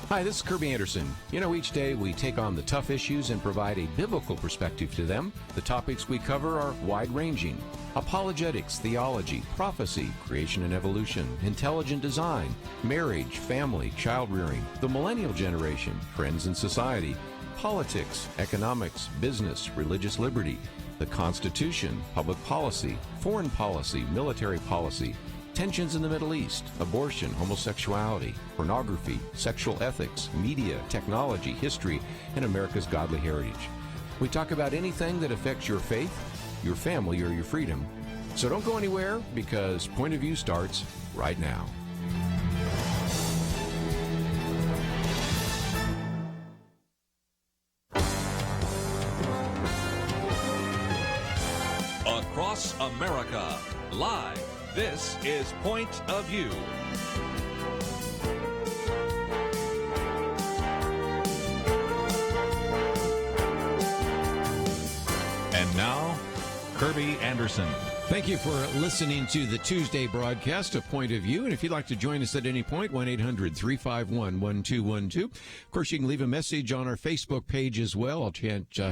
Hi, this is Kerby Anderson. You know, each day we take on the tough issues and provide a biblical perspective to them. The topics we cover are wide-ranging. Apologetics, theology, prophecy, creation and evolution, intelligent design, marriage, family, child-rearing, the millennial generation, friends and society, politics, economics, business, religious liberty, the Constitution, public policy, foreign policy, military policy, tensions in the Middle East, abortion, homosexuality, pornography, sexual ethics, media, technology, history, and America's godly heritage. We talk about anything that affects your faith, your family, or your freedom. So don't go anywhere, because Point of View starts right now. Across America, live. This is Point of View. And now, Kerby Anderson. Thank you for listening to the Tuesday broadcast of Point of View. And if you'd like to join us at any point, 1-800-351-1212. Of course, you can leave a message on our Facebook page as well. I'll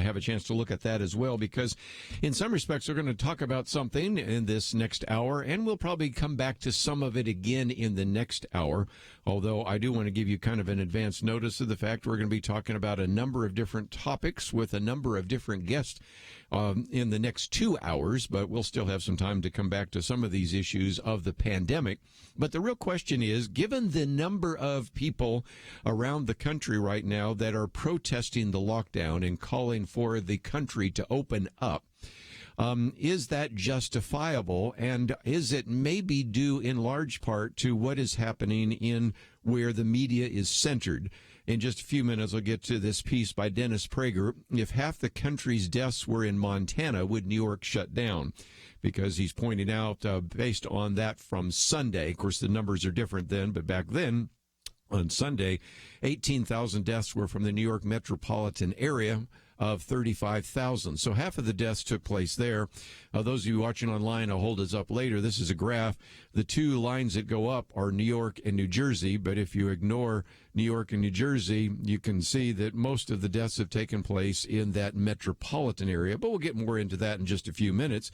have a chance to look at that as well, because in some respects, we're going to talk about something in this next hour, and we'll probably come back to some of it again in the next hour. Although I do want to give you kind of an advance notice of the fact we're going to be talking about a number of different topics with a number of different guests in the next 2 hours, but we'll still have some time to come back to some of these issues of the pandemic. But the real question is, given the number of people around the country right now that are protesting the lockdown and calling for the country to open up, is that justifiable? And is it maybe due in large part to what is happening in where the media is centered? In just a few minutes, I'll get to this piece by Dennis Prager. If half the country's deaths were in Montana, would New York shut down? Because he's pointing out, based on that from Sunday, of course, the numbers are different then, but back then, on Sunday, 18,000 deaths were from the New York metropolitan area of 35,000. So half of the deaths took place there. Those of you watching online, I'll hold this up later. This is a graph. The two lines that go up are New York and New Jersey, but if you ignore New York and New Jersey, you can see that most of the deaths have taken place in that metropolitan area, but we'll get more into that in just a few minutes.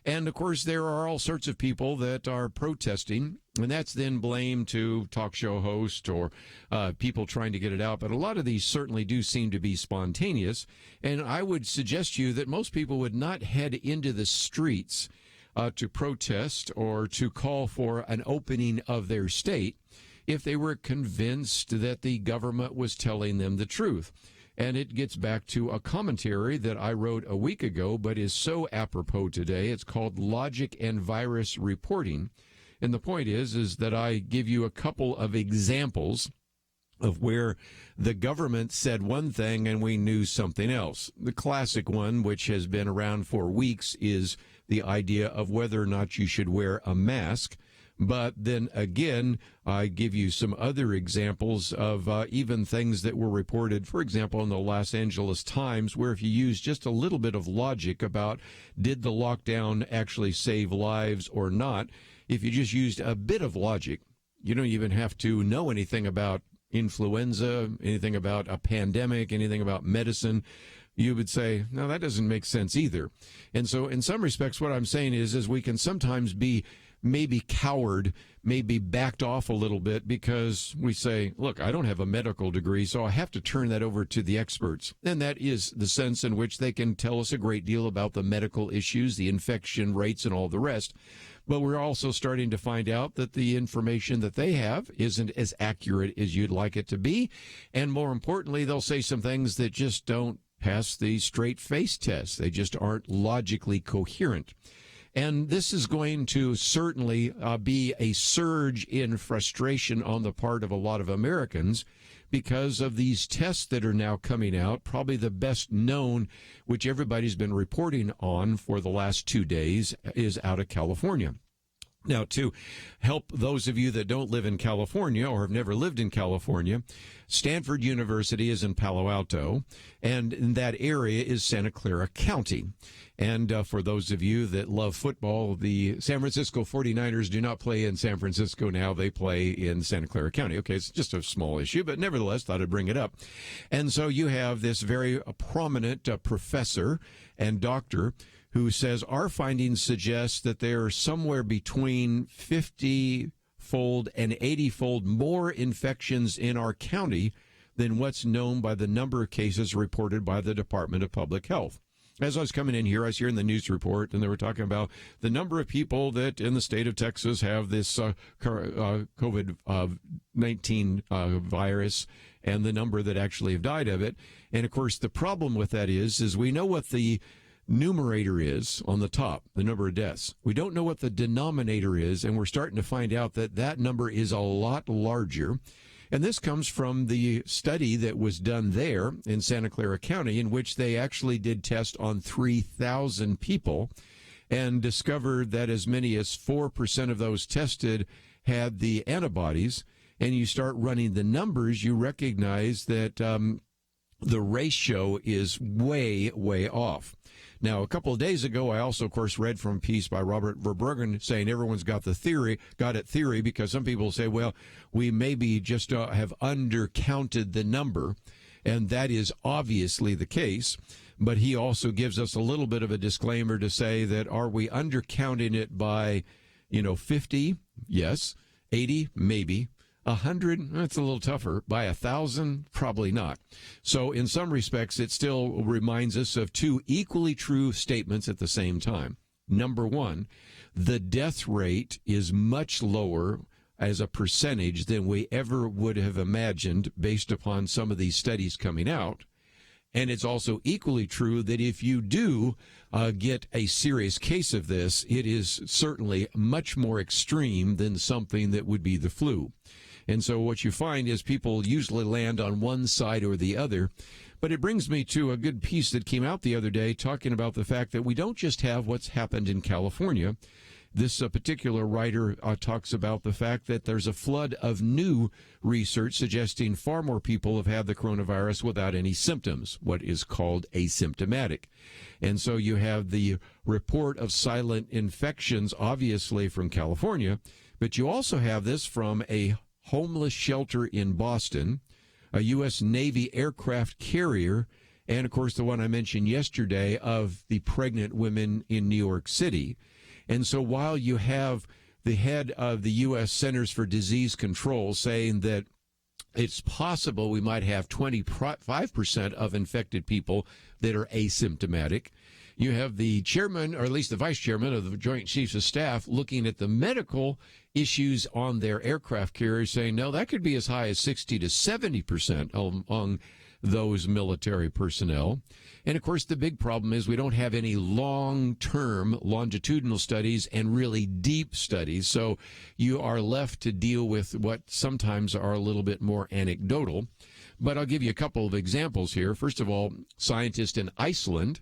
And, of course, there are all sorts of people that are protesting, and that's then blamed to talk show hosts or people trying to get it out. But a lot of these certainly do seem to be spontaneous, and I would suggest to you that most people would not head into the streets to protest or to call for an opening of their state if they were convinced that the government was telling them the truth. And it gets back to a commentary that I wrote a week ago, but is so apropos today. It's called Logic and Virus Reporting. And the point is that I give you a couple of examples of where the government said one thing and we knew something else. The classic one, which has been around for weeks, is the idea of whether or not you should wear a mask. But then again, I give you some other examples of even things that were reported, for example, in the Los Angeles Times, where if you use just a little bit of logic about did the lockdown actually save lives or not, if you just used a bit of logic, you don't even have to know anything about influenza, anything about a pandemic, anything about medicine. You would say, no, that doesn't make sense either. And so in some respects, what I'm saying is we can sometimes be maybe coward, maybe backed off a little bit because we say, look, I don't have a medical degree, so I have to turn that over to the experts. And that is the sense in which they can tell us a great deal about the medical issues, the infection rates, and all the rest. But we're also starting to find out that the information that they have isn't as accurate as you'd like it to be. And more importantly, they'll say some things that just don't pass the straight face test. They just aren't logically coherent. And this is going to certainly be a surge in frustration on the part of a lot of Americans because of these tests that are now coming out. Probably the best known, which everybody's been reporting on for the last 2 days, is out of California. Now, to help those of you that don't live in California or have never lived in California, Stanford University is in Palo Alto, and in that area is Santa Clara County. And for those of you that love football, the San Francisco 49ers do not play in San Francisco now. They play in Santa Clara County. Okay, it's just a small issue, but nevertheless, thought I'd bring it up. And so you have this very prominent professor and doctor who says our findings suggest that there are somewhere between 50-fold and 80-fold more infections in our county than what's known by the number of cases reported by the Department of Public Health. As I was coming in here, I was hearing the news report, and they were talking about the number of people that in the state of Texas have this COVID-19 virus and the number that actually have died of it. And, of course, the problem with that is we know what the numerator is on the top, the number of deaths. We don't know what the denominator is, and we're starting to find out that that number is a lot larger. And this comes from the study that was done there in Santa Clara County, in which they actually did test on 3,000 people and discovered that as many as 4% of those tested had the antibodies. And you start running the numbers, you recognize that the ratio is way, way off. Now, a couple of days ago, I also, of course, read from a piece by Robert Verbruggen saying everyone's got it theory, because some people say, well, we maybe just have undercounted the number, and that is obviously the case. But he also gives us a little bit of a disclaimer to say that are we undercounting it by, 50? Yes. 80? Maybe. 100, that's a little tougher. By 1,000, probably not. So in some respects, it still reminds us of two equally true statements at the same time. Number one, the death rate is much lower as a percentage than we ever would have imagined based upon some of these studies coming out. And it's also equally true that if you do get a serious case of this, it is certainly much more extreme than something that would be the flu. And so what you find is people usually land on one side or the other. But it brings me to a good piece that came out the other day talking about the fact that we don't just have what's happened in California. This particular writer talks about the fact that there's a flood of new research suggesting far more people have had the coronavirus without any symptoms, what is called asymptomatic. And so you have the report of silent infections, obviously from California, but you also have this from a homeless shelter in Boston, a U.S. Navy aircraft carrier, and, of course, the one I mentioned yesterday of the pregnant women in New York City. And so while you have the head of the U.S. Centers for Disease Control saying that it's possible we might have 25% of infected people that are asymptomatic, you have the chairman, or at least the vice chairman of the Joint Chiefs of Staff, looking at the medical issues on their aircraft carriers, saying, no, that could be as high as 60 to 70% among those military personnel. And, of course, the big problem is we don't have any long-term longitudinal studies and really deep studies. So you are left to deal with what sometimes are a little bit more anecdotal. But I'll give you a couple of examples here. First of all, scientists in Iceland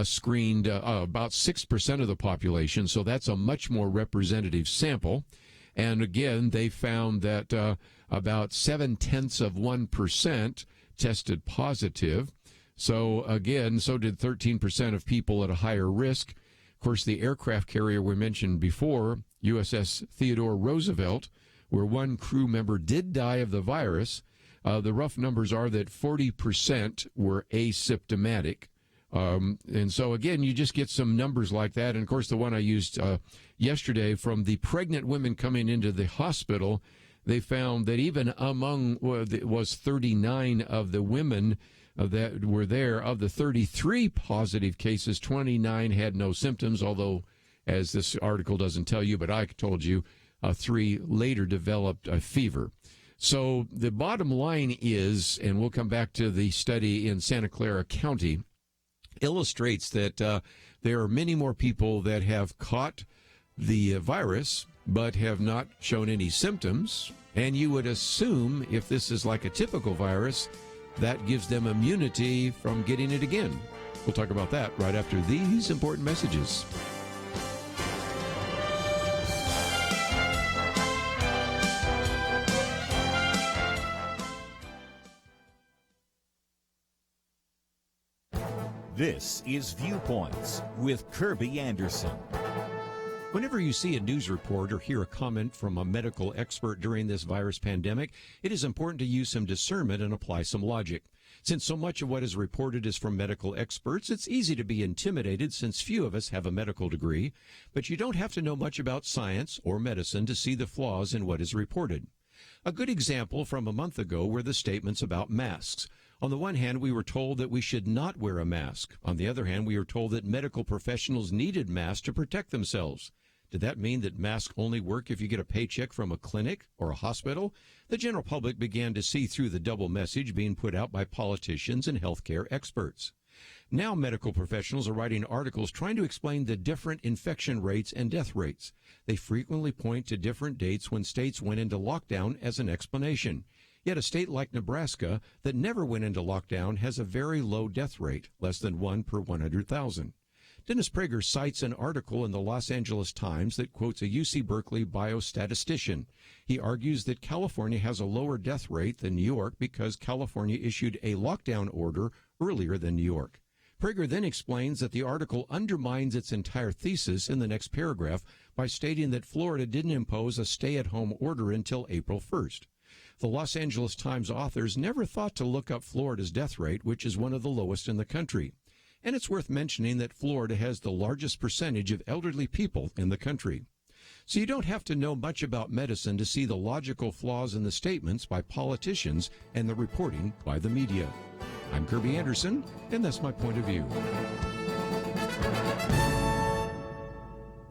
screened about 6% of the population, so that's a much more representative sample. And again, they found that about 0.7% tested positive. So again, so did 13% of people at a higher risk. Of course, the aircraft carrier we mentioned before, USS Theodore Roosevelt, where one crew member did die of the virus, the rough numbers are that 40% were asymptomatic. And so, again, you just get some numbers like that. And, of course, the one I used yesterday from the pregnant women coming into the hospital, they found that even among was 39 of the women that were there, of the 33 positive cases, 29 had no symptoms, although, as this article doesn't tell you, but I told you, 3 later developed a fever. So the bottom line is, and we'll come back to the study in Santa Clara County, illustrates that there are many more people that have caught the virus but have not shown any symptoms. And you would assume if this is like a typical virus, that gives them immunity from getting it again. We'll talk about that right after these important messages. This is Viewpoints with Kerby Anderson. Whenever you see a news report or hear a comment from a medical expert during this virus pandemic, it is important to use some discernment and apply some logic. Since so much of what is reported is from medical experts, it's easy to be intimidated since few of us have a medical degree, but you don't have to know much about science or medicine to see the flaws in what is reported. A good example from a month ago were the statements about masks. On the one hand, we were told that we should not wear a mask. On the other hand, we were told that medical professionals needed masks to protect themselves. Did that mean that masks only work if you get a paycheck from a clinic or a hospital? The general public began to see through the double message being put out by politicians and healthcare experts. Now medical professionals are writing articles trying to explain the different infection rates and death rates. They frequently point to different dates when states went into lockdown as an explanation. Yet a state like Nebraska that never went into lockdown has a very low death rate, less than 1 per 100,000. Dennis Prager cites an article in the Los Angeles Times that quotes a UC Berkeley biostatistician. He argues that California has a lower death rate than New York because California issued a lockdown order earlier than New York. Prager then explains that the article undermines its entire thesis in the next paragraph by stating that Florida didn't impose a stay-at-home order until April 1st. The Los Angeles Times authors never thought to look up Florida's death rate, which is one of the lowest in the country. And it's worth mentioning that Florida has the largest percentage of elderly people in the country. So you don't have to know much about medicine to see the logical flaws in the statements by politicians and the reporting by the media. I'm Kerby Anderson, and that's my point of view.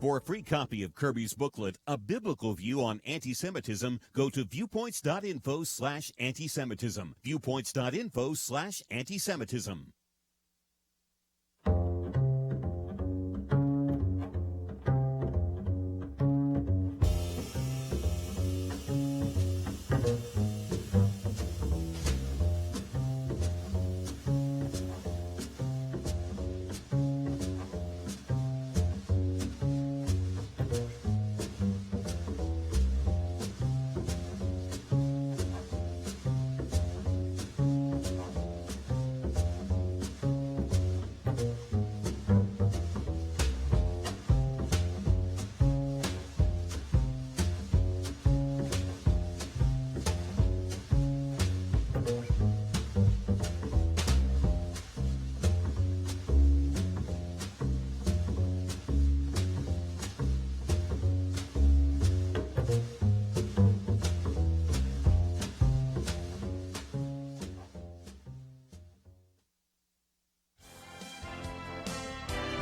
For a free copy of Kerby's booklet, A Biblical View on Anti-Semitism, go to viewpoints.info/anti-Semitism. Viewpoints.info/anti-Semitism.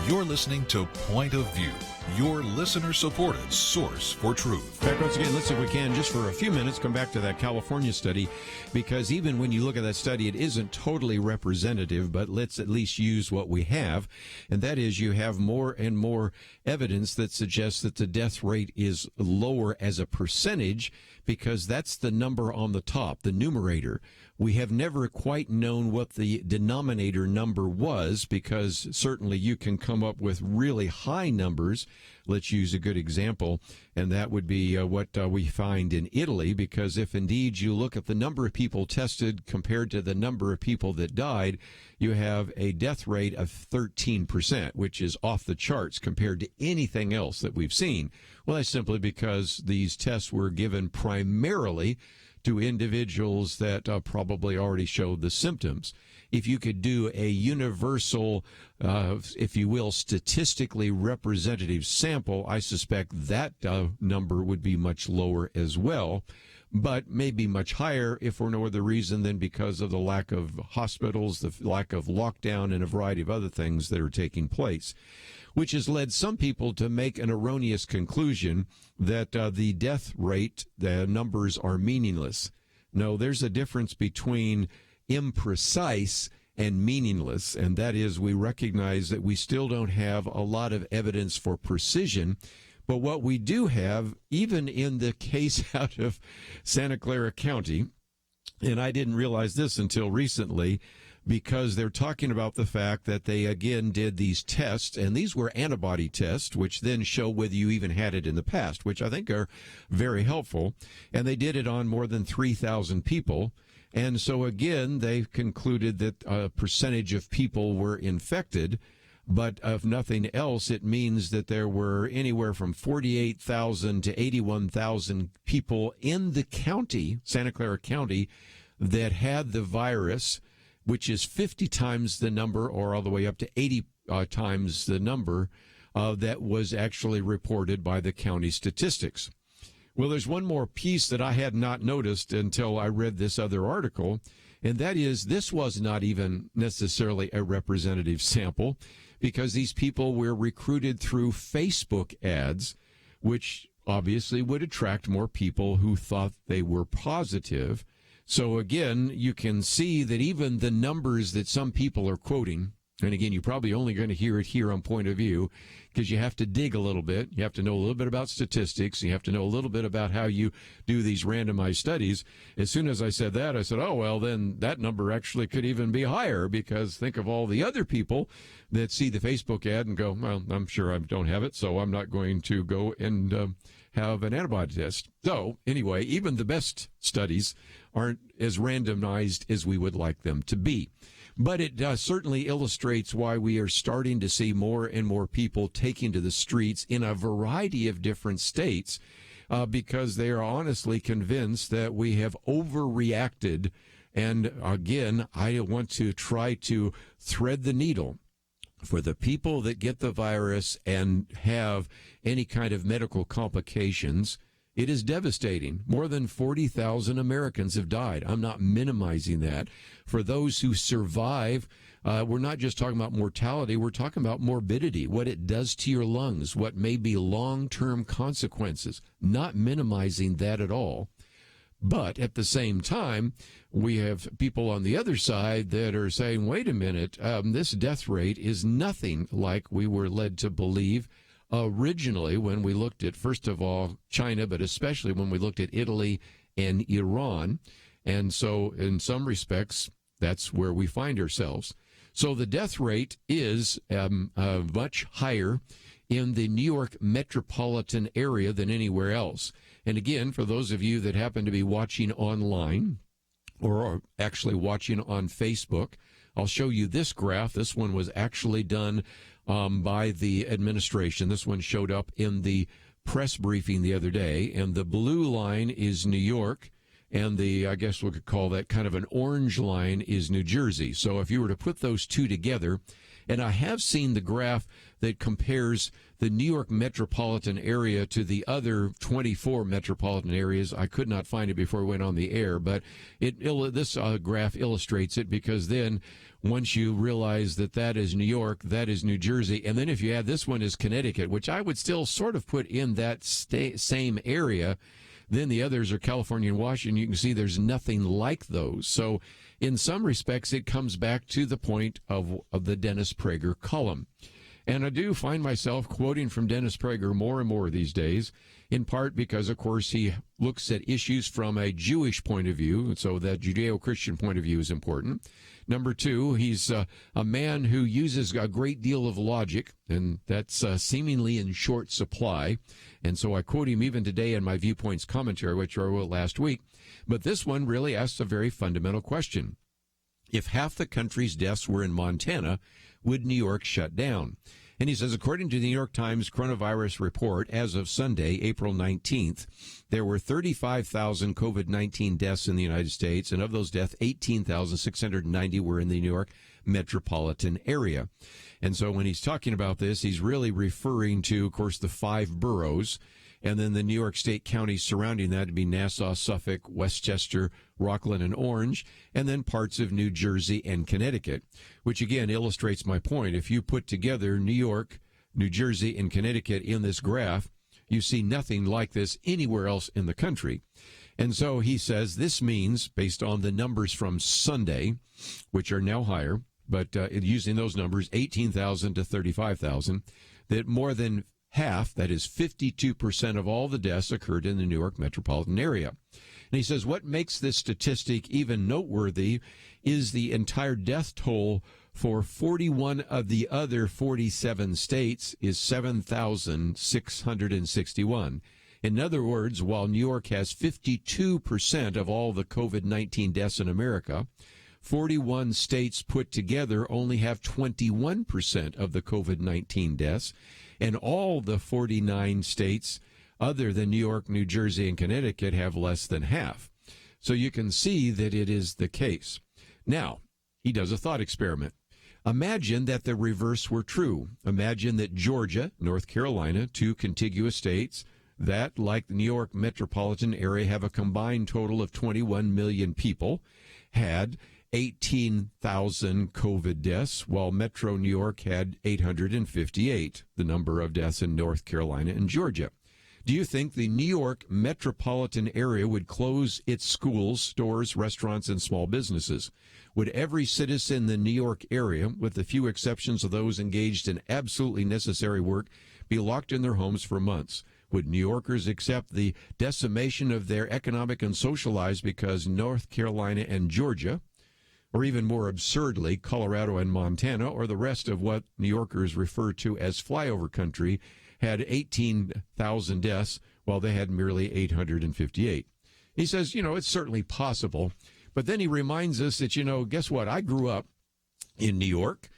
You're listening to Point of View, your listener-supported source for truth. Back once again, let's see if we can, just for a few minutes, come back to that California study, because even when you look at that study, it isn't totally representative, but let's at least use what we have, and that is you have more and more evidence that suggests that the death rate is lower as a percentage, because that's the number on the top, the numerator. We have never quite known what the denominator number was, because certainly you can come up with really high numbers. Let's use a good example, and that would be what we find in Italy, because if indeed you look at the number of people tested compared to the number of people that died, you have a death rate of 13%, which is off the charts compared to anything else that we've seen. Well, that's simply because these tests were given primarily to individuals that probably already showed the symptoms. If you could do a universal, if you will, statistically representative sample, I suspect that number would be much lower as well, but maybe much higher if for no other reason than because of the lack of hospitals, the lack of lockdown, and a variety of other things that are taking place, which has led some people to make an erroneous conclusion that the death rate, the numbers are meaningless. No, there's a difference between imprecise and meaningless, and that is we recognize that we still don't have a lot of evidence for precision, but what we do have, even in the case out of Santa Clara County, and I didn't realize this until recently, because they're talking about the fact that they again did these tests, and these were antibody tests, which then show whether you even had it in the past, which I think are very helpful. And they did it on more than 3,000 people. And so, again, they concluded that a percentage of people were infected, but if nothing else, it means that there were anywhere from 48,000 to 81,000 people in the county, Santa Clara County, that had the virus, which is 50 times the number, or all the way up to 80 times the number that was actually reported by the county statistics. Well, there's one more piece that I had not noticed until I read this other article, and that is this was not even necessarily a representative sample, because these people were recruited through Facebook ads, which obviously would attract more people who thought they were positive. So again, you can see that even the numbers that some people are quoting, and again, you're probably only going to hear it here on Point of View, because you have to dig a little bit. You have to know a little bit about statistics. You have to know a little bit about how you do these randomized studies. As soon as I said that, I said, oh, well, then that number actually could even be higher, because think of all the other people that see the Facebook ad and go, well, I'm sure I don't have it, so I'm not going to go and have an antibody test. So anyway, even the best studies aren't as randomized as we would like them to be. But it certainly illustrates why we are starting to see more and more people taking to the streets in a variety of different states because they are honestly convinced that we have overreacted. And again, I want to try to thread the needle. For the people that get the virus and have any kind of medical complications, it is devastating. More than 40,000 Americans have died. I'm not minimizing that. For those who survive, we're not just talking about mortality. We're talking about morbidity, what it does to your lungs, what may be long-term consequences. Not minimizing that at all. But at the same time, we have people on the other side that are saying, wait a minute, this death rate is nothing like we were led to believe originally when we looked at, first of all, China, but especially when we looked at Italy and Iran. And so in some respects, that's where we find ourselves. So the death rate is much higher in the New York metropolitan area than anywhere else. And again, for those of you that happen to be watching online or are actually watching on Facebook, I'll show you this graph. This one was actually done by the administration. This one showed up in the press briefing the other day. And the blue line is New York. And the, I guess we could call that kind of an orange line, is New Jersey. So if you were to put those two together, and I have seen the graph that compares the New York metropolitan area to the other 24 metropolitan areas. I could not find it before we went on the air, but this graph illustrates it, because then once you realize that that is New York, that is New Jersey, and then if you add this one is Connecticut, which I would still sort of put in that same area, then the others are California and Washington. You can see there's nothing like those. So in some respects, it comes back to the point of the Dennis Prager column. And I do find myself quoting from Dennis Prager more and more these days, in part because, of course, he looks at issues from a Jewish point of view, so that Judeo-Christian point of view is important. Number two, he's a man who uses a great deal of logic, and that's seemingly in short supply. And so I quote him even today in my Viewpoints commentary, which I wrote last week. But this one really asks a very fundamental question. If half the country's deaths were in Montana, would New York shut down? And he says, according to the New York Times coronavirus report, as of Sunday, April 19th, there were 35,000 COVID-19 deaths in the United States, and of those deaths, 18,690 were in the New York metropolitan area. And so when he's talking about this, he's really referring to, of course, the 5 boroughs, and then the New York State counties surrounding that would be Nassau, Suffolk, Westchester, Rockland, and Orange, and then parts of New Jersey and Connecticut, which again illustrates my point. If you put together New York, New Jersey, and Connecticut in this graph, you see nothing like this anywhere else in the country. And so he says this means, based on the numbers from Sunday, which are now higher, but using those numbers, 18,000 to 35,000, that more than half, that is 52% of all the deaths, occurred in the New York metropolitan area. And he says what makes this statistic even noteworthy is the entire death toll for 41 of the other 47 states is 7,661. In other words, while New York has 52% of all the COVID-19 deaths in America, 41 states put together only have 21% of the COVID-19 deaths, and all the 49 states other than New York, New Jersey, and Connecticut have less than half. So you can see that it is the case. Now, he does a thought experiment. Imagine that the reverse were true. Imagine that Georgia, North Carolina, two contiguous states that, like the New York metropolitan area, have a combined total of 21 million people, had 18,000 COVID deaths, while Metro New York had 858, the number of deaths in North Carolina and Georgia. Do you think the New York metropolitan area would close its schools, stores, restaurants, and small businesses? Would every citizen in the New York area, with the few exceptions of those engaged in absolutely necessary work, be locked in their homes for months? Would New Yorkers accept the decimation of their economic and social lives because North Carolina and Georgia, or even more absurdly, Colorado and Montana, or the rest of what New Yorkers refer to as flyover country, had 18,000 deaths while they had merely 858? He says, it's certainly possible. But then he reminds us that, guess what? I grew up in New York.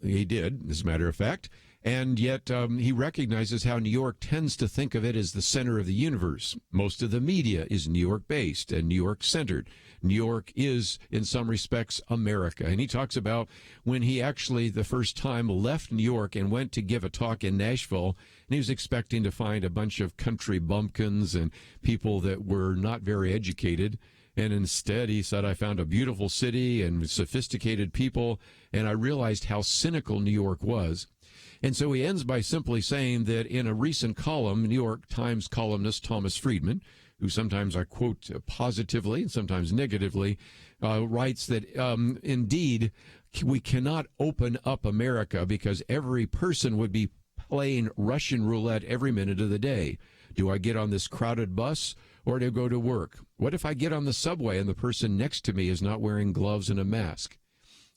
He did, as a matter of fact. And yet he recognizes how New York tends to think of it as the center of the universe. Most of the media is New York-based and New York-centered. New York is, in some respects, America. And he talks about when he actually, the first time, left New York and went to give a talk in Nashville, and he was expecting to find a bunch of country bumpkins and people that were not very educated. And instead, he said, I found a beautiful city and sophisticated people, and I realized how cynical New York was. And so he ends by simply saying that in a recent column, New York Times columnist Thomas Friedman, who sometimes I quote positively and sometimes negatively, writes that indeed we cannot open up America because every person would be playing Russian roulette every minute of the day. Do I get on this crowded bus or do I go to work? What if I get on the subway and the person next to me is not wearing gloves and a mask?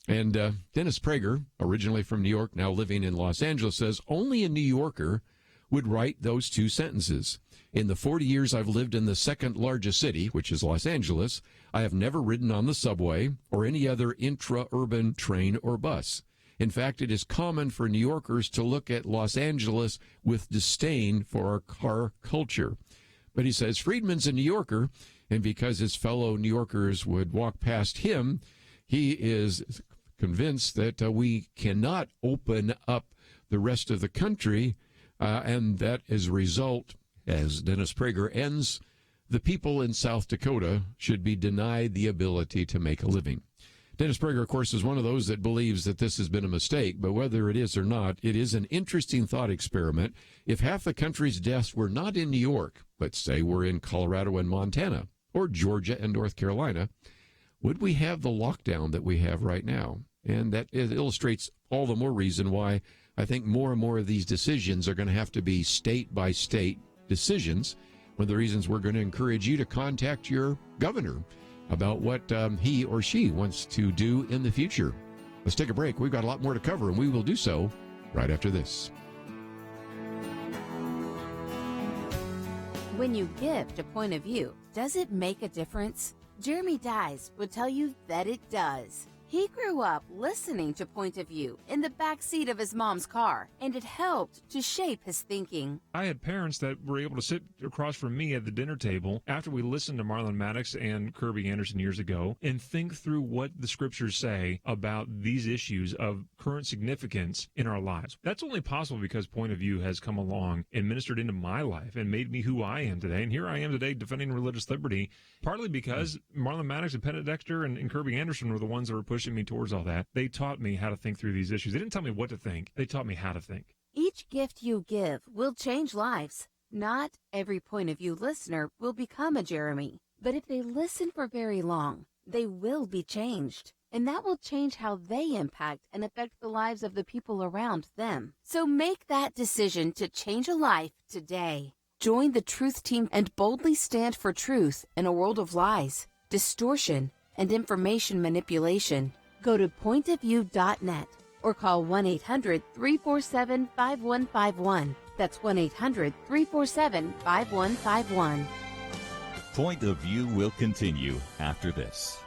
And Dennis Prager, originally from New York, now living in Los Angeles, says only a New Yorker would write those two sentences. In the 40 years I've lived in the second largest city, which is Los Angeles, I have never ridden on the subway or any other intra-urban train or bus. In fact, it is common for New Yorkers to look at Los Angeles with disdain for our car culture. But he says Friedman's a New Yorker, and because his fellow New Yorkers would walk past him, he is convinced that we cannot open up the rest of the country, and that as a result, as Dennis Prager ends, the people in South Dakota should be denied the ability to make a living. Dennis Prager, of course, is one of those that believes that this has been a mistake, but whether it is or not, it is an interesting thought experiment. If half the country's deaths were not in New York, but say were in Colorado and Montana, or Georgia and North Carolina, would we have the lockdown that we have right now? And that illustrates all the more reason why I think more and more of these decisions are going to have to be state-by-state decisions. One of the reasons we're going to encourage you to contact your governor about what he or she wants to do in the future. Let's take a break. We've got a lot more to cover, and we will do so right after this. When you give to Point of View, does it make a difference? Jeremy Dies would tell you that it does. He grew up listening to Point of View in the back seat of his mom's car, and it helped to shape his thinking. I had parents that were able to sit across from me at the dinner table after we listened to Marlon Maddox and Kerby Anderson years ago and think through what the scriptures say about these issues of current significance in our lives. That's only possible because Point of View has come along and ministered into my life and made me who I am today. And here I am today defending religious liberty, partly because Marlon Maddox and Penn Dexter and Kerby Anderson were the ones that were pushing me towards all that. They taught me how to think through these issues. They didn't tell me what to think. They taught me how to think. Each gift you give will change lives. Not every Point of View listener will become a Jeremy, but if they listen for very long, they will be changed. And that will change how they impact and affect the lives of the people around them. So make that decision to change a life today. Join the Truth Team and boldly stand for truth in a world of lies, distortion, and information manipulation. Go to pointofview.net or call 1-800-347-5151. That's 1-800-347-5151. Point of View will continue after this.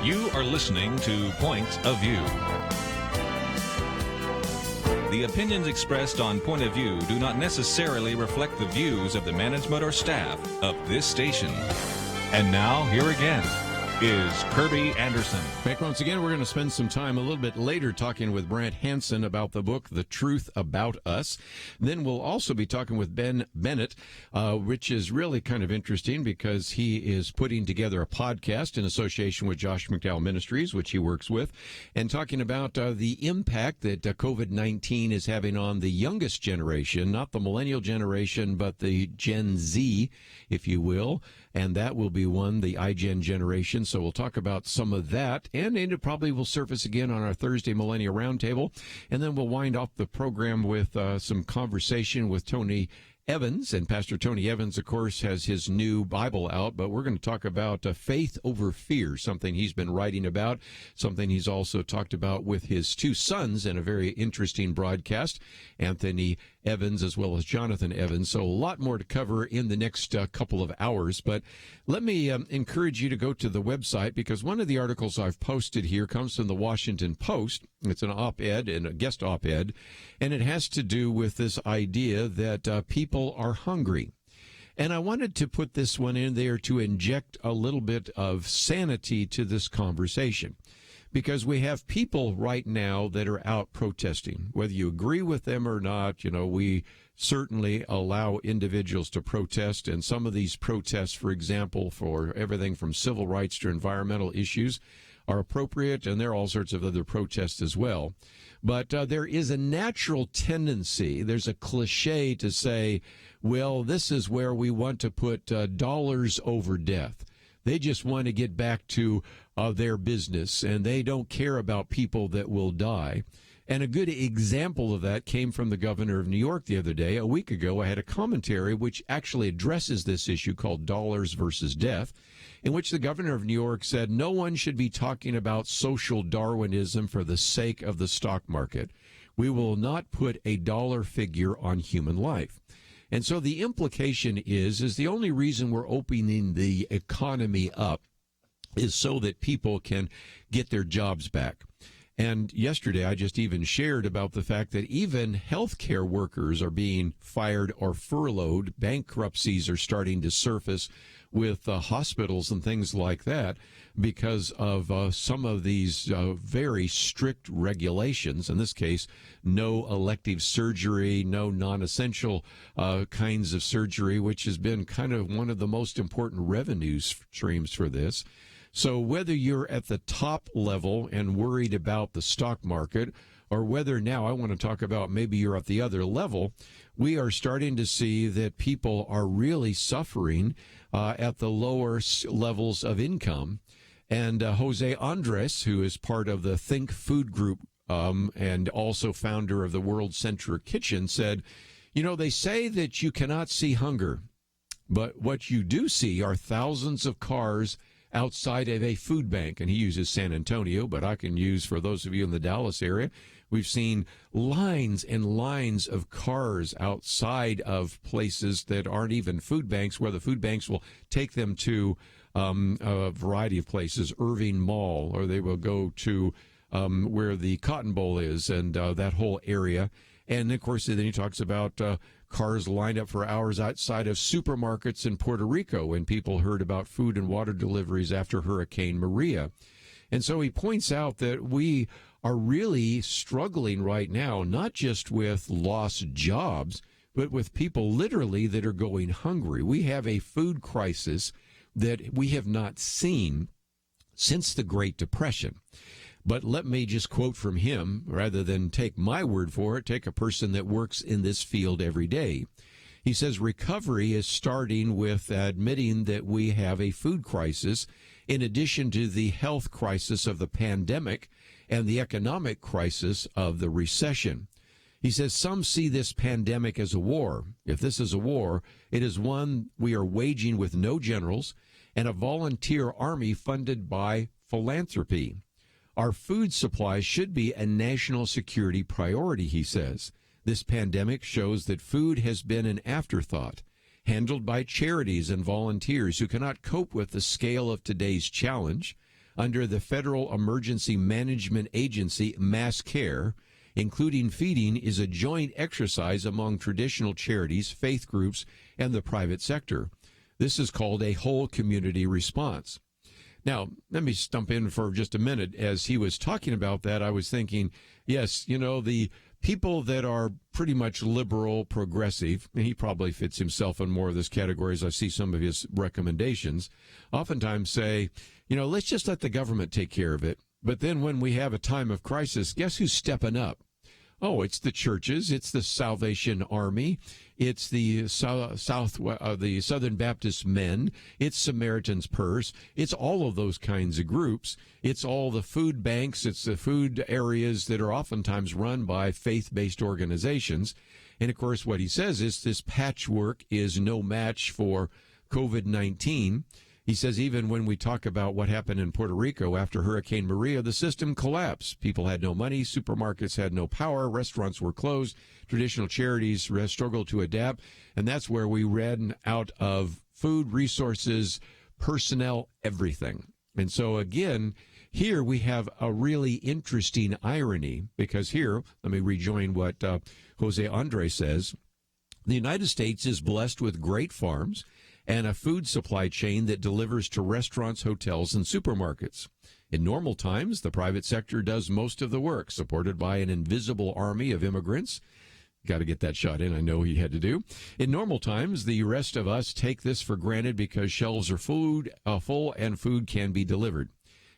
You are listening to Point of View. The opinions expressed on Point of View do not necessarily reflect the views of the management or staff of this station. And now, here again, is Kerby Anderson. Back once again, we're going to spend some time a little bit later talking with Brant Hansen about the book, The Truth About Us. Then we'll also be talking with Ben Bennett, which is really kind of interesting because he is putting together a podcast in association with Josh McDowell Ministries, which he works with, and talking about the impact that COVID-19 is having on the youngest generation, not the millennial generation, but the Gen Z, if you will. And that will be the iGen generation. So we'll talk about some of that, and it probably will surface again on our Thursday Millennial Roundtable. And then we'll wind off the program with some conversation with Tony Evans. And Pastor Tony Evans, of course, has his new Bible out, but we're going to talk about faith over fear, something he's been writing about, something he's also talked about with his two sons in a very interesting broadcast, Anthony Evans as well as Jonathan Evans. So a lot more to cover in the next couple of hours. But let me encourage you to go to the website, because one of the articles I've posted here comes from the Washington Post. It's an op-ed and a guest op-ed, and it has to do with this idea that people are hungry. And I wanted to put this one in there to inject a little bit of sanity to this conversation, because we have people right now that are out protesting. Whether you agree with them or not, we certainly allow individuals to protest. And some of these protests, for example, for everything from civil rights to environmental issues, are appropriate, and there are all sorts of other protests as well. But there is a natural tendency, there's a cliche to say, well, this is where we want to put dollars over death. They just want to get back to their business, and they don't care about people that will die. And a good example of that came from the governor of New York the other day. A week ago, I had a commentary which actually addresses this issue called dollars versus death, in which the governor of New York said no one should be talking about social Darwinism for the sake of the stock market. We will not put a dollar figure on human life. And so the implication is the only reason we're opening the economy up is so that people can get their jobs back. And yesterday, I just even shared about the fact that even healthcare workers are being fired or furloughed. Bankruptcies are starting to surface with hospitals and things like that because of some of these very strict regulations. In this case, no elective surgery, no non-essential kinds of surgery, which has been kind of one of the most important revenue streams for this. So whether you're at the top level and worried about the stock market, or whether now I want to talk about maybe you're at the other level, we are starting to see that people are really suffering at the lower levels of income. And Jose Andres, who is part of the Think Food Group and also founder of the World Central Kitchen, said, they say that you cannot see hunger, but what you do see are thousands of cars outside of a food bank. And he uses San Antonio, but I can use for those of you in the Dallas area. We've seen lines and lines of cars outside of places that aren't even food banks, where the food banks will take them to a variety of places, Irving Mall, or they will go to where the Cotton Bowl is and that whole area. And, of course, then he talks about cars lined up for hours outside of supermarkets in Puerto Rico when people heard about food and water deliveries after Hurricane Maria. And so he points out that we are really struggling right now, not just with lost jobs, but with people literally that are going hungry. We have a food crisis that we have not seen since the Great Depression. But let me just quote from him, rather than take my word for it, take a person that works in this field every day. He says recovery is starting with admitting that we have a food crisis, in addition to the health crisis of the pandemic and the economic crisis of the recession. He says some see this pandemic as a war. If this is a war, it is one we are waging with no generals and a volunteer army funded by philanthropy. Our food supply should be a national security priority, he says. This pandemic shows that food has been an afterthought, handled by charities and volunteers who cannot cope with the scale of today's challenge. Under the Federal Emergency Management Agency, Mass Care, including feeding is a joint exercise among traditional charities, faith groups, and the private sector. This is called a whole community response. Now, let me stump in for just a minute. As he was talking about that, I was thinking, yes, the people that are pretty much liberal, progressive, and he probably fits himself in more of this category as I see some of his recommendations, oftentimes say, let's just let the government take care of it. But then when we have a time of crisis, guess who's stepping up? Oh, it's the churches, it's the Salvation Army, it's the the Southern Baptist Men, it's Samaritan's Purse, it's all of those kinds of groups. It's all the food banks, it's the food areas that are oftentimes run by faith-based organizations. And, of course, what he says is this patchwork is no match for COVID-19. He says even when we talk about what happened in Puerto Rico after Hurricane Maria, the system collapsed. People had no money, supermarkets had no power, restaurants were closed, traditional charities struggled to adapt, and that's where we ran out of food, resources, personnel, everything. And so, again, here we have a really interesting irony, because here, let me rejoin what Jose Andre says. The United States is blessed with great farms and a food supply chain that delivers to restaurants, hotels, and supermarkets. In normal times, the private sector does most of the work, supported by an invisible army of immigrants. Got to get that shot in, I know he had to do. In normal times, the rest of us take this for granted because shelves are full and food can be delivered.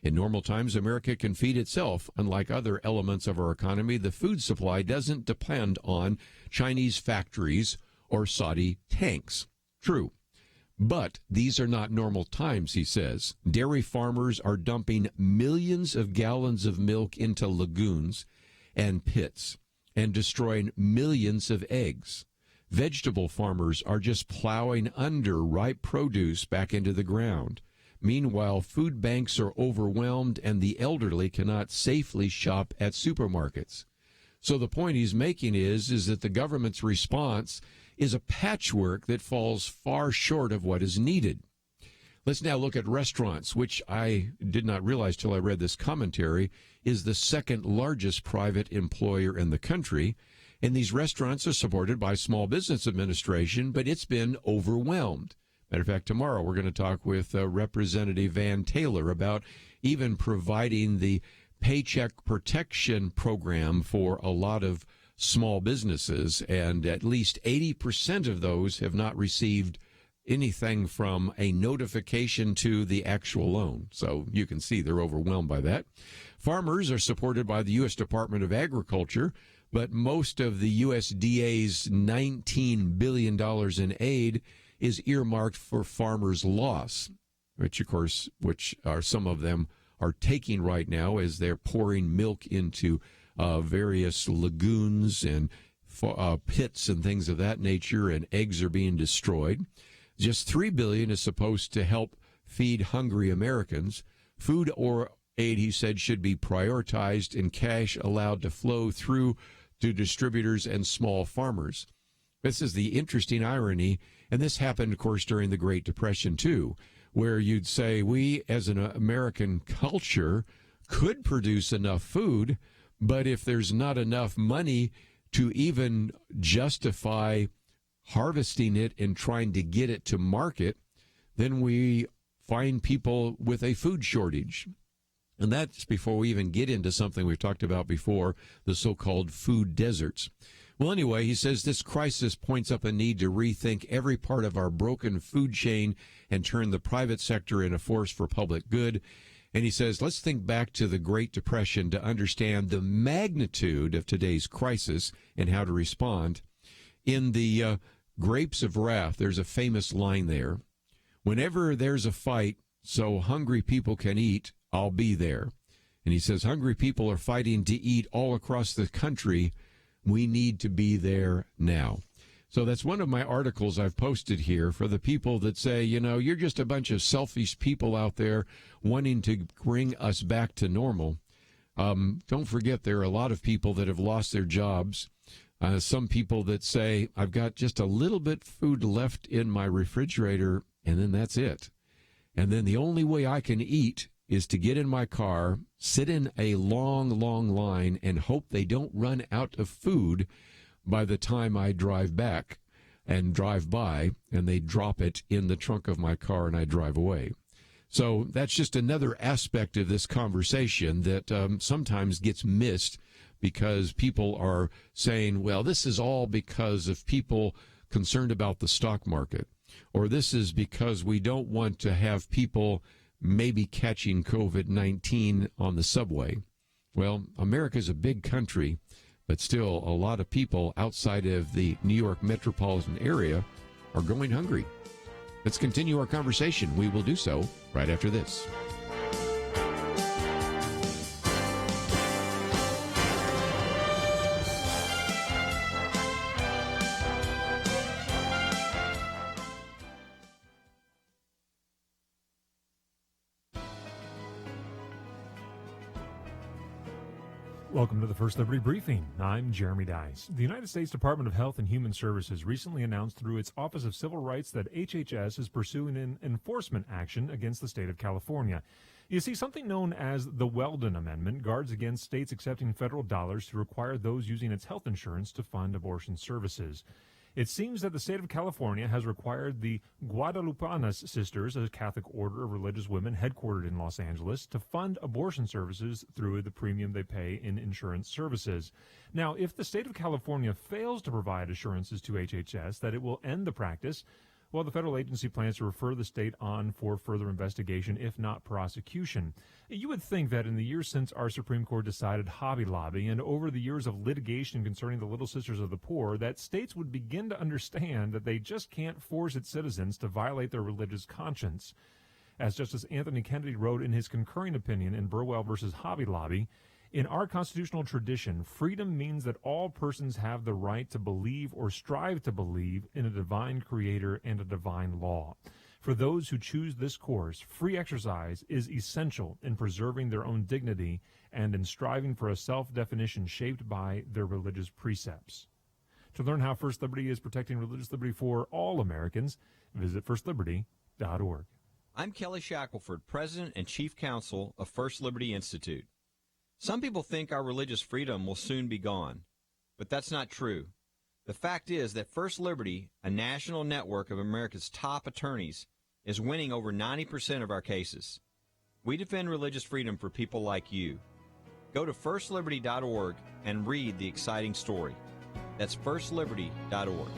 In normal times, America can feed itself. Unlike other elements of our economy, the food supply doesn't depend on Chinese factories or Saudi tanks. True. But these are not normal times, he says. Dairy farmers are dumping millions of gallons of milk into lagoons and pits and destroying millions of eggs. Vegetable farmers are just plowing under ripe produce back into the ground. Meanwhile, food banks are overwhelmed and the elderly cannot safely shop at supermarkets. So the point he's making is that the government's response is a patchwork that falls far short of what is needed. Let's now look at restaurants, which I did not realize till I read this commentary, is the second largest private employer in the country. And these restaurants are supported by Small Business Administration, but it's been overwhelmed. Matter of fact, tomorrow we're going to talk with Representative Van Taylor about even providing the Paycheck Protection Program for a lot of small businesses, and at least 80% of those have not received anything from a notification to the actual loan. So you can see they're overwhelmed by that. Farmers are supported by the U.S. Department of Agriculture, but most of the USDA's $19 billion in aid is earmarked for farmers' loss, which are some of them are taking right now as they're pouring milk into various lagoons and pits and things of that nature, and eggs are being destroyed. Just $3 billion is supposed to help feed hungry Americans. Food or aid, he said, should be prioritized and cash allowed to flow through to distributors and small farmers. This is the interesting irony, and this happened, of course, during the Great Depression, too, where you'd say we, as an American culture, could produce enough food, but if there's not enough money to even justify harvesting it and trying to get it to market, then we find people with a food shortage. And that's before we even get into something we've talked about before, the so-called food deserts. Well, anyway, he says this crisis points up a need to rethink every part of our broken food chain and turn the private sector into a force for public good. And he says, let's think back to the Great Depression to understand the magnitude of today's crisis and how to respond. In the Grapes of Wrath, there's a famous line there. Whenever there's a fight so hungry people can eat, I'll be there. And he says, hungry people are fighting to eat all across the country. We need to be there now. So that's one of my articles I've posted here for the people that say, you know, you're just a bunch of selfish people out there wanting to bring us back to normal. Don't forget there are a lot of people that have lost their jobs. Some people that say, I've got just a little bit food left in my refrigerator, and then that's it. And then the only way I can eat is to get in my car, sit in a long, long line, and hope they don't run out of food by the time I drive back and drive by, and they drop it in the trunk of my car and I drive away. So that's just another aspect of this conversation that sometimes gets missed because people are saying, well, this is all because of people concerned about the stock market, or this is because we don't want to have people maybe catching COVID-19 on the subway. Well, America's a big country. But still, a lot of people outside of the New York metropolitan area are going hungry. Let's continue our conversation. We will do so right after this. Welcome to the First Liberty Briefing. I'm Jeremy Dice. The United States Department of Health and Human Services recently announced through its Office of Civil Rights that HHS is pursuing an enforcement action against the state of California. You see, something known as the Weldon Amendment guards against states accepting federal dollars to require those using its health insurance to fund abortion services. It seems that the state of California has required the Guadalupanas Sisters, a Catholic order of religious women headquartered in Los Angeles, to fund abortion services through the premium they pay in insurance services. Now, if the state of California fails to provide assurances to HHS that it will end the practice, well, the federal agency plans to refer the state on for further investigation, if not prosecution. You would think that in the years since our Supreme Court decided Hobby Lobby and over the years of litigation concerning the Little Sisters of the Poor, that states would begin to understand that they just can't force its citizens to violate their religious conscience. As Justice Anthony Kennedy wrote in his concurring opinion in Burwell versus Hobby Lobby, in our constitutional tradition, freedom means that all persons have the right to believe or strive to believe in a divine creator and a divine law. For those who choose this course, free exercise is essential in preserving their own dignity and in striving for a self-definition shaped by their religious precepts. To learn how First Liberty is protecting religious liberty for all Americans, visit firstliberty.org. I'm Kelly Shackelford, President and Chief Counsel of First Liberty Institute. Some people think our religious freedom will soon be gone, but that's not true. The fact is that First Liberty, a national network of America's top attorneys, is winning over 90% of our cases. We defend religious freedom for people like you. Go to firstliberty.org and read the exciting story. That's firstliberty.org.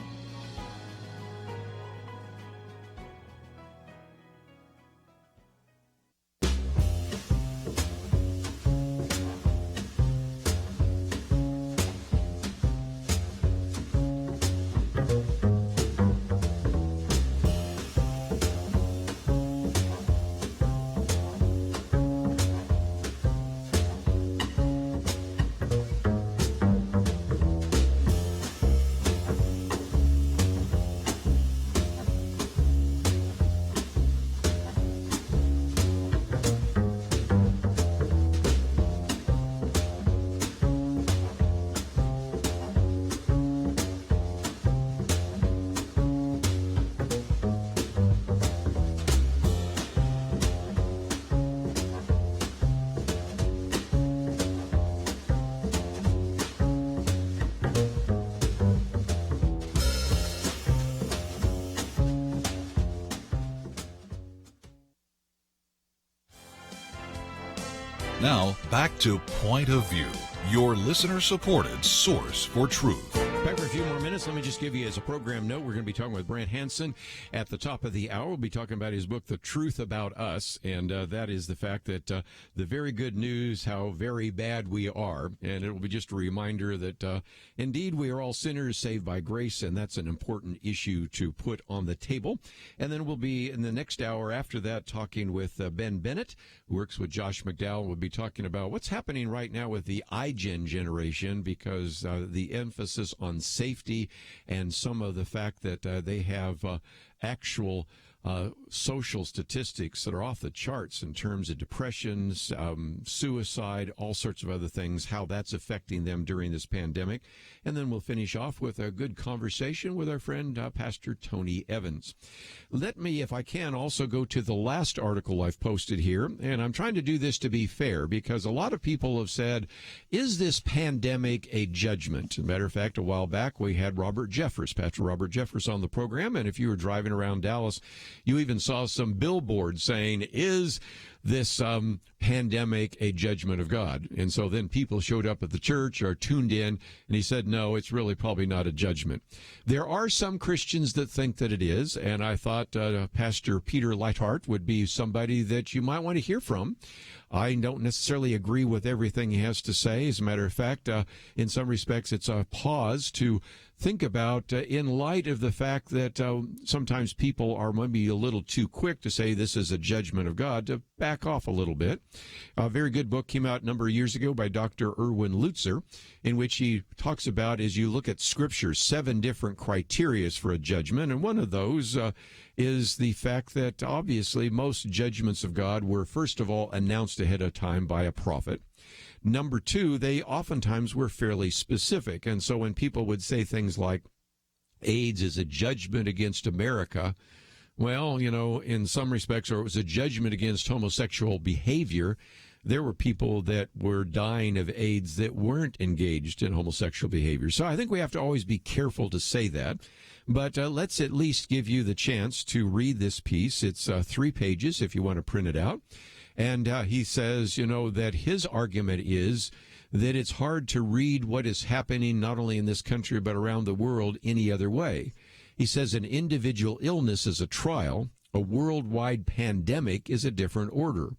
Now, back to Point of View, your listener-supported source for truth. Back for a few more minutes. Let me just give you as a program note, we're going to be talking with Brant Hansen at the top of the hour. We'll be talking about his book, The Truth About Us, and that is the fact that the very good news, how very bad we are, and it will be just a reminder that indeed we are all sinners saved by grace, and that's an important issue to put on the table. And then we'll be in the next hour after that talking with Ben Bennett, who works with Josh McDowell. We'll be talking about what's happening right now with the iGen generation, because the emphasis on safety and some of the fact that they have actual social statistics that are off the charts in terms of depressions, suicide, all sorts of other things, how that's affecting them during this pandemic. And then we'll finish off with a good conversation with our friend, Pastor Tony Evans. Let me, if I can, also go to the last article I've posted here. And I'm trying to do this to be fair, because a lot of people have said, is this pandemic a judgment? As a matter of fact, a while back, we had Pastor Robert Jeffers on the program. And if you were driving around Dallas, you even saw some billboards saying, is this pandemic a judgment of God? And so then people showed up at the church or tuned in, and he said, no, it's really probably not a judgment. There are some Christians that think that it is, and I thought Pastor Peter Leithart would be somebody that you might want to hear from. I don't necessarily agree with everything he has to say. As a matter of fact, in some respects, it's a pause to think about in light of the fact that sometimes people are maybe a little too quick to say this is a judgment of God, to back off a little bit. A very good book came out a number of years ago by Dr. Erwin Lutzer, in which he talks about, as you look at Scripture, 7 different criteria for a judgment, and one of those is the fact that obviously most judgments of God were, first of all, announced ahead of time by a prophet. Number 2, they oftentimes were fairly specific. And so when people would say things like AIDS is a judgment against America, well, in some respects, or it was a judgment against homosexual behavior, there were people that were dying of AIDS that weren't engaged in homosexual behavior. So I think we have to always be careful to say that. But let's at least give you the chance to read this piece. It's 3 pages if you want to print it out. And he says, that his argument is that it's hard to read what is happening not only in this country but around the world any other way. He says an individual illness is a trial. A worldwide pandemic is a different order.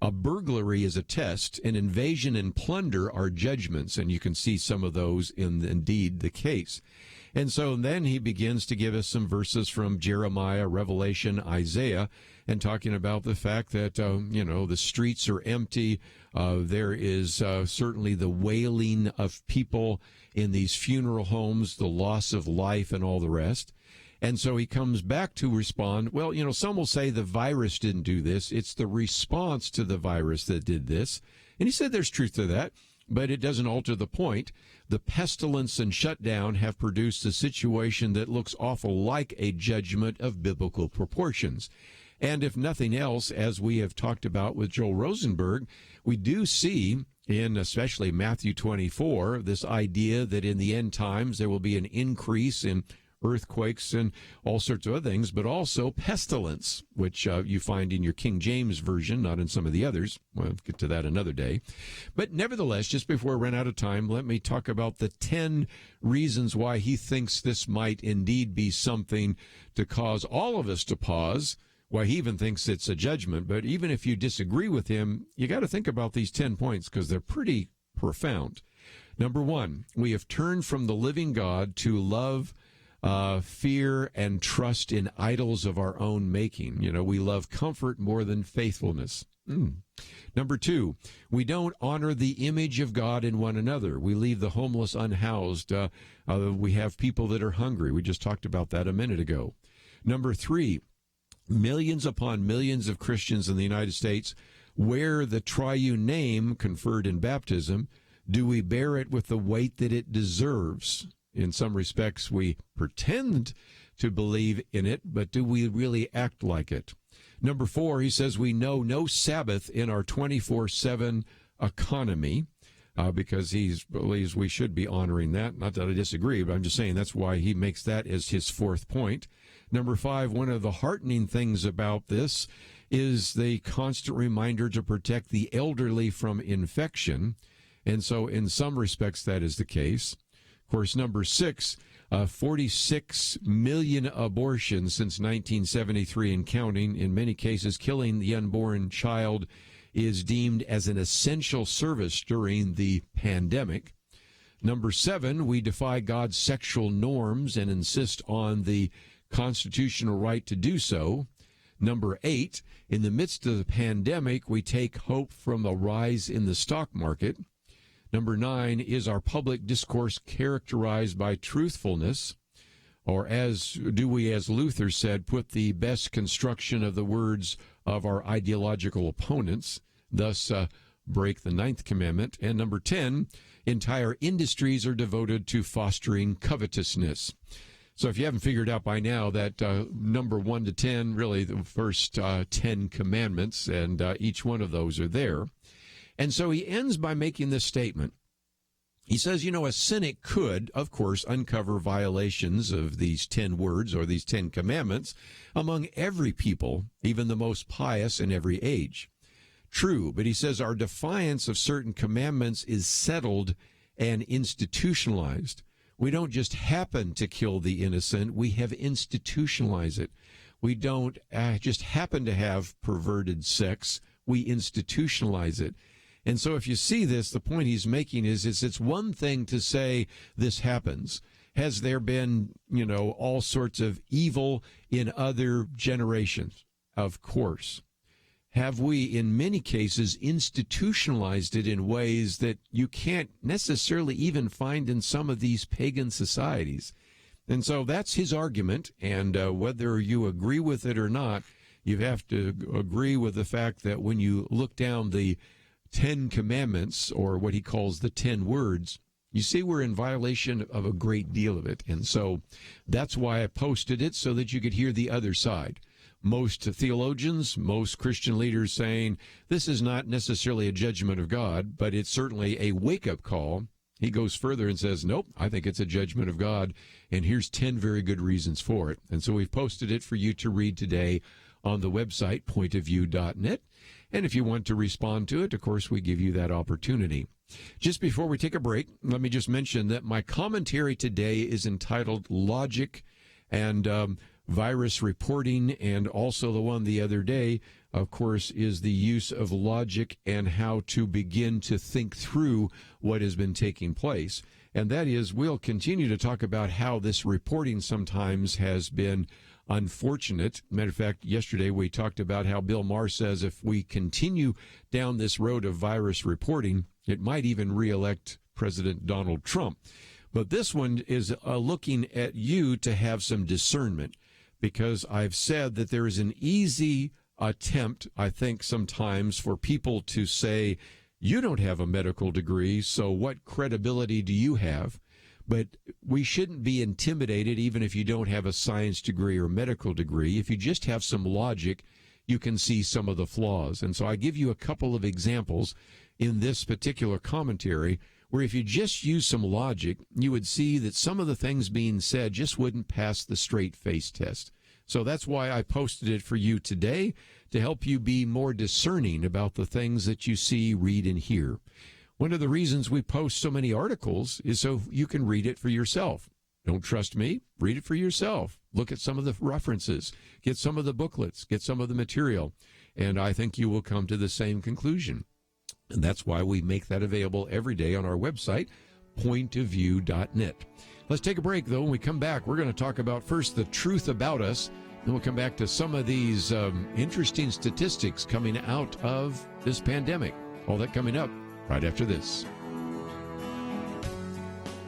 A burglary is a test. An invasion and plunder are judgments. And you can see some of those in indeed the case. And so then he begins to give us some verses from Jeremiah, Revelation, Isaiah, and talking about the fact that, the streets are empty. There is certainly the wailing of people in these funeral homes, the loss of life and all the rest. And so he comes back to respond, well, some will say the virus didn't do this. It's the response to the virus that did this. And he said there's truth to that, but it doesn't alter the point. The pestilence and shutdown have produced a situation that looks awful like a judgment of biblical proportions. And if nothing else, as we have talked about with Joel Rosenberg, we do see in especially Matthew 24, this idea that in the end times there will be an increase in earthquakes and all sorts of other things, but also pestilence, which you find in your King James Version, not in some of the others. We'll get to that another day. But nevertheless, just before we run out of time, let me talk about the 10 reasons why he thinks this might indeed be something to cause all of us to pause, why he even thinks it's a judgment. But even if you disagree with him, you got to think about these 10 points because they're pretty profound. Number 1, we have turned from the living God to love, fear, and trust in idols of our own making. We love comfort more than faithfulness. Number 2, we don't honor the image of God in one another. We leave the homeless unhoused. We have people that are hungry. We just talked about that a minute ago. Number 3, millions upon millions of Christians in the United States wear the triune name conferred in baptism. Do we bear it with the weight that it deserves? In some respects, we pretend to believe in it, but do we really act like it? Number 4, he says we know no Sabbath in our 24/7 economy because he believes we should be honoring that. Not that I disagree, but I'm just saying that's why he makes that as his 4th point. Number 5, one of the heartening things about this is the constant reminder to protect the elderly from infection. And so in some respects, that is the case. Of course, number 6, 46 million abortions since 1973 and counting. In many cases, killing the unborn child is deemed as an essential service during the pandemic. Number 7, we defy God's sexual norms and insist on the constitutional right to do so. Number 8, in the midst of the pandemic, we take hope from the rise in the stock market. Number 9, is our public discourse characterized by truthfulness? Or do we, as Luther said, put the best construction of the words of our ideological opponents, thus break the 9th commandment? And number 10, entire industries are devoted to fostering covetousness. So if you haven't figured out by now that number 1 to 10, really the first 10 commandments, and each one of those are there. And so he ends by making this statement. He says, a cynic could, of course, uncover violations of these 10 words or these 10 commandments among every people, even the most pious in every age. True, but he says our defiance of certain commandments is settled and institutionalized. We don't just happen to kill the innocent, we have institutionalized it. We don't just happen to have perverted sex. we institutionalize it. And so if you see this, the point he's making is it's one thing to say this happens. Has there been, all sorts of evil in other generations? Of course. Have we, in many cases, institutionalized it in ways that you can't necessarily even find in some of these pagan societies? And so that's his argument, and whether you agree with it or not, you have to agree with the fact that when you look down the 10 Commandments, or what he calls the 10 words, you see we're in violation of a great deal of it. And so that's why I posted it, so that you could hear the other side. Most theologians, most Christian leaders saying this is not necessarily a judgment of God, but it's certainly a wake-up call. He goes further and says, nope, I think it's a judgment of God, and here's 10 very good reasons for it. And so we've posted it for you to read today on the website, pointofview.net. And if you want to respond to it, of course, we give you that opportunity. Just before we take a break, let me just mention that my commentary today is entitled Logic and Virus Reporting, and also the one the other day, of course, is the use of logic and how to begin to think through what has been taking place. And that is, we'll continue to talk about how this reporting sometimes has been unfortunate. Matter of fact, yesterday we talked about how Bill Maher says if we continue down this road of virus reporting, it might even reelect President Donald Trump. But this one is looking at you to have some discernment, because I've said that there is an easy attempt, I think, sometimes for people to say, you don't have a medical degree, so what credibility do you have? But we shouldn't be intimidated even if you don't have a science degree or medical degree. If you just have some logic, you can see some of the flaws. And so I give you a couple of examples in this particular commentary where if you just use some logic, you would see that some of the things being said just wouldn't pass the straight face test. So that's why I posted it for you today, to help you be more discerning about the things that you see, read, and hear. One of the reasons we post so many articles is so you can read it for yourself. Don't trust me? Read it for yourself. Look at some of the references. Get some of the booklets. Get some of the material. And I think you will come to the same conclusion. And that's why we make that available every day on our website, pointofview.net. Let's take a break, though. When we come back, we're going to talk about first the truth about us. Then we'll come back to some of these interesting statistics coming out of this pandemic. All that coming up right after this.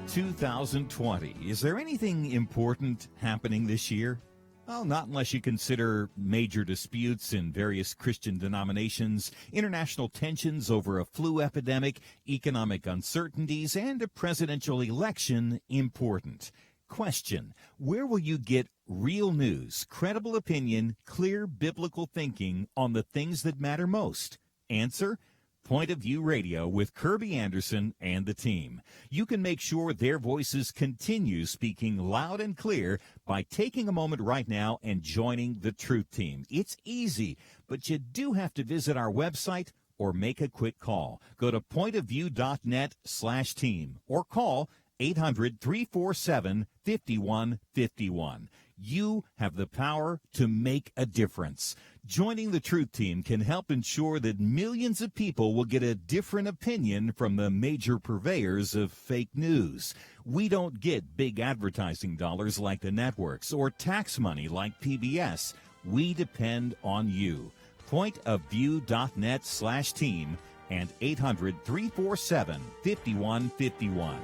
2020. Is there anything important happening this year? Well, not unless you consider major disputes in various Christian denominations, international tensions over a flu epidemic, economic uncertainties, and a presidential election important. Question: where will you get real news, credible opinion, clear biblical thinking on the things that matter most? Answer: Point of View Radio with Kerby Anderson and the team. You can make sure their voices continue speaking loud and clear by taking a moment right now and joining the Truth Team. It's easy, but you do have to visit our website or make a quick call. Go to pointofview.net/team or call 800-347-5151. You have the power to make a difference. Joining the Truth Team can help ensure that millions of people will get a different opinion from the major purveyors of fake news. We don't get big advertising dollars like the networks or tax money like PBS. We depend on you. Pointofview.net/team and 800-347-5151.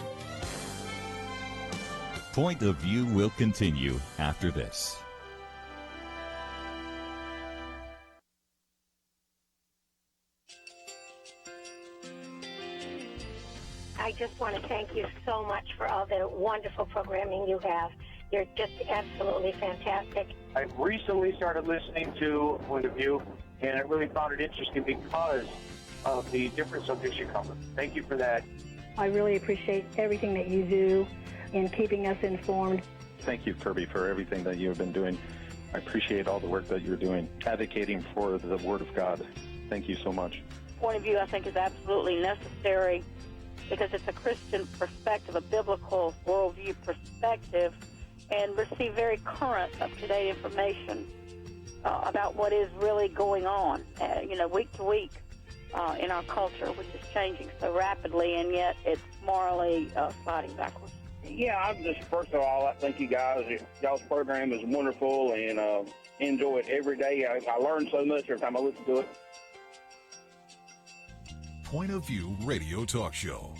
Point of View will continue after this. I just want to thank you so much for all the wonderful programming you have. You're just absolutely fantastic. I recently started listening to Point of View, and I really found it interesting because of the different subjects you cover. Thank you for that. I really appreciate everything that you do in keeping us informed. Thank you, Kerby, for everything that you have been doing. I appreciate all the work that you're doing, advocating for the Word of God. Thank you so much. Point of View, I think, is absolutely necessary because it's a Christian perspective, a biblical worldview perspective, and receive very current, up-to-date information. about what is really going on, week to week in our culture, which is changing so rapidly, and yet it's morally sliding backwards. Yeah, I'm just, first of all, I thank you guys. Y'all's program is wonderful, and enjoy it every day. I learn so much every time I listen to it. Point of View Radio Talk Show.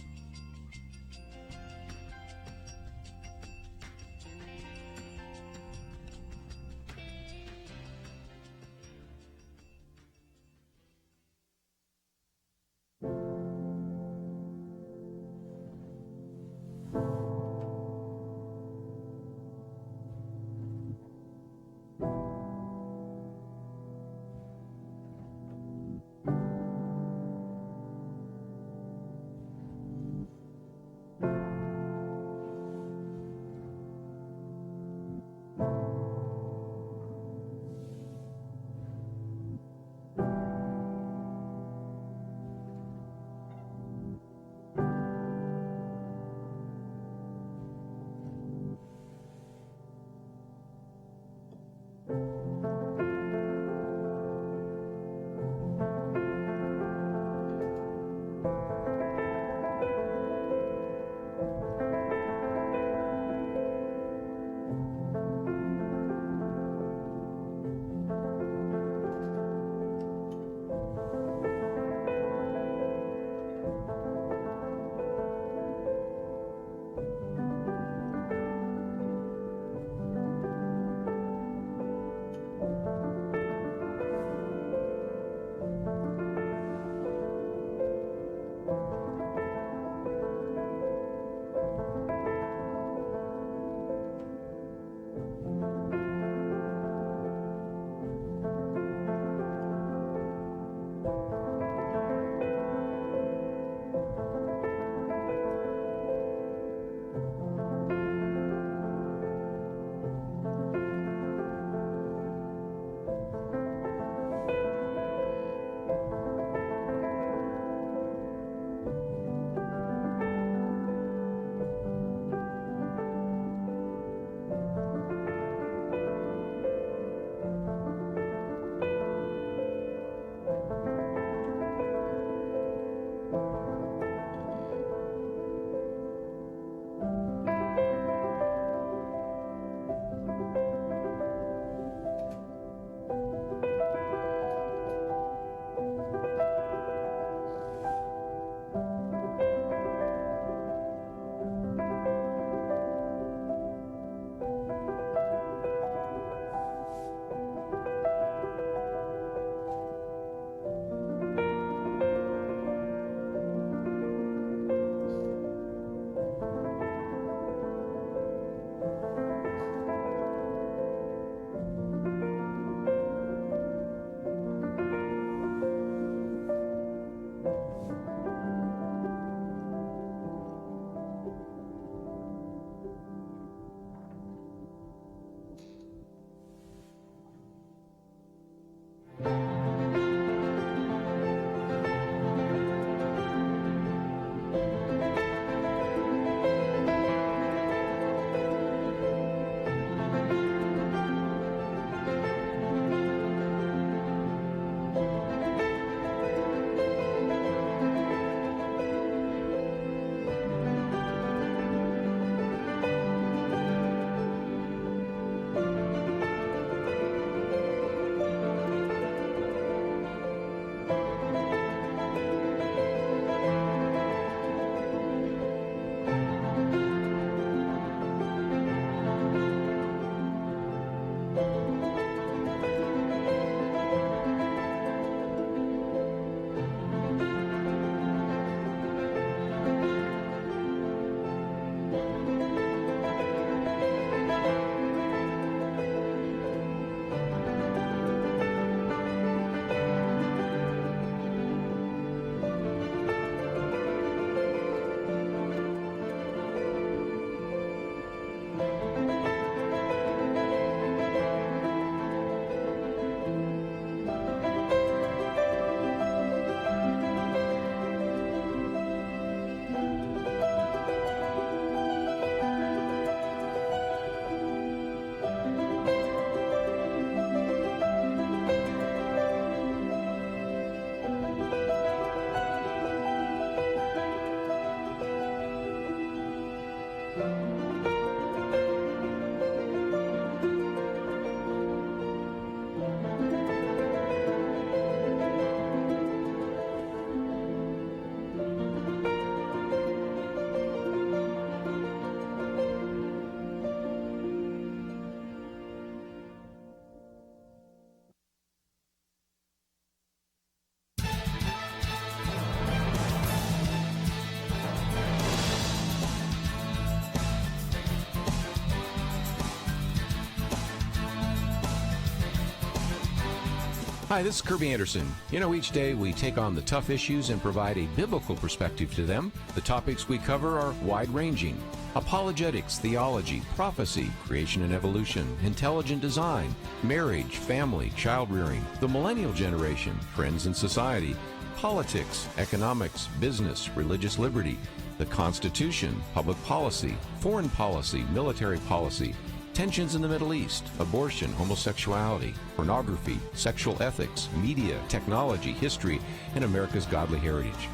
Hi, this is Kerby Anderson. Each day we take on the tough issues and provide a biblical perspective to them. The topics we cover are wide-ranging. Apologetics, theology, prophecy, creation and evolution, intelligent design, marriage, family, child-rearing, the millennial generation, trends in society, politics, economics, business, religious liberty, the Constitution, public policy, foreign policy, military policy, tensions in the Middle East, abortion, homosexuality, pornography, sexual ethics, media, technology, history, and America's godly heritage.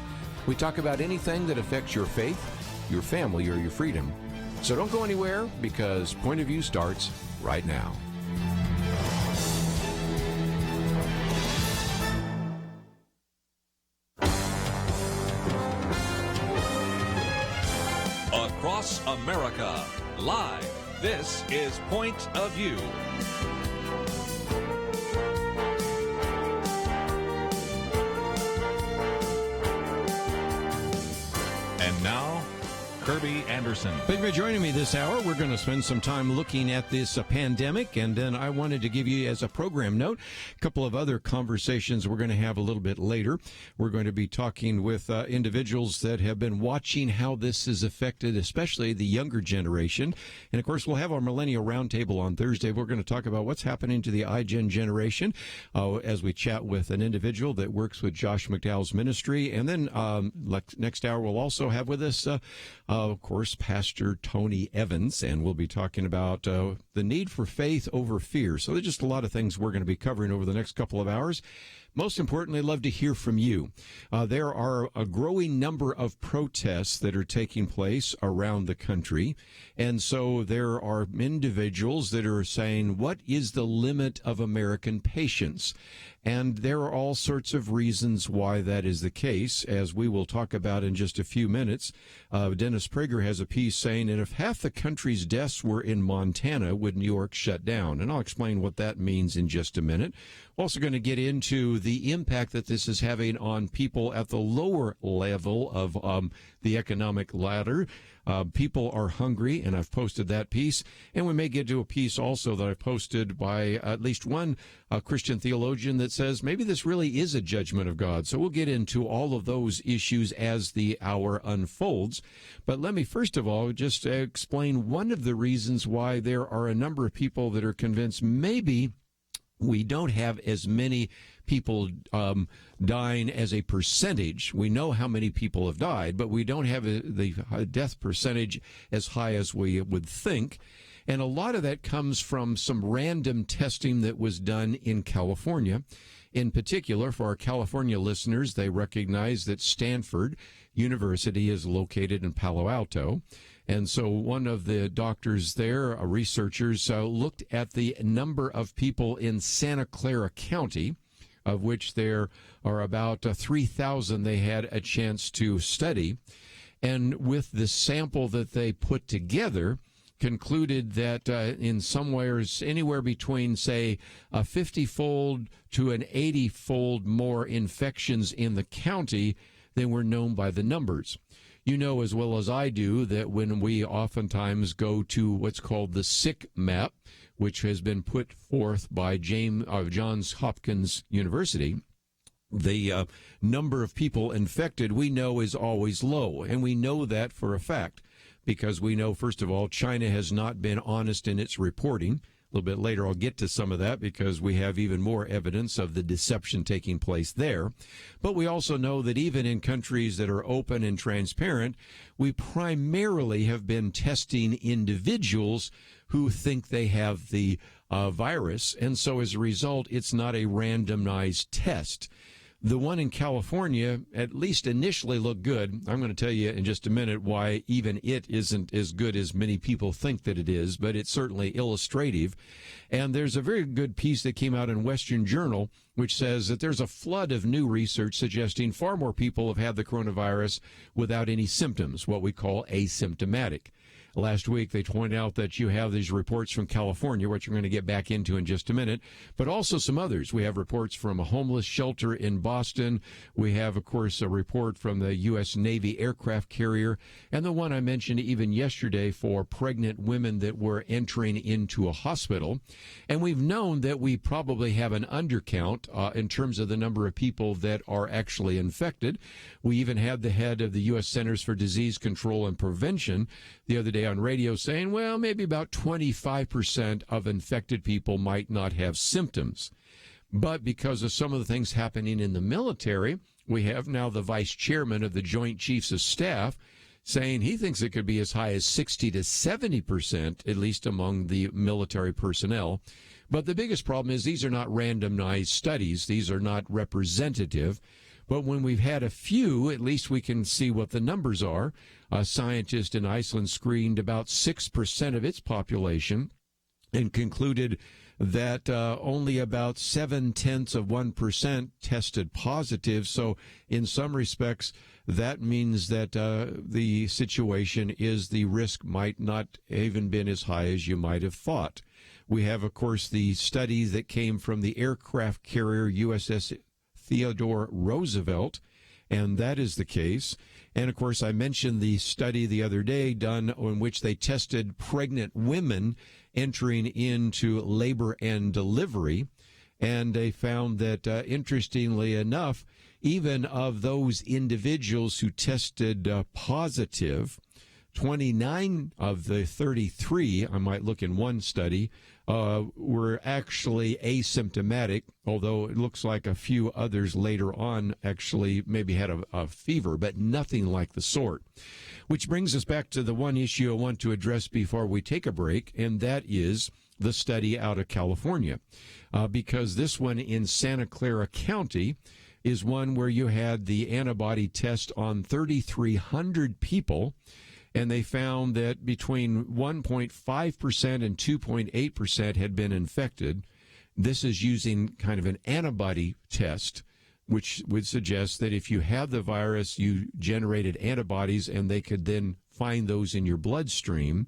We talk about anything that affects your faith, your family, or your freedom. So don't go anywhere, because Point of View starts right now. Across America, live. This is Point of View. And now, Kerby Anderson. Thank you for joining me this hour. We're going to spend some time looking at this pandemic, and then I wanted to give you, as a program note, a couple of other conversations we're going to have a little bit later. We're going to be talking with individuals that have been watching how this has affected, especially the younger generation. And, of course, we'll have our Millennial Roundtable on Thursday. We're going to talk about what's happening to the iGen generation as we chat with an individual that works with Josh McDowell's ministry. And then next hour, we'll also have with us of course, Pastor Tony Evans, and we'll be talking about the need for faith over fear. So there's just a lot of things we're going to be covering over the next couple of hours. Most importantly, I'd love to hear from you. There are a growing number of protests that are taking place around the country. And so there are individuals that are saying, what is the limit of American patience? And there are all sorts of reasons why that is the case, as we will talk about in just a few minutes. Dennis Prager has a piece saying, and if half the country's deaths were in Montana, would New York shut down? And I'll explain what that means in just a minute. We're also going to get into the impact that this is having on people at the lower level of the economic ladder. People are hungry, and I've posted that piece. And we may get to a piece also that I posted by at least one Christian theologian that says maybe this really is a judgment of God. So we'll get into all of those issues as the hour unfolds. But let me first of all just explain one of the reasons why there are a number of people that are convinced maybe we don't have as many people dying as a percentage. We know how many people have died, but we don't have the death percentage as high as we would think. And a lot of that comes from some random testing that was done in California. In particular, for our California listeners, they recognize that Stanford University is located in Palo Alto. And so one of the doctors there, researchers, looked at the number of people in Santa Clara County, of which there are about 3,000 they had a chance to study. And with the sample that they put together, concluded that in some ways, anywhere between, say, a 50-fold to an 80-fold more infections in the county than were known by the numbers. You know as well as I do that when we oftentimes go to what's called the sick map, which has been put forth by Johns Hopkins University, the number of people infected we know is always low. And we know that for a fact because we know, first of all, China has not been honest in its reporting. A little bit later, I'll get to some of that because we have even more evidence of the deception taking place there. But we also know that even in countries that are open and transparent, we primarily have been testing individuals who think they have the virus. And so as a result, it's not a randomized test. The one in California, at least initially, looked good. I'm going to tell you in just a minute why even it isn't as good as many people think that it is, but it's certainly illustrative. And there's a very good piece that came out in Western Journal, which says that there's a flood of new research suggesting far more people have had the coronavirus without any symptoms, what we call asymptomatic. last week. They pointed out that you have these reports from California, which we're going to get back into in just a minute, but also some others. We have reports from a homeless shelter in Boston. We have, of course, a report from the U.S. Navy aircraft carrier, and the one I mentioned even yesterday for pregnant women that were entering into a hospital. And we've known that we probably have an undercount in terms of the number of people that are actually infected. We even had the head of the U.S. Centers for Disease Control and Prevention the other day on radio saying, well, maybe about 25% of infected people might not have symptoms. But because of some of the things happening in the military, we have now the vice chairman of the Joint Chiefs of Staff saying he thinks it could be as high as 60 to 70%, at least among the military personnel. But the biggest problem is these are not randomized studies. These are not representative. But when we've had a few, at least we can see what the numbers are. A scientist in Iceland screened about 6% of its population and concluded that only about 0.7% tested positive. So in some respects, that means that the situation is the risk might not even been as high as you might have thought. We have, of course, the study that came from the aircraft carrier USS Theodore Roosevelt, and that is the case. And, of course, I mentioned the study the other day done in which they tested pregnant women entering into labor and delivery, and they found that, interestingly enough, even of those individuals who tested positive, 29 of the 33, I might look in one study, were actually asymptomatic, although it looks like a few others later on actually maybe had a fever, but nothing like the sort. Which brings us back to the one issue I want to address before we take a break, and that is the study out of California. Because this one in Santa Clara County is one where you had the antibody test on 3,300 people, and they found that between 1.5% and 2.8% had been infected. This is using kind of an antibody test, which would suggest that if you have the virus, you generated antibodies, and they could then find those in your bloodstream.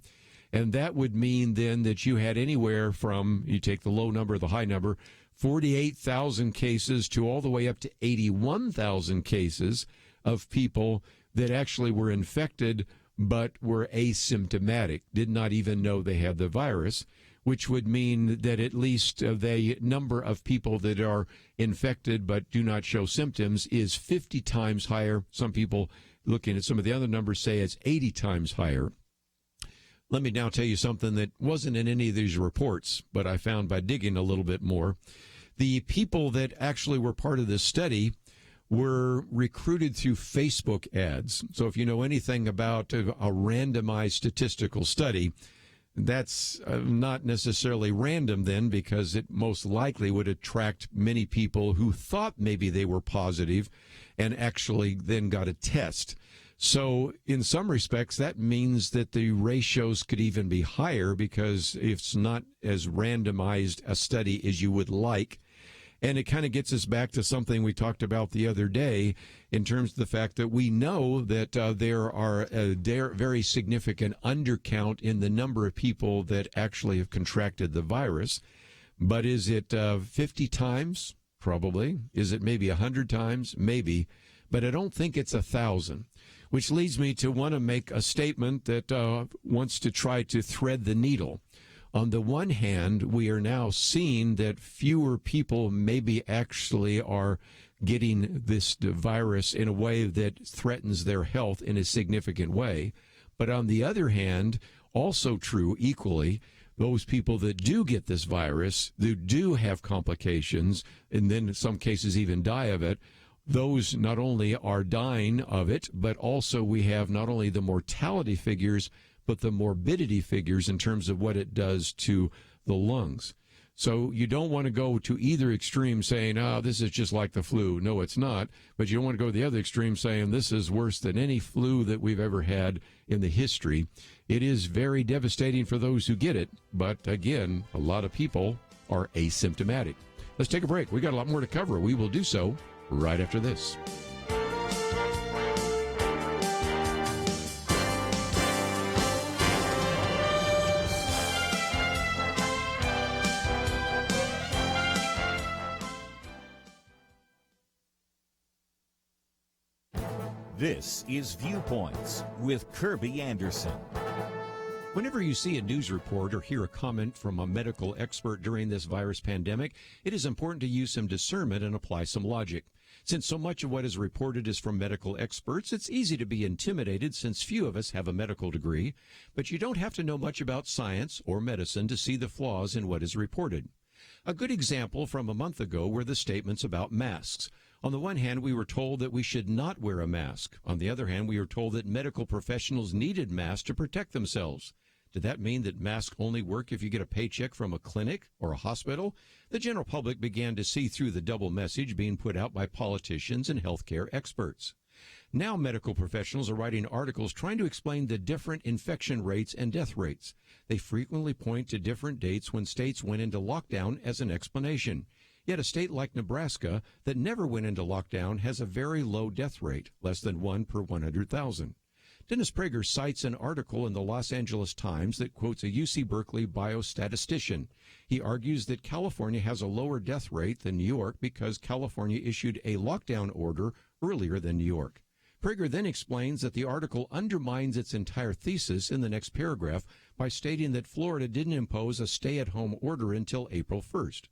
And that would mean then that you had anywhere from, you take the low number, the high number, 48,000 cases to all the way up to 81,000 cases of people that actually were infected but were asymptomatic, did not even know they had the virus, which would mean that at least the number of people that are infected but do not show symptoms is 50 times higher. Some people looking at some of the other numbers say it's 80 times higher. Let me now tell you something that wasn't in any of these reports, but I found by digging a little bit more. The people that actually were part of this study were recruited through Facebook ads. So if you know anything about a randomized statistical study, that's not necessarily random then, because it most likely would attract many people who thought maybe they were positive and actually then got a test. So in some respects, that means that the ratios could even be higher, because it's not as randomized a study as you would like. And it kind of gets us back to something we talked about the other day in terms of the fact that we know that there are a very significant undercount in the number of people that actually have contracted the virus. But is it 50 times? Probably. Is it maybe 100 times? Maybe. But I don't think it's 1,000. Which leads me to want to make a statement that wants to try to thread the needle. On the one hand, we are now seeing that fewer people maybe actually are getting this virus in a way that threatens their health in a significant way. But on the other hand, also true equally, those people that do get this virus, who do have complications, and then in some cases even die of it, those not only are dying of it, but also we have not only the mortality figures, but the morbidity figures in terms of what it does to the lungs. So you don't want to go to either extreme saying, this is just like the flu. No, it's not. But you don't want to go to the other extreme saying this is worse than any flu that we've ever had in the history. It is very devastating for those who get it. But again, a lot of people are asymptomatic. Let's take a break. We got a lot more to cover. We will do so right after this. This is Viewpoints with Kerby Anderson. Whenever you see a news report or hear a comment from a medical expert during this virus pandemic, it is important to use some discernment and apply some logic. Since so much of what is reported is from medical experts, it's easy to be intimidated since few of us have a medical degree. But you don't have to know much about science or medicine to see the flaws in what is reported. A good example from a month ago were the statements about masks. On the one hand, we were told that we should not wear a mask. On the other hand, we were told that medical professionals needed masks to protect themselves. Did that mean that masks only work if you get a paycheck from a clinic or a hospital? The general public began to see through the double message being put out by politicians and healthcare experts. Now medical professionals are writing articles trying to explain the different infection rates and death rates. They frequently point to different dates when states went into lockdown as an explanation. Yet a state like Nebraska that never went into lockdown has a very low death rate, less than 1 per 100,000. Dennis Prager cites an article in the Los Angeles Times that quotes a UC Berkeley biostatistician. He argues that California has a lower death rate than New York because California issued a lockdown order earlier than New York. Prager then explains that the article undermines its entire thesis in the next paragraph by stating that Florida didn't impose a stay-at-home order until April 1st.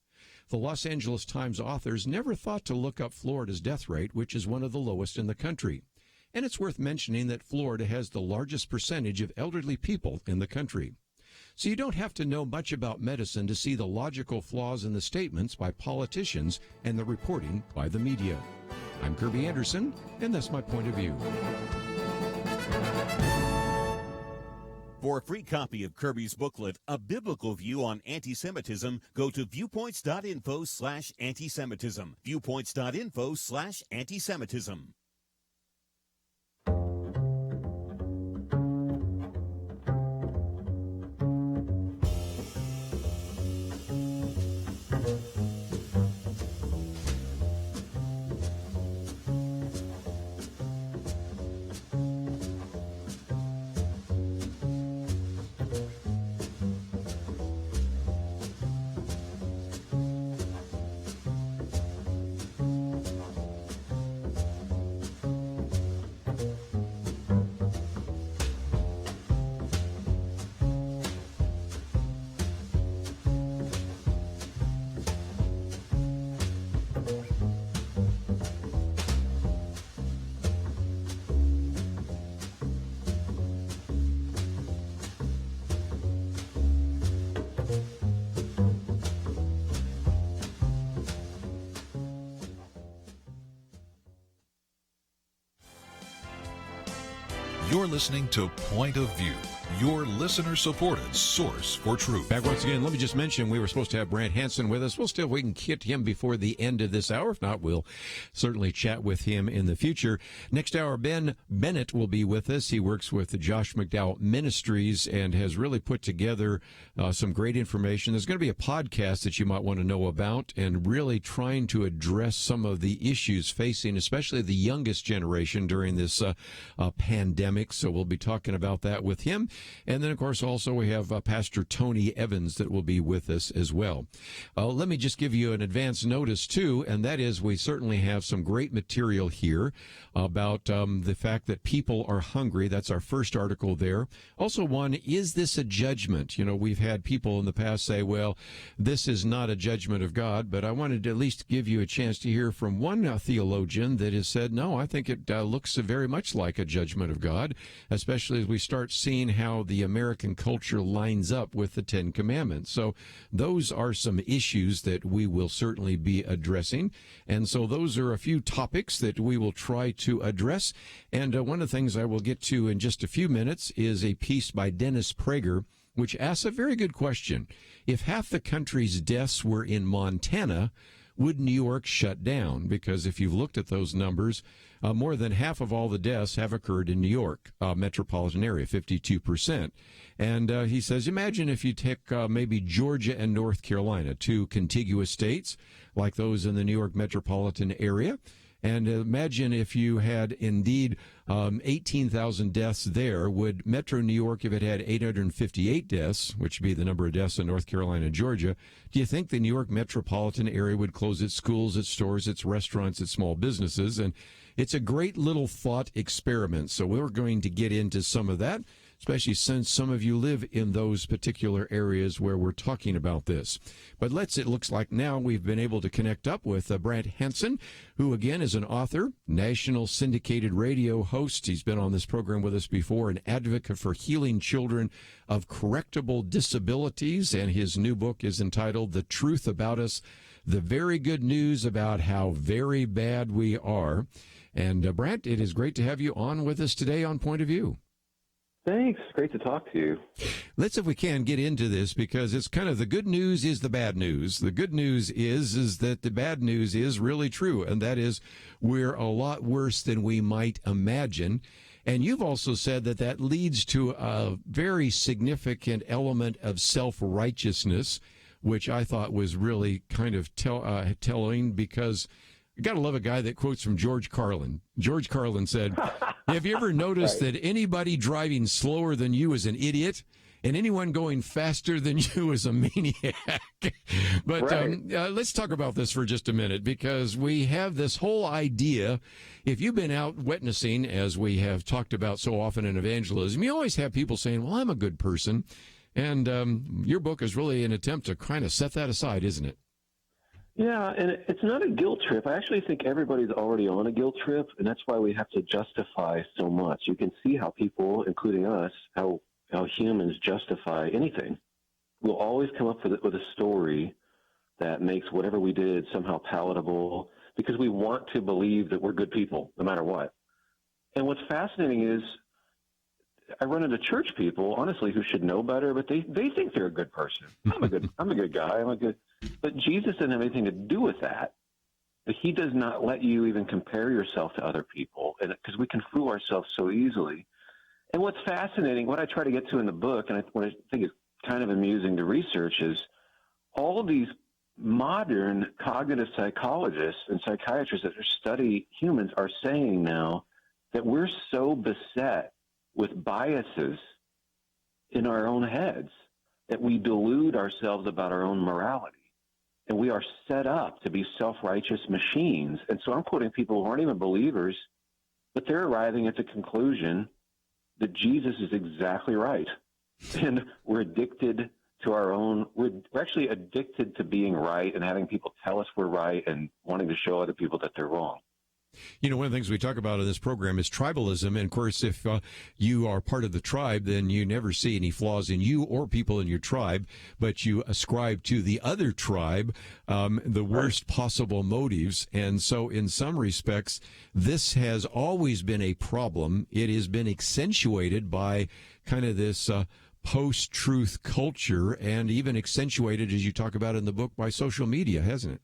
The Los Angeles Times authors never thought to look up Florida's death rate, which is one of the lowest in the country. And it's worth mentioning that Florida has the largest percentage of elderly people in the country. So you don't have to know much about medicine to see the logical flaws in the statements by politicians and the reporting by the media. I'm Kerby Anderson, and that's my point of view. For a free copy of Kerby's booklet, A Biblical View on Anti-Semitism, go to viewpoints.info/anti-Semitism. Viewpoints.info/anti-Semitism. You're listening to Point of View, your listener-supported source for truth. Back once again, let me just mention we were supposed to have Brant Hansen with us. We'll see if we can get him before the end of this hour. If not, we'll certainly chat with him in the future. Next hour, Ben Bennett will be with us. He works with the Josh McDowell Ministries and has really put together some great information. There's going to be a podcast that you might want to know about and really trying to address some of the issues facing especially the youngest generation during this pandemic. So we'll be talking about that with him. And then, of course, also we have Pastor Tony Evans that will be with us as well. Let me just give you an advance notice, too, and that is we certainly have some great material here about the fact that people are hungry. That's our first article there. Also, one, is this a judgment? You know, we've had people in the past say, well, this is not a judgment of God, but I wanted to at least give you a chance to hear from one theologian that has said, no, I think it looks very much like a judgment of God, especially as we start seeing how the American culture lines up with the Ten Commandments. So those are some issues that we will certainly be addressing. And so those are a few topics that we will try to address. And one of the things I will get to in just a few minutes is a piece by Dennis Prager, which asks a very good question. If half the country's deaths were in Montana, would New York shut down? Because if you've looked at those numbers, more than half of all the deaths have occurred in New York, metropolitan area, 52%. And he says, imagine if you take maybe Georgia and North Carolina, two contiguous states like those in the New York metropolitan area, And imagine if you had indeed 18,000 deaths there. Would Metro New York, if it had 858 deaths, which would be the number of deaths in North Carolina and Georgia, do you think the New York metropolitan area would close its schools, its stores, its restaurants, its small businesses? And it's a great little thought experiment. So we're going to get into some of that, especially since some of you live in those particular areas where we're talking about this. But it looks like now we've been able to connect up with Brant Hansen, who again is an author, national syndicated radio host. He's been on this program with us before, an advocate for healing children of correctable disabilities. And his new book is entitled The Truth About Us, The Very Good News About How Very Bad We Are. And Brant, it is great to have you on with us today on Point of View. Thanks. Great to talk to you. Let's, if we can, get into this because it's kind of the good news is the bad news. The good news is that the bad news is really true, and that is we're a lot worse than we might imagine. And you've also said that leads to a very significant element of self-righteousness, which I thought was really kind of telling because you got to love a guy that quotes from George Carlin. George Carlin said, have you ever noticed that anybody driving slower than you is an idiot and anyone going faster than you is a maniac? But let's talk about this for just a minute because we have this whole idea. If you've been out witnessing, as we have talked about so often in evangelism, you always have people saying, well, I'm a good person. And your book is really an attempt to kind of set that aside, isn't it? Yeah, and it's not a guilt trip. I actually think everybody's already on a guilt trip, and that's why we have to justify so much. You can see how people, including us, how humans justify anything. We'll always come up with a story that makes whatever we did somehow palatable because we want to believe that we're good people no matter what. And what's fascinating is I run into church people, honestly, who should know better, but they think they're a good person. I'm a good guy. But Jesus didn't have anything to do with that. But he does not let you even compare yourself to other people, and because we can fool ourselves so easily. And what's fascinating, what I try to get to in the book, and what I think is kind of amusing to research, is all of these modern cognitive psychologists and psychiatrists that study humans are saying now that we're so beset with biases in our own heads that we delude ourselves about our own morality. And we are set up to be self-righteous machines. And so I'm quoting people who aren't even believers, but they're arriving at the conclusion that Jesus is exactly right. And we're addicted to we're actually addicted to being right and having people tell us we're right and wanting to show other people that they're wrong. You know, one of the things we talk about in this program is tribalism. And, of course, if you are part of the tribe, then you never see any flaws in you or people in your tribe, but you ascribe to the other tribe the worst possible motives. And so in some respects, this has always been a problem. It has been accentuated by kind of this post-truth culture and even accentuated, as you talk about in the book, by social media, hasn't it?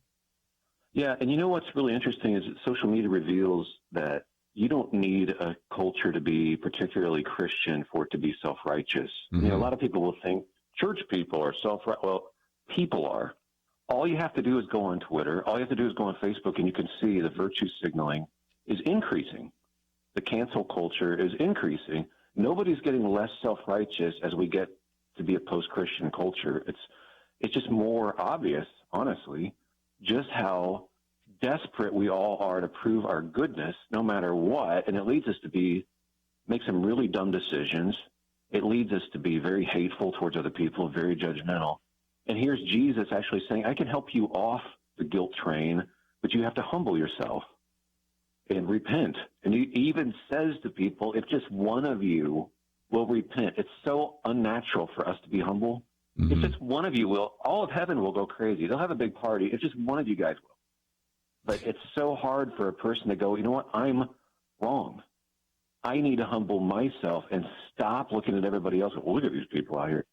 Yeah, and you know what's really interesting is that social media reveals that you don't need a culture to be particularly Christian for it to be self-righteous. Mm-hmm. You know, a lot of people will think church people are self-righteous. Well, people are. All you have to do is go on Twitter. All you have to do is go on Facebook, and you can see the virtue signaling is increasing. The cancel culture is increasing. Nobody's getting less self-righteous as we get to be a post-Christian culture. It's just more obvious, honestly, just how desperate we all are to prove our goodness no matter what. And it leads us to make some really dumb decisions. It leads us to be very hateful towards other people, very judgmental. And here's Jesus actually saying, I can help you off the guilt train, but you have to humble yourself and repent. And he even says to people, if just one of you will repent, it's so unnatural for us to be humble. Mm-hmm. If just one of you will, all of heaven will go crazy. They'll have a big party if just one of you guys will. But it's so hard for a person to go, you know what, I'm wrong. I need to humble myself and stop looking at everybody else. Well, look at these people out here.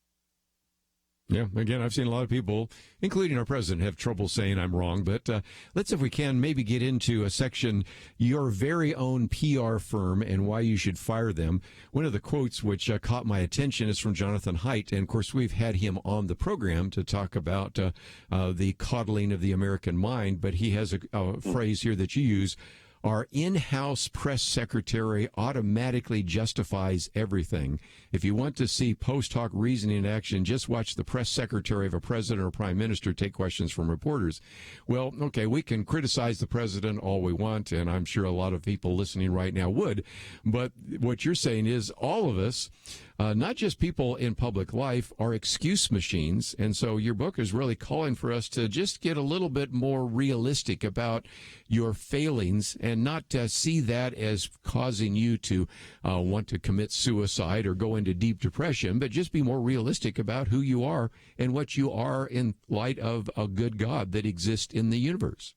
Yeah, again, I've seen a lot of people, including our president, have trouble saying I'm wrong. But let's, if we can, maybe get into a section, your very own PR firm and why you should fire them. One of the quotes which caught my attention is from Jonathan Haidt. And, of course, we've had him on the program to talk about the coddling of the American mind. But he has a phrase here that you use. Our in-house press secretary automatically justifies everything. If you want to see post hoc reasoning in action, just watch the press secretary of a president or prime minister take questions from reporters. Well, okay, we can criticize the president all we want, and I'm sure a lot of people listening right now would. But what you're saying is all of us, not just people in public life, are excuse machines. And so your book is really calling for us to just get a little bit more realistic about your failings and not see that as causing you to want to commit suicide or go into deep depression, but just be more realistic about who you are and what you are in light of a good God that exists in the universe.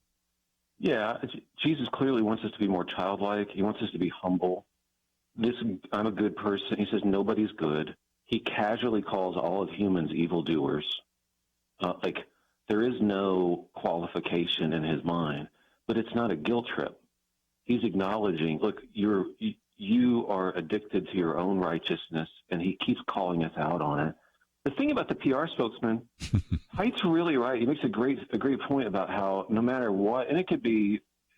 Yeah, Jesus clearly wants us to be more childlike. He wants us to be humble. I'm a good person. He says nobody's good. He casually calls all of humans evildoers. There is no qualification in his mind, but it's not a guilt trip. He's acknowledging, look, you are addicted to your own righteousness, and he keeps calling us out on it. The thing about the PR spokesman, Haidt's really right. He makes a great point about how no matter what, and it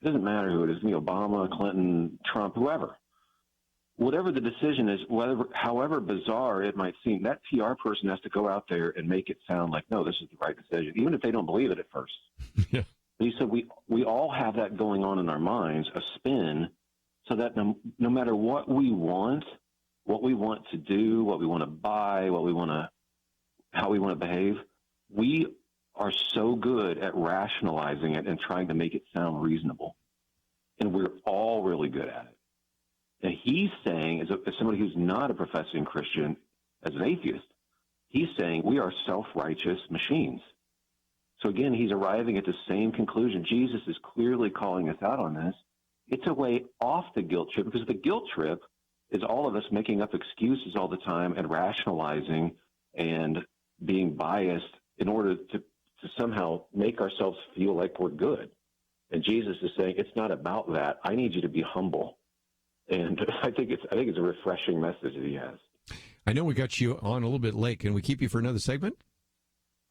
doesn't matter who it is, Obama, Clinton, Trump, whoever. Whatever the decision is, however bizarre it might seem, that PR person has to go out there and make it sound like, no, this is the right decision, even if they don't believe it at first. Yeah. But he said we all have that going on in our minds, a spin, so that no matter what we want to do, what we want to buy, how we want to behave, we are so good at rationalizing it and trying to make it sound reasonable. And we're all really good at it. And he's saying, as somebody who's not a professing Christian, as an atheist, he's saying we are self-righteous machines. So again, he's arriving at the same conclusion. Jesus is clearly calling us out on this. It's a way off the guilt trip, because the guilt trip is all of us making up excuses all the time and rationalizing and being biased in order to somehow make ourselves feel like we're good. And Jesus is saying, it's not about that. I need you to be humble. And I think it's a refreshing message that he has. I know we got you on a little bit late. Can we keep you for another segment?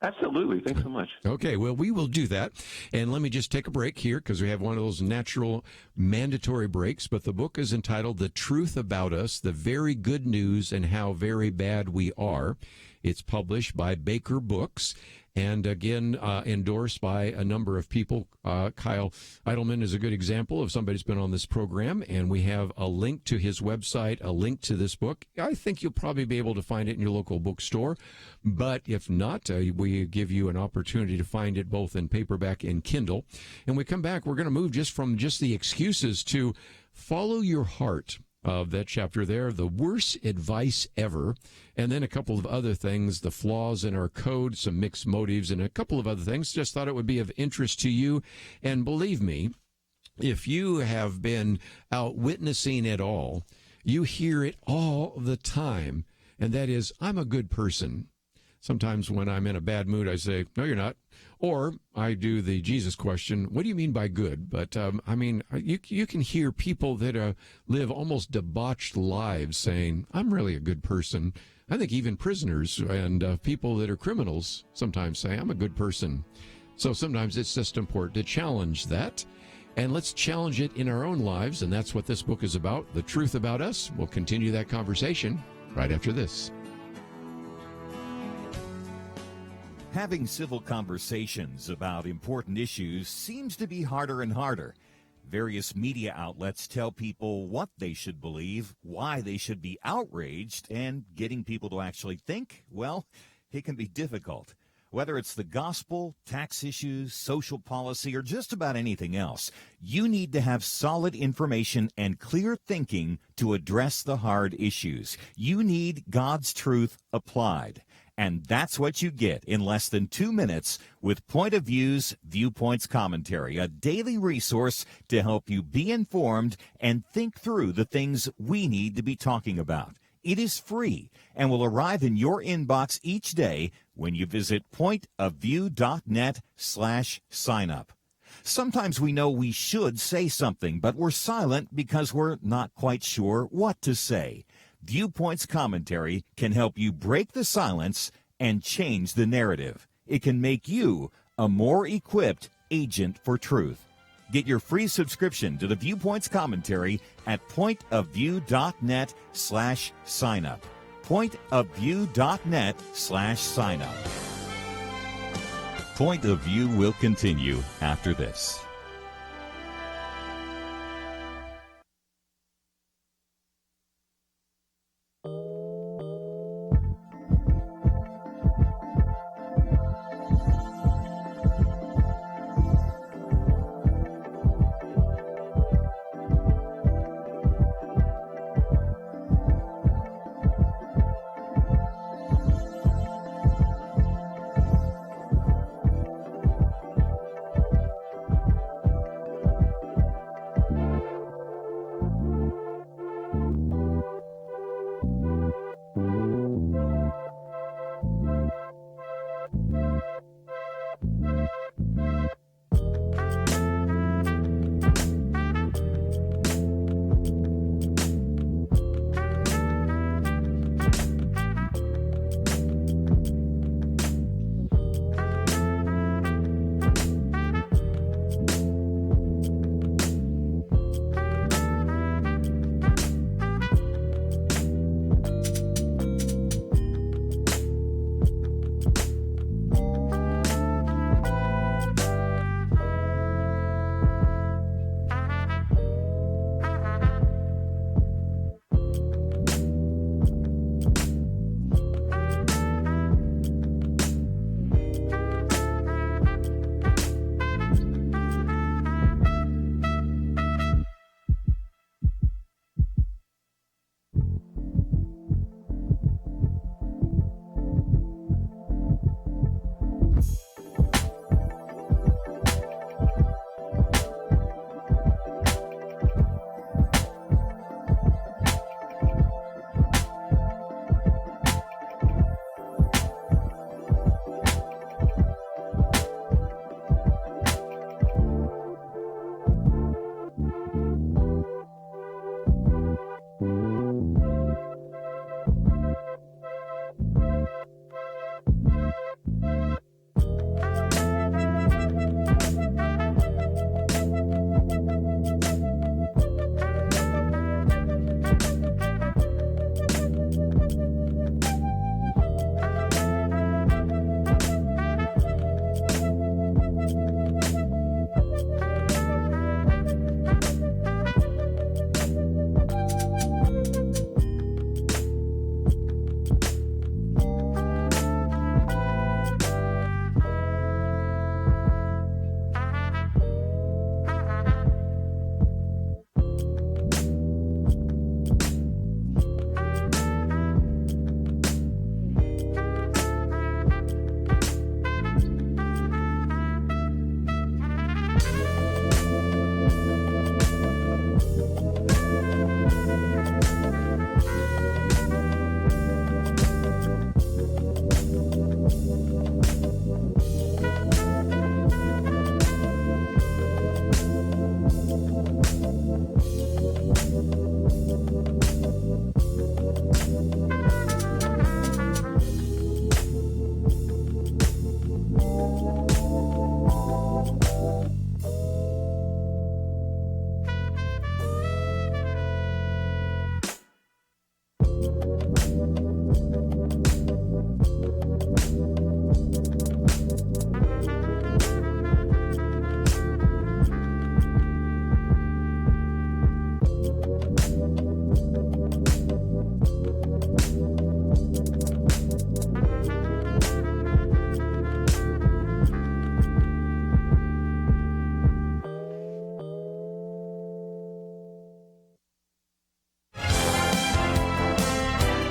Absolutely. Thanks so much. Okay, well, we will do that. And let me just take a break here because we have one of those natural mandatory breaks. But the book is entitled The Truth About Us, The Very Good News and How Very Bad We Are. It's published by Baker Books. And again, endorsed by a number of people. Kyle Idleman is a good example of somebody who's been on this program, and we have a link to his website, a link to this book. I think you'll probably be able to find it in your local bookstore, but if not, we give you an opportunity to find it both in paperback and Kindle. And we come back, we're going to move from the excuses to follow your heart. Of that chapter there, the worst advice ever, and then a couple of other things, the flaws in our code, some mixed motives, and a couple of other things. Just thought it would be of interest to you. And believe me, if you have been out witnessing at all, you hear it all the time, and that is, I'm a good person. Sometimes when I'm in a bad mood, I say, no, you're not. Or I do the Jesus question, what do you mean by good? But, you can hear people that live almost debauched lives saying, I'm really a good person. I think even prisoners and people that are criminals sometimes say, I'm a good person. So sometimes it's just important to challenge that. And let's challenge it in our own lives. And that's what this book is about, The Truth About Us. We'll continue that conversation right after this. Having civil conversations about important issues seems to be harder and harder. Various media outlets tell people what they should believe, why they should be outraged, and getting people to actually think, well, it can be difficult. Whether it's the gospel, tax issues, social policy, or just about anything else, you need to have solid information and clear thinking to address the hard issues. You need God's truth applied. And that's what you get in less than 2 minutes with Point of View's Viewpoints Commentary, a daily resource to help you be informed and think through the things we need to be talking about. It is free and will arrive in your inbox each day when you visit pointofview.net/signup. Sometimes we know we should say something, but we're silent because we're not quite sure what to say. Viewpoints Commentary can help you break the silence and change the narrative. It can make you a more equipped agent for truth. Get your free subscription to the Viewpoints commentary at pointofview.net/signup. pointofview.net/signup. Point of View will continue after this.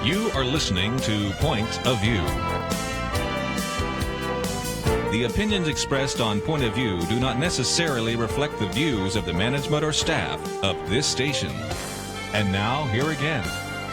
You are listening to Point of View. The opinions expressed on Point of View do not necessarily reflect the views of the management or staff of this station. And now, here again,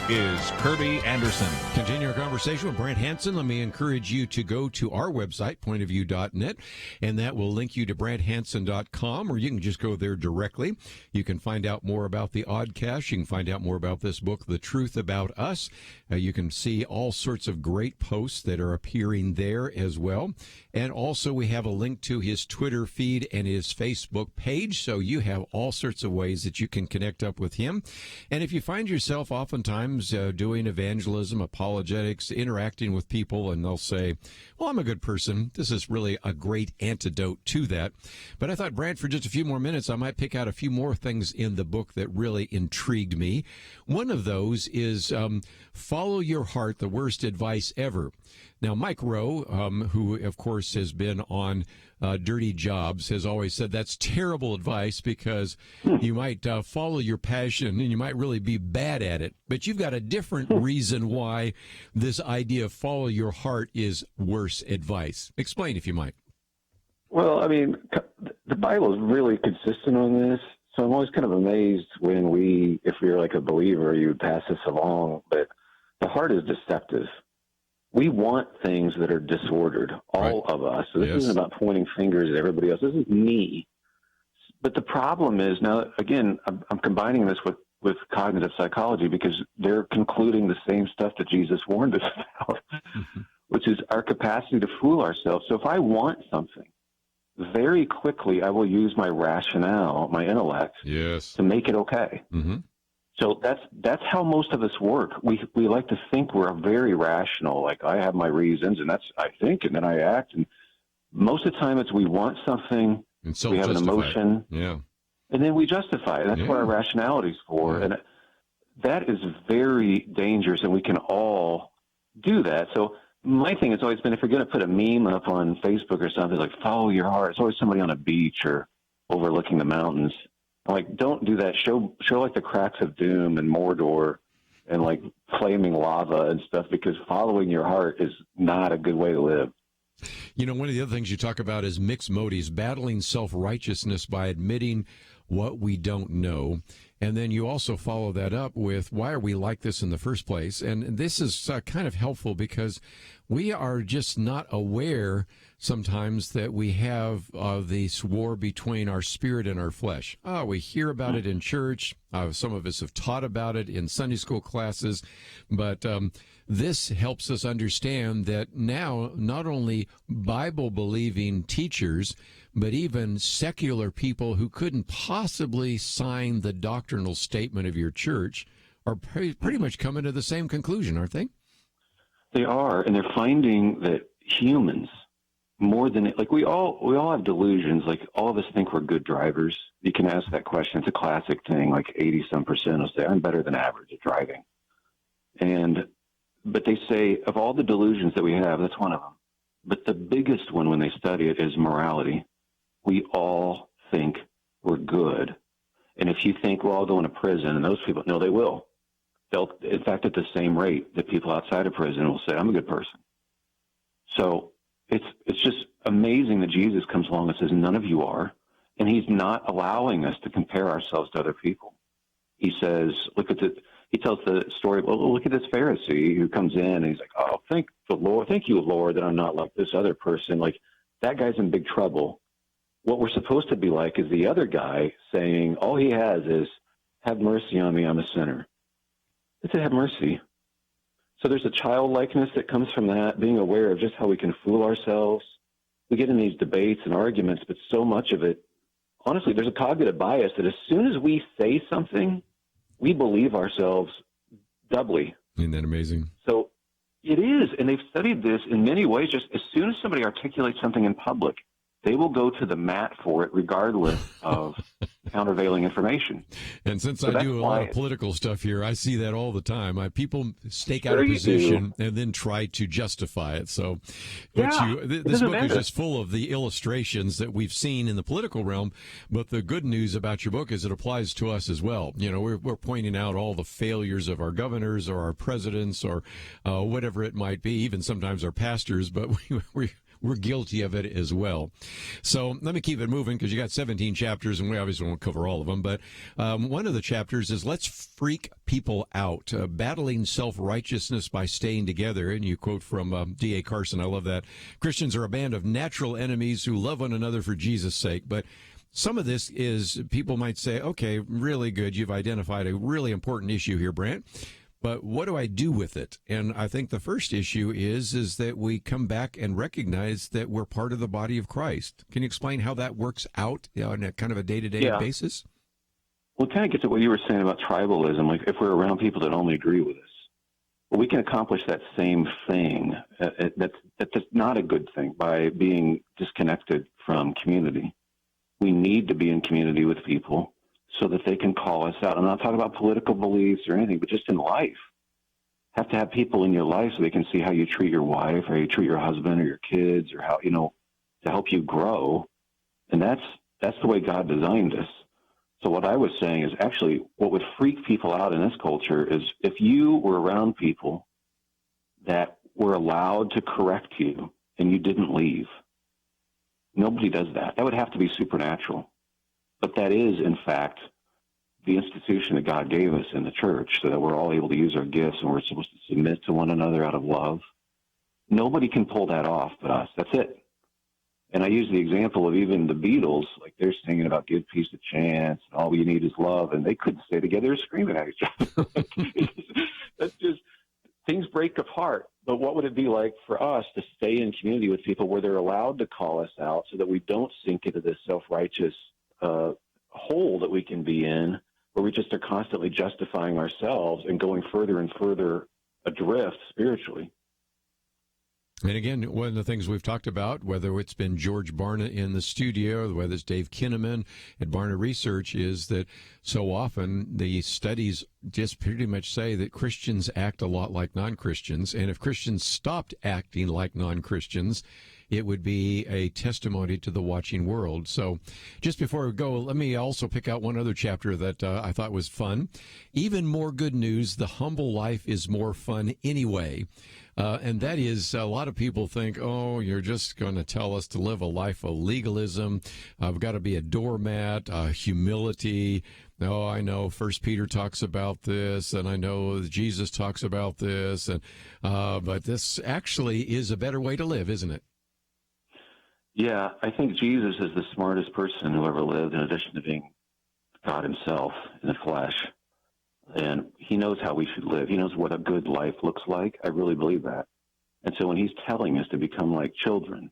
is Kerby Anderson. Continue our conversation with Brant Hansen. Let me encourage you to go to our website, pointofview.net, and that will link you to branthansen.com, or you can just go there directly. You can find out more about the Oddcast. You can find out more about this book, The Truth About Us. You can see all sorts of great posts that are appearing there as well. And also we have a link to his Twitter feed and his Facebook page, so you have all sorts of ways that you can connect up with him. And if you find yourself oftentimes doing evangelism, apologetics, interacting with people, and they'll say, well, I'm a good person, this is really a great antidote to that. But I thought, Brant, for just a few more minutes, I might pick out a few more things in the book that really intrigued me. One of those is follow your heart, the worst advice ever. Now, Mike Rowe, who, of course, has been on Dirty Jobs, has always said that's terrible advice because you might follow your passion and you might really be bad at it. But you've got a different reason why this idea of follow your heart is worse advice. Explain, if you might. Well, I mean, the Bible is really consistent on this. So I'm always kind of amazed when if you're like a believer, you would pass this along. But the heart is deceptive. We want things that are disordered, all of us. So this isn't about pointing fingers at everybody else. This is me. But the problem is, now, again, I'm combining this with cognitive psychology because they're concluding the same stuff that Jesus warned us about, which is our capacity to fool ourselves. So if I want something, very quickly I will use my rationale, my intellect, to make it okay. Mm-hmm. So that's how most of us work. We like to think we're very rational. Like, I have my reasons, and that's I think, and then I act. And most of the time, it's we want something, we have an emotion, and then we justify it. That's what our rationality is for, and that is very dangerous. And we can all do that. So my thing has always been, if you're going to put a meme up on Facebook or something like "follow your heart," it's always somebody on a beach or overlooking the mountains. Like, don't do that. Show like the cracks of doom and Mordor and like flaming lava and stuff, because following your heart is not a good way to live. You know, one of the other things you talk about is mixed motives, battling self-righteousness by admitting what we don't know. And then you also follow that up with, why are we like this in the first place? And this is kind of helpful because we are just not aware sometimes that we have this war between our spirit and our flesh. We hear about it in church. Some of us have taught about it in Sunday school classes. But this helps us understand that now not only Bible-believing teachers, but even secular people who couldn't possibly sign the doctrinal statement of your church are pretty much coming to the same conclusion, aren't they? They are, and they're finding that humans, more than, like, we all have delusions. Like, all of us think we're good drivers. You can ask that question. It's a classic thing. Like 80-some% will say, I'm better than average at driving. But they say, of all the delusions that we have, that's one of them. But the biggest one when they study it is morality. We all think we're good. And if you think, well, I'll go into prison, and those people, no, they will. They'll, in fact, at the same rate that people outside of prison will say, I'm a good person. So it's just amazing that Jesus comes along and says, none of you are. And he's not allowing us to compare ourselves to other people. He says, he tells the story, well, look at this Pharisee who comes in and he's like, oh, thank you, Lord, that I'm not like this other person. Like, that guy's in big trouble. What we're supposed to be like is the other guy saying, all he has is, have mercy on me, I'm a sinner. It's to have mercy. So there's a childlikeness that comes from that, being aware of just how we can fool ourselves. We get in these debates and arguments, but so much of it, honestly, there's a cognitive bias that as soon as we say something, we believe ourselves doubly. Isn't that amazing? So it is, and they've studied this in many ways. Just as soon as somebody articulates something in public, they will go to the mat for it regardless of countervailing information. And since I do a lot of political stuff here, I see that all the time. People stake out a position and then try to justify it. So this book is just full of the illustrations that we've seen in the political realm. But the good news about your book is it applies to us as well. You know, we're pointing out all the failures of our governors or our presidents or whatever it might be, even sometimes our pastors. But we're guilty of it as well. So let me keep it moving because you got 17 chapters, and we obviously won't cover all of them. But one of the chapters is Let's Freak People Out, battling self-righteousness by staying together. And you quote from D.A. Carson. I love that. Christians are a band of natural enemies who love one another for Jesus' sake. But some of this is, people might say, okay, really good. You've identified a really important issue here, Brant. But what do I do with it? And I think the first issue is that we come back and recognize that we're part of the body of Christ. Can you explain how that works out on a kind of a day-to-day basis? Well, it kind of gets at what you were saying about tribalism. Like, if we're around people that only agree with us, well, we can accomplish that same thing. That's not a good thing by being disconnected from community. We need to be in community with people so that they can call us out. I'm not talking about political beliefs or anything, but just in life. Have to have people in your life so they can see how you treat your wife or how you treat your husband or your kids, or how, to help you grow. And that's the way God designed us. So what I was saying is, actually what would freak people out in this culture is if you were around people that were allowed to correct you and you didn't leave. Nobody does that. That would have to be supernatural. But that is, in fact, the institution that God gave us in the church, so that we're all able to use our gifts and we're supposed to submit to one another out of love. Nobody can pull that off but us. That's it. And I use the example of even the Beatles, like they're singing about give peace a chance, and all we need is love, and they couldn't stay together, screaming at each other. That's just, things break apart. But what would it be like for us to stay in community with people where they're allowed to call us out so that we don't sink into this self-righteous hole that we can be in, where we just are constantly justifying ourselves and going further and further adrift spiritually? And again, one of the things we've talked about, whether it's been George Barna in the studio, whether it's Dave Kinnaman at Barna Research, is that so often the studies just pretty much say that Christians act a lot like non-Christians. And if Christians stopped acting like non-Christians, it would be a testimony to the watching world. So just before we go, let me also pick out one other chapter that I thought was fun. Even more good news, the humble life is more fun anyway. And that is, a lot of people think, oh, you're just going to tell us to live a life of legalism. I've got to be a doormat, humility. No, I know First Peter talks about this, and I know Jesus talks about this, and but this actually is a better way to live, isn't it? Yeah, I think Jesus is the smartest person who ever lived, in addition to being God himself in the flesh. And he knows how we should live. He knows what a good life looks like. I really believe that. And so when he's telling us to become like children,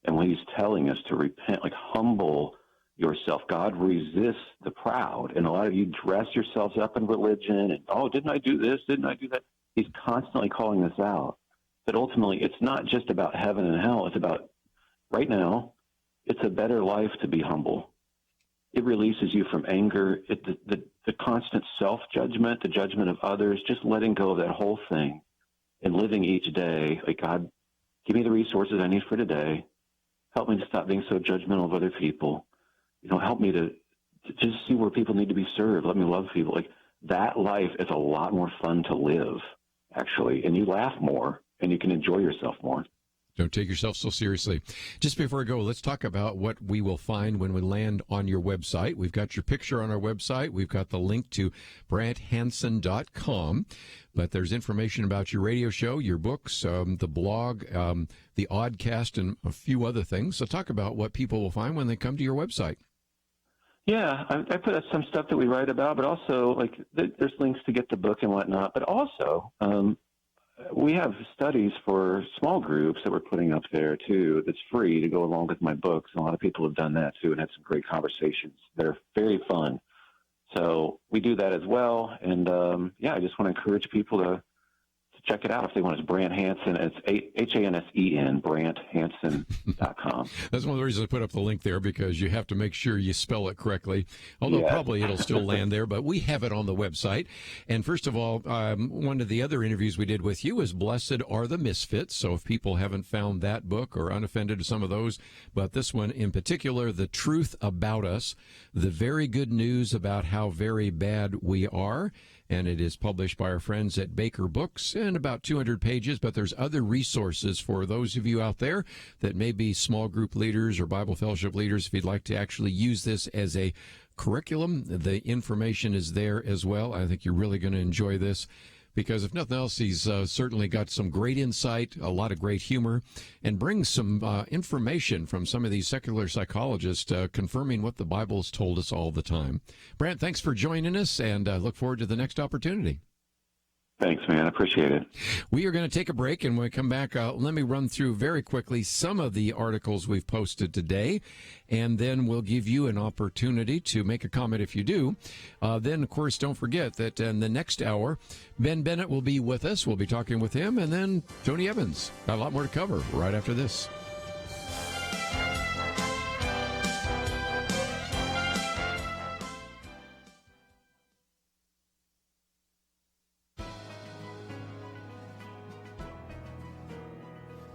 and when he's telling us to repent, like humble yourself, God resists the proud. And a lot of you dress yourselves up in religion and, oh, didn't I do this? Didn't I do that? He's constantly calling this out. But ultimately, it's not just about heaven and hell. It's about, right now, it's a better life to be humble. It releases you from anger, the constant self-judgment, the judgment of others, just letting go of that whole thing and living each day like, God, give me the resources I need for today. Help me to stop being so judgmental of other people. Help me to just see where people need to be served. Let me love people. Like, that life is a lot more fun to live, actually, and you laugh more and you can enjoy yourself more. Don't take yourself so seriously. Just before I go, let's talk about what we will find when we land on your website. We've got your picture on our website. We've got the link to BrantHansen.com. But there's information about your radio show, your books, the blog, the Oddcast, and a few other things. So talk about what people will find when they come to your website. Yeah, I put up some stuff that we write about, but also, there's links to get the book and whatnot. But also, we have studies for small groups that we're putting up there, too, that's free to go along with my books. And a lot of people have done that, too, and had some great conversations. They're very fun. So we do that as well. And, I just want to encourage people to check it out if they want. It's Brant Hansen. It's Hansen, BrantHansen.com. That's one of the reasons I put up the link there, because you have to make sure you spell it correctly. Although probably it'll still land there, but we have it on the website. And first of all, one of the other interviews we did with you was Blessed Are the Misfits. So if people haven't found that book or unoffended to some of those, but this one in particular, The Truth About Us, the very good news about how very bad we are. and it is published by our friends at Baker Books, in about 200 pages, but there's other resources for those of you out there that may be small group leaders or Bible fellowship leaders. If you'd like to actually use this as a curriculum, the information is there as well. I think you're really going to enjoy this, because if nothing else, he's certainly got some great insight, a lot of great humor, and brings some information from some of these secular psychologists confirming what the Bible's told us all the time. Brant, thanks for joining us, and I look forward to the next opportunity. Thanks, man. I appreciate it. We are going to take a break, and when we come back, let me run through very quickly some of the articles we've posted today, and then we'll give you an opportunity to make a comment if you do. Then, of course, don't forget that in the next hour, Ben Bennett will be with us. We'll be talking with him, and then Tony Evans. Got a lot more to cover right after this.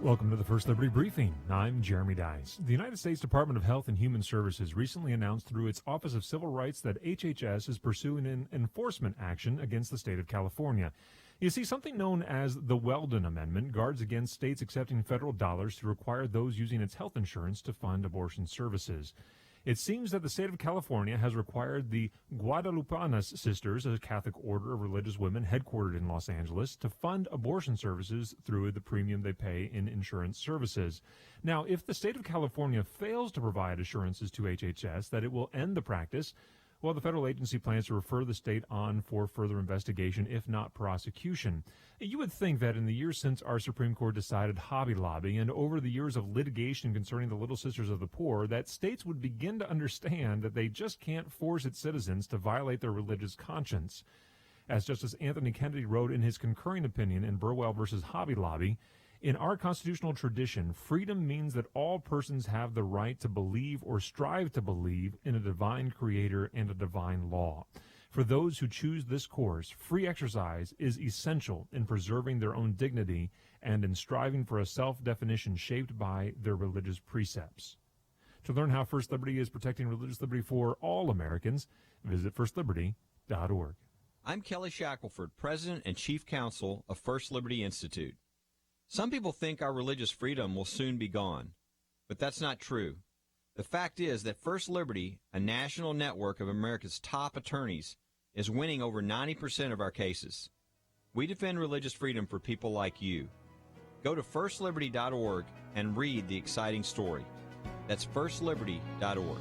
Welcome to the First Liberty Briefing. I'm Jeremy Dice. The United States Department of Health and Human Services recently announced through its Office of Civil Rights that HHS is pursuing an enforcement action against the state of California. You see, something known as the Weldon Amendment guards against states accepting federal dollars to require those using its health insurance to fund abortion services. It seems that the state of California has required the Guadalupanas Sisters, a Catholic order of religious women headquartered in Los Angeles, to fund abortion services through the premium they pay in insurance services. Now, if the state of California fails to provide assurances to HHS that it will end the practice, well, the federal agency plans to refer the state on for further investigation, if not prosecution. You would think that in the years since our Supreme Court decided Hobby Lobby and over the years of litigation concerning the Little Sisters of the Poor, that states would begin to understand that they just can't force its citizens to violate their religious conscience. As Justice Anthony Kennedy wrote in his concurring opinion in Burwell versus Hobby Lobby, in our constitutional tradition, freedom means that all persons have the right to believe or strive to believe in a divine creator and a divine law. For those who choose this course, free exercise is essential in preserving their own dignity and in striving for a self-definition shaped by their religious precepts. To learn how First Liberty is protecting religious liberty for all Americans, visit firstliberty.org. I'm Kelly Shackelford, President and Chief Counsel of First Liberty Institute. Some people think our religious freedom will soon be gone, but that's not true. The fact is that First Liberty, a national network of America's top attorneys, is winning over 90% of our cases. We defend religious freedom for people like you. Go to firstliberty.org and read the exciting story. That's firstliberty.org.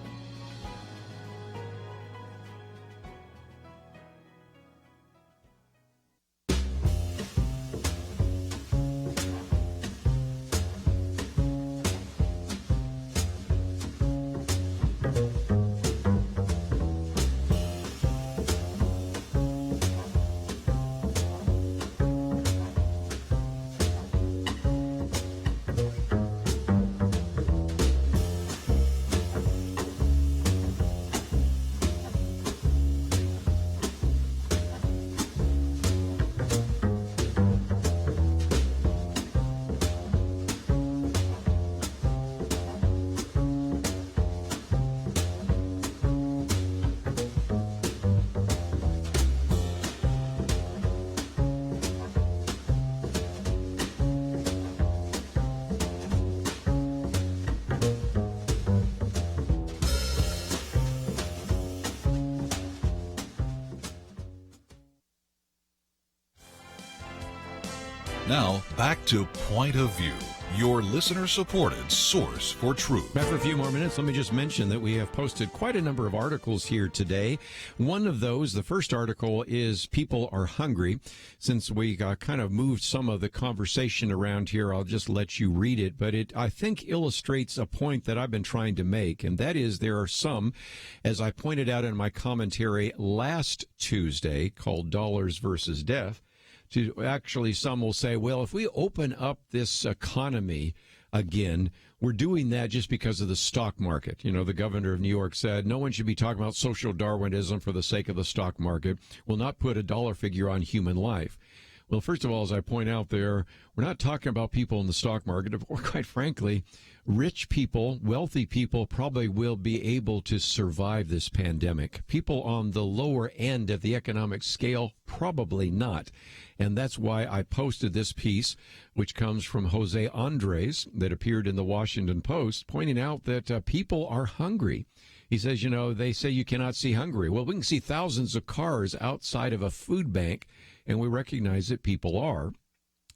Now, back to Point of View, your listener-supported source for truth. After a few more minutes, let me just mention that we have posted quite a number of articles here today. One of those, the first article, is People Are Hungry. Since we kind of moved some of the conversation around here, I'll just let you read it. But it, I think, illustrates a point that I've been trying to make, and that is there are some, as I pointed out in my commentary last Tuesday, called Dollars versus Death, to actually some will say, well, if we open up this economy again, we're doing that just because of the stock market. You know, the governor of New York said no one should be talking about social Darwinism for the sake of the stock market. Will not put a dollar figure on human life. Well, first of all, as I point out there, we're not talking about people in the stock market, or quite frankly, rich people, wealthy people probably will be able to survive this pandemic. People on the lower end of the economic scale, probably not. And that's why I posted this piece, which comes from Jose Andres, that appeared in the Washington Post, pointing out that people are hungry. He says, they say you cannot see hungry. Well, we can see thousands of cars outside of a food bank, and we recognize that people are.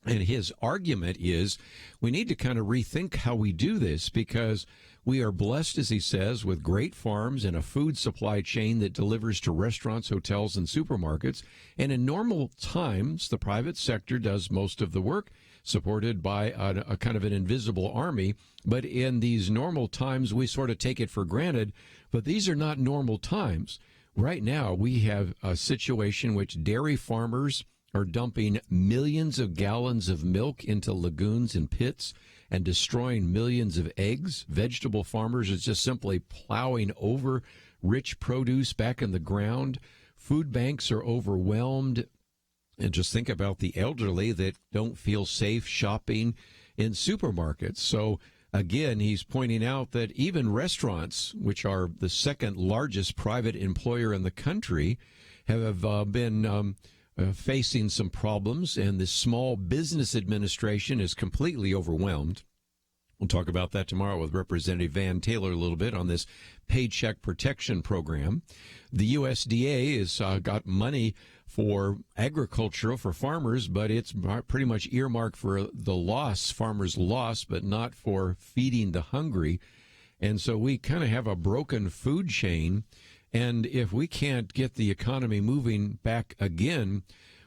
And his argument is we need to kind of rethink how we do this, because we are blessed, as he says, with great farms and a food supply chain that delivers to restaurants, hotels, and supermarkets. And in normal times, the private sector does most of the work, supported by a kind of an invisible army. But in these normal times, we sort of take it for granted. But these are not normal times. Right now, we have a situation in which dairy farmers are dumping millions of gallons of milk into lagoons and pits and destroying millions of eggs. Vegetable farmers are just simply plowing over rich produce back in the ground. Food banks are overwhelmed. And just think about the elderly that don't feel safe shopping in supermarkets. So, again, he's pointing out that even restaurants, which are the second largest private employer in the country, have been facing some problems, and the Small Business Administration is completely overwhelmed. We'll talk about that tomorrow with Representative Van Taylor a little bit on this Paycheck Protection Program. The USDA has got money for agricultural, for farmers, but it's pretty much earmarked for the loss, farmers' loss, but not for feeding the hungry. And so we kind of have a broken food chain. And if we can't get the economy moving back again,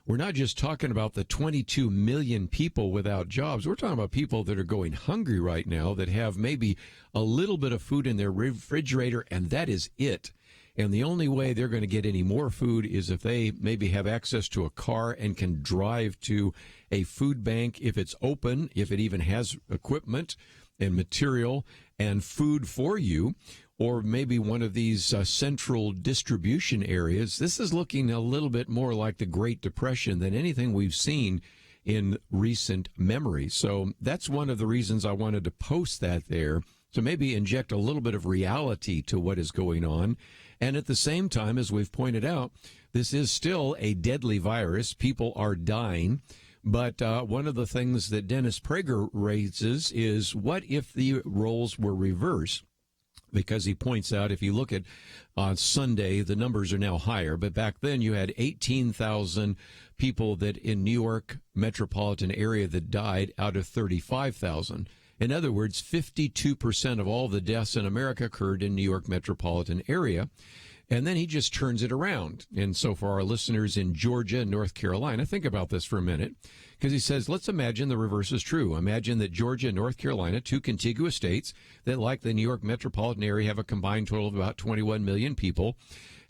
we're not just talking about the 22 million people without jobs. We're talking about people that are going hungry right now, that have maybe a little bit of food in their refrigerator, and that is it. And the only way they're going to get any more food is if they maybe have access to a car and can drive to a food bank if it's open, if it even has equipment and material and food for you, or maybe one of these central distribution areas. This is looking a little bit more like the Great Depression than anything we've seen in recent memory. So that's one of the reasons I wanted to post that there, to maybe inject a little bit of reality to what is going on. And at the same time, as we've pointed out, this is still a deadly virus. People are dying. But one of the things that Dennis Prager raises is, what if the roles were reversed? Because he points out, if you look at on Sunday, the numbers are now higher. But back then you had 18,000 people that in New York metropolitan area that died out of 35,000. In other words, 52% of all the deaths in America occurred in New York metropolitan area. And then he just turns it around. And so for our listeners in Georgia and North Carolina, think about this for a minute, because he says, let's imagine the reverse is true. Imagine that Georgia and North Carolina, two contiguous states that, like the New York metropolitan area, have a combined total of about 21 million people,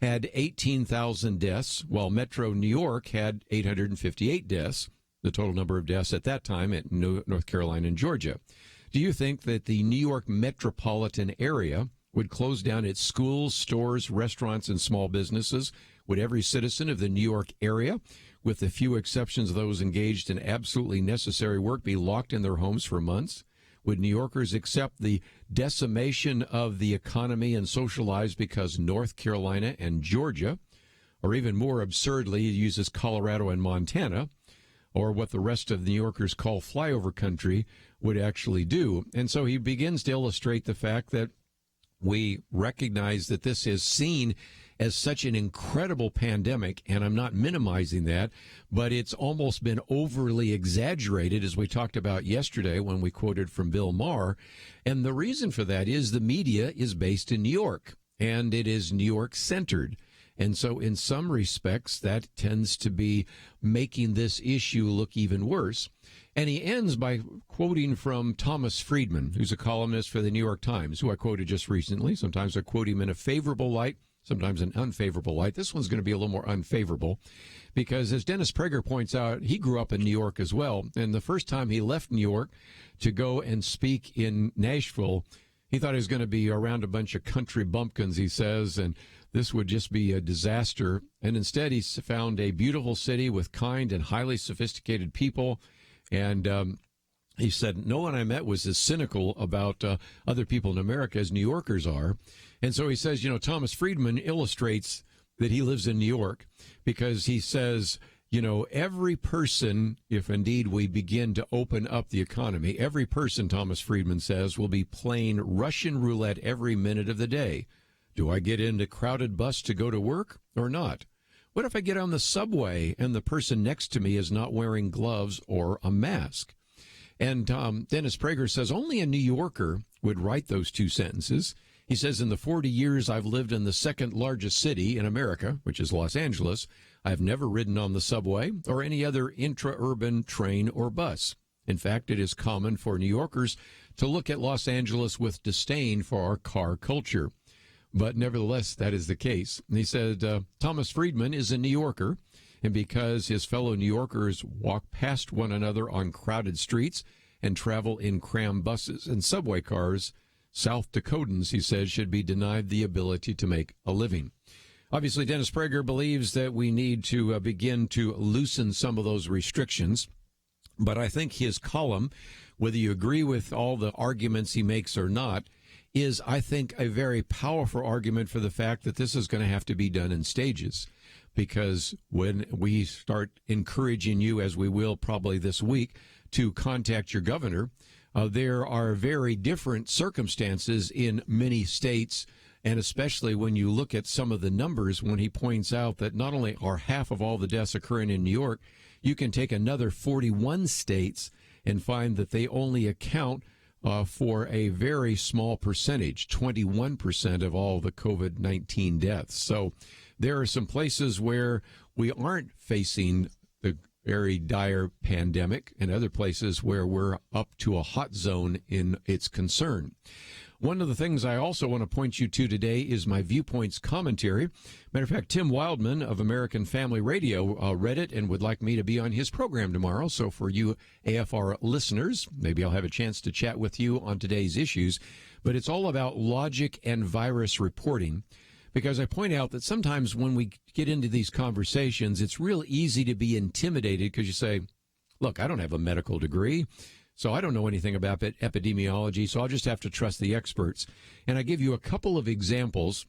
had 18,000 deaths, while Metro New York had 858 deaths, the total number of deaths at that time at North Carolina and Georgia. Do you think that the New York metropolitan area would close down its schools, stores, restaurants, and small businesses? Would every citizen of the New York area, with the few exceptions of those engaged in absolutely necessary work, be locked in their homes for months? Would New Yorkers accept the decimation of the economy and social lives because North Carolina and Georgia, or even more absurdly, he uses Colorado and Montana, or what the rest of New Yorkers call flyover country, would actually do? And so he begins to illustrate the fact that we recognize that this is seen as such an incredible pandemic, and I'm not minimizing that, but it's almost been overly exaggerated, as we talked about yesterday when we quoted from Bill Maher. And the reason for that is the media is based in New York, and it is New York centered. And so in some respects, that tends to be making this issue look even worse. And he ends by quoting from Thomas Friedman, who's a columnist for the New York Times, who I quoted just recently. Sometimes I quote him in a favorable light, sometimes an unfavorable light. This one's going to be a little more unfavorable because, as Dennis Prager points out, he grew up in New York as well. And the first time he left New York to go and speak in Nashville, He thought he was going to be around a bunch of country bumpkins, he says, and this would just be a disaster. And instead, he found a beautiful city with kind and highly sophisticated people. And he said, no one I met was as cynical about other people in America as New Yorkers are. And so he says, Thomas Friedman illustrates that he lives in New York because he says, every person, if indeed we begin to open up the economy, every person, Thomas Friedman says, will be playing Russian roulette every minute of the day. Do I get into crowded bus to go to work or not? What if I get on the subway and the person next to me is not wearing gloves or a mask? And Dennis Prager says only a New Yorker would write those two sentences. He says, in the 40 years I've lived in the second largest city in America, which is Los Angeles, I've never ridden on the subway or any other intra-urban train or bus. In fact, it is common for New Yorkers to look at Los Angeles with disdain for our car culture. But nevertheless, that is the case. And he said, Thomas Friedman is a New Yorker, and because his fellow New Yorkers walk past one another on crowded streets and travel in crammed buses and subway cars, South Dakotans, he says, should be denied the ability to make a living. Obviously, Dennis Prager believes that we need to begin to loosen some of those restrictions. But I think his column, whether you agree with all the arguments he makes or not, is, I think, a very powerful argument for the fact that this is going to have to be done in stages. Because when we start encouraging you, as we will probably this week, to contact your governor, there are very different circumstances in many states, and especially when you look at some of the numbers, when he points out that not only are half of all the deaths occurring in New York, you can take another 41 states and find that they only account for a very small percentage, 21% of all the COVID-19 deaths. So there are some places where we aren't facing the very dire pandemic and other places where we're up to a hot zone in its concern. One of the things I also want to point you to today is my Viewpoints commentary. Matter of fact, Tim Wildman of American Family Radio read it and would like me to be on his program tomorrow. So for you AFR listeners, maybe I'll have a chance to chat with you on today's issues. But it's all about logic and virus reporting, because I point out that sometimes when we get into these conversations, it's real easy to be intimidated because you say, look, I don't have a medical degree, so I don't know anything about epidemiology, so I'll just have to trust the experts. And I give you a couple of examples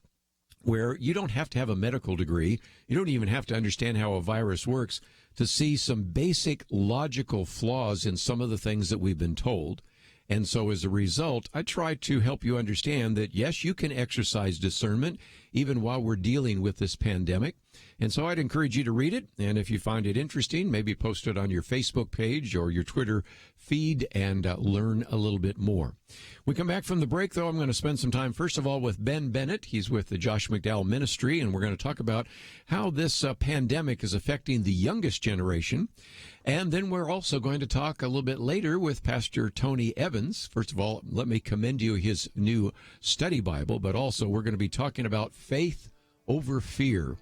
where you don't have to have a medical degree. You don't even have to understand how a virus works to see some basic logical flaws in some of the things that we've been told. And so as a result, I try to help you understand that, yes, you can exercise discernment even while we're dealing with this pandemic. And so I'd encourage you to read it. And if you find it interesting, maybe post it on your Facebook page or your Twitter feed and learn a little bit more. We come back from the break, though. I'm going to spend some time, first of all, with Ben Bennett. He's with the Josh McDowell Ministry, and we're going to talk about how this pandemic is affecting the youngest generation. And then we're also going to talk a little bit later with Pastor Tony Evans. First of all, let me commend you his new study Bible, but also we're going to be talking about faith over fear.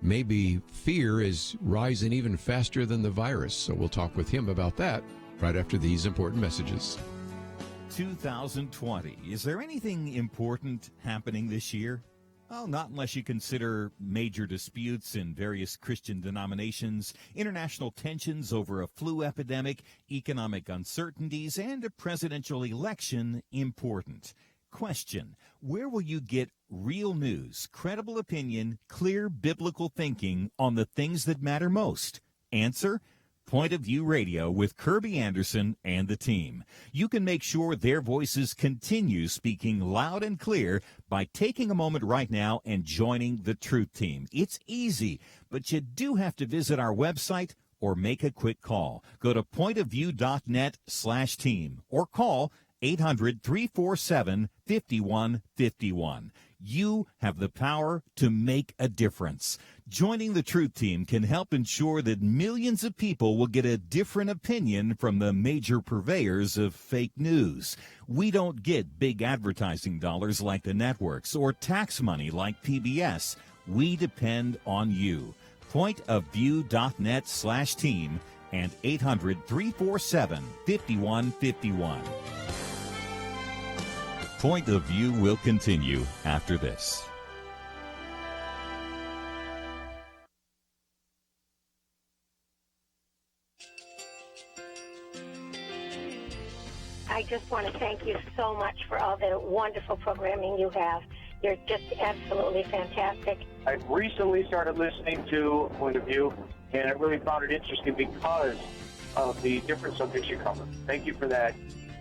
Maybe fear is rising even faster than the virus, so we'll talk with him about that right after these important messages. 2020. Is there anything important happening this year? Well, not unless you consider major disputes in various Christian denominations, international tensions over a flu epidemic, economic uncertainties, and a presidential election important. Question: where will you get real news, credible opinion, clear biblical thinking on the things that matter most? Answer: Point of View Radio with Kerby Anderson and the team. You can make sure their voices continue speaking loud and clear by taking a moment right now and joining the Truth Team. It's easy, but you do have to visit our website or make a quick call. Go to pointofview.net/team or call 800-347-5151. You have the power to make a difference. Joining the Truth Team can help ensure that millions of people will get a different opinion from the major purveyors of fake news. We don't get big advertising dollars like the networks or tax money like PBS. We depend on you. Pointofview.net/team and 800-347-5151. Point of View will continue after this. I just want to thank you so much for all the wonderful programming you have. You're just absolutely fantastic. I've recently started listening to Point of View, and I really found it interesting because of the different subjects you cover. Thank you for that.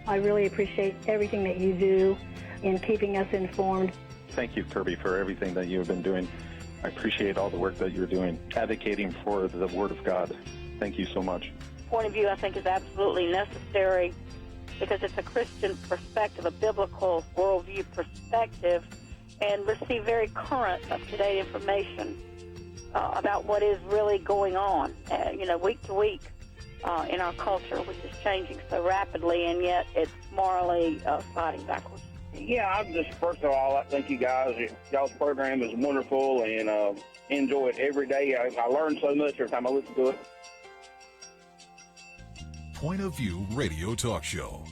I really appreciate everything that you do in keeping us informed. Thank you, Kerby, for everything that you have been doing. I appreciate all the work that you're doing, advocating for the Word of God. Thank you so much. Point of View, I think, is absolutely necessary because it's a Christian perspective, a biblical worldview perspective, and receive very current, up-to-date information about what is really going on, week to week in our culture, which is changing so rapidly, and yet it's morally sliding backwards. Yeah, I'm just, first of all, I thank you guys. Y'all's program is wonderful, and enjoy it every day. I learn so much every time I listen to it. Point of View Radio Talk Show.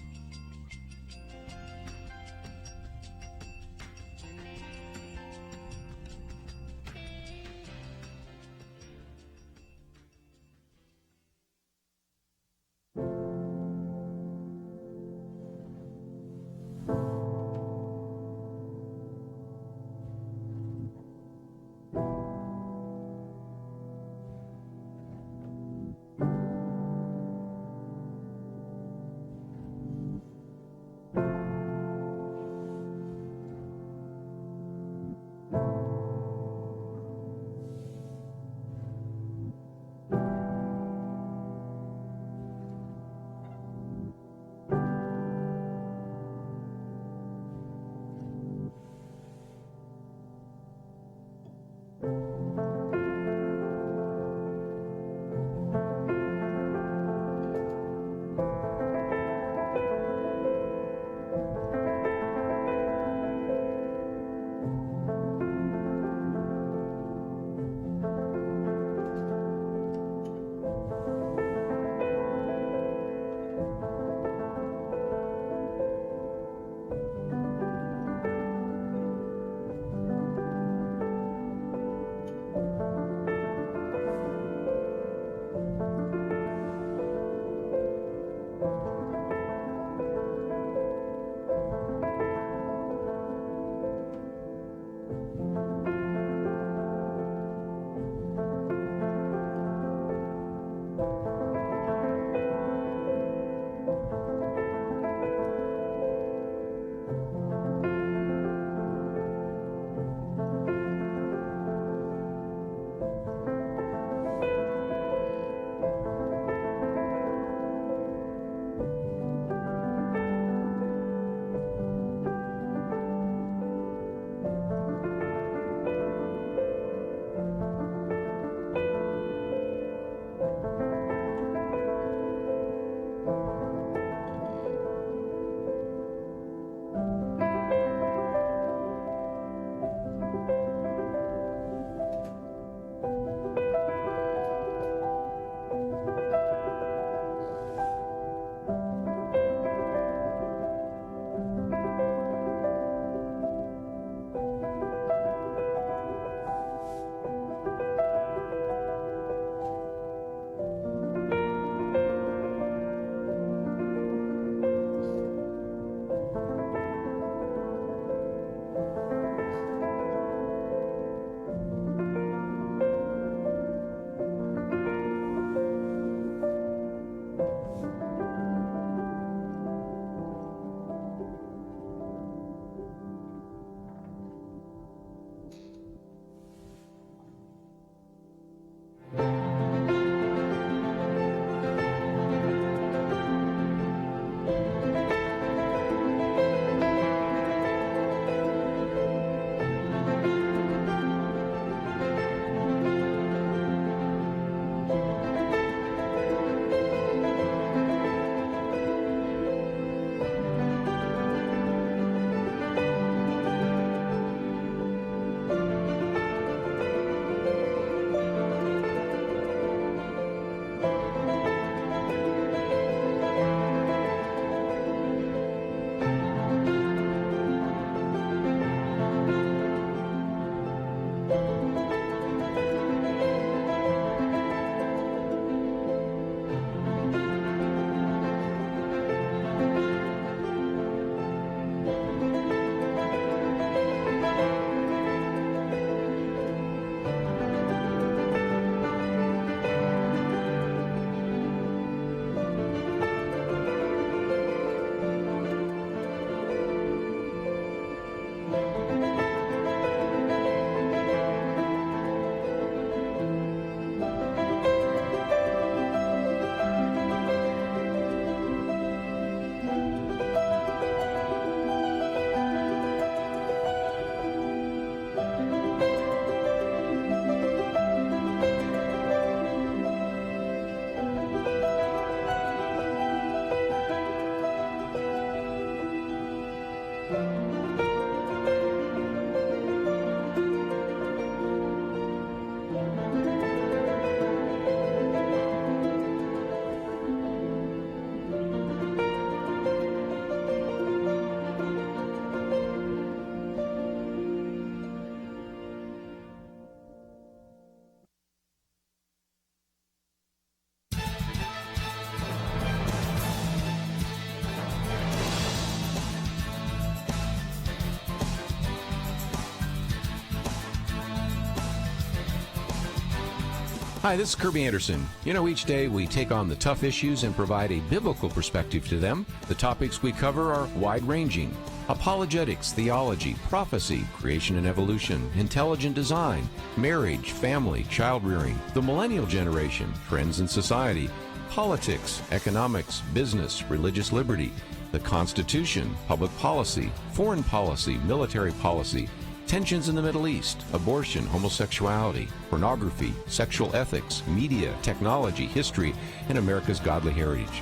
Hi, this is Kerby Anderson. Each day we take on the tough issues and provide a biblical perspective to them. The topics we cover are wide-ranging. Apologetics, theology, prophecy, creation and evolution, intelligent design, marriage, family, child-rearing, the millennial generation, trends in society, politics, economics, business, religious liberty, the Constitution, public policy, foreign policy, military policy, tensions in the Middle East, abortion, homosexuality, pornography, sexual ethics, media, technology, history, and America's godly heritage.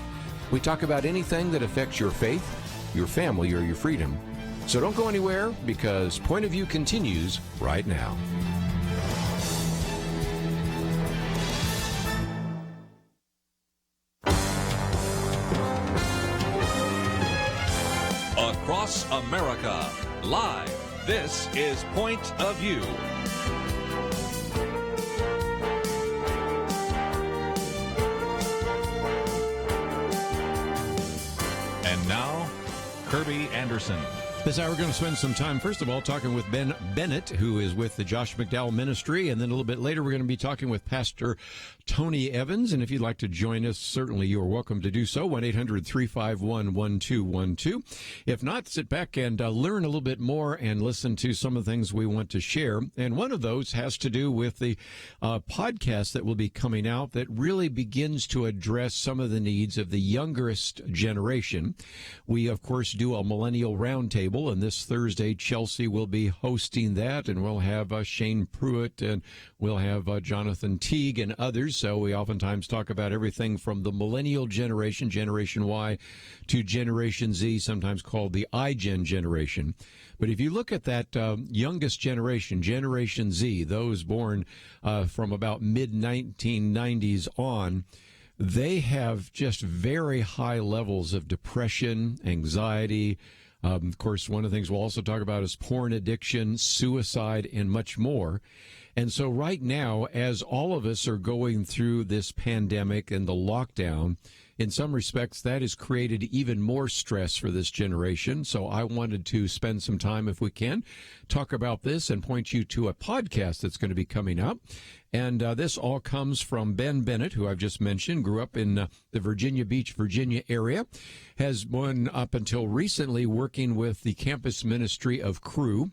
We talk about anything that affects your faith, your family, or your freedom. So don't go anywhere, because Point of View continues right now. Across America, live. This is Point of View. And now, Kerby Anderson. This hour, we're going to spend some time, first of all, talking with Ben Bennett, who is with the Josh McDowell Ministry. And then a little bit later, we're going to be talking with Pastor Tony Evans. And if you'd like to join us, certainly you are welcome to do so. 1-800-351-1212. If not, sit back and learn a little bit more and listen to some of the things we want to share. And one of those has to do with the podcast that will be coming out that really begins to address some of the needs of the youngest generation. We, of course, do a millennial roundtable. And this Thursday, Chelsea will be hosting that, and we'll have Shane Pruitt, and we'll have Jonathan Teague and others. So we oftentimes talk about everything from the millennial generation, Generation Y, to Generation Z, sometimes called the iGen generation. But if you look at that youngest generation, Generation Z, those born from about mid-1990s on, they have just very high levels of depression, anxiety. Of course, one of the things we'll also talk about is porn addiction, suicide, and much more. And so right now, as all of us are going through this pandemic and the lockdown, in some respects, that has created even more stress for this generation. So I wanted to spend some time, if we can, talk about this and point you to a podcast that's going to be coming up. And this all comes from Ben Bennett, who I've just mentioned, grew up in the Virginia Beach, Virginia area, has been up until recently working with the campus ministry of Cru,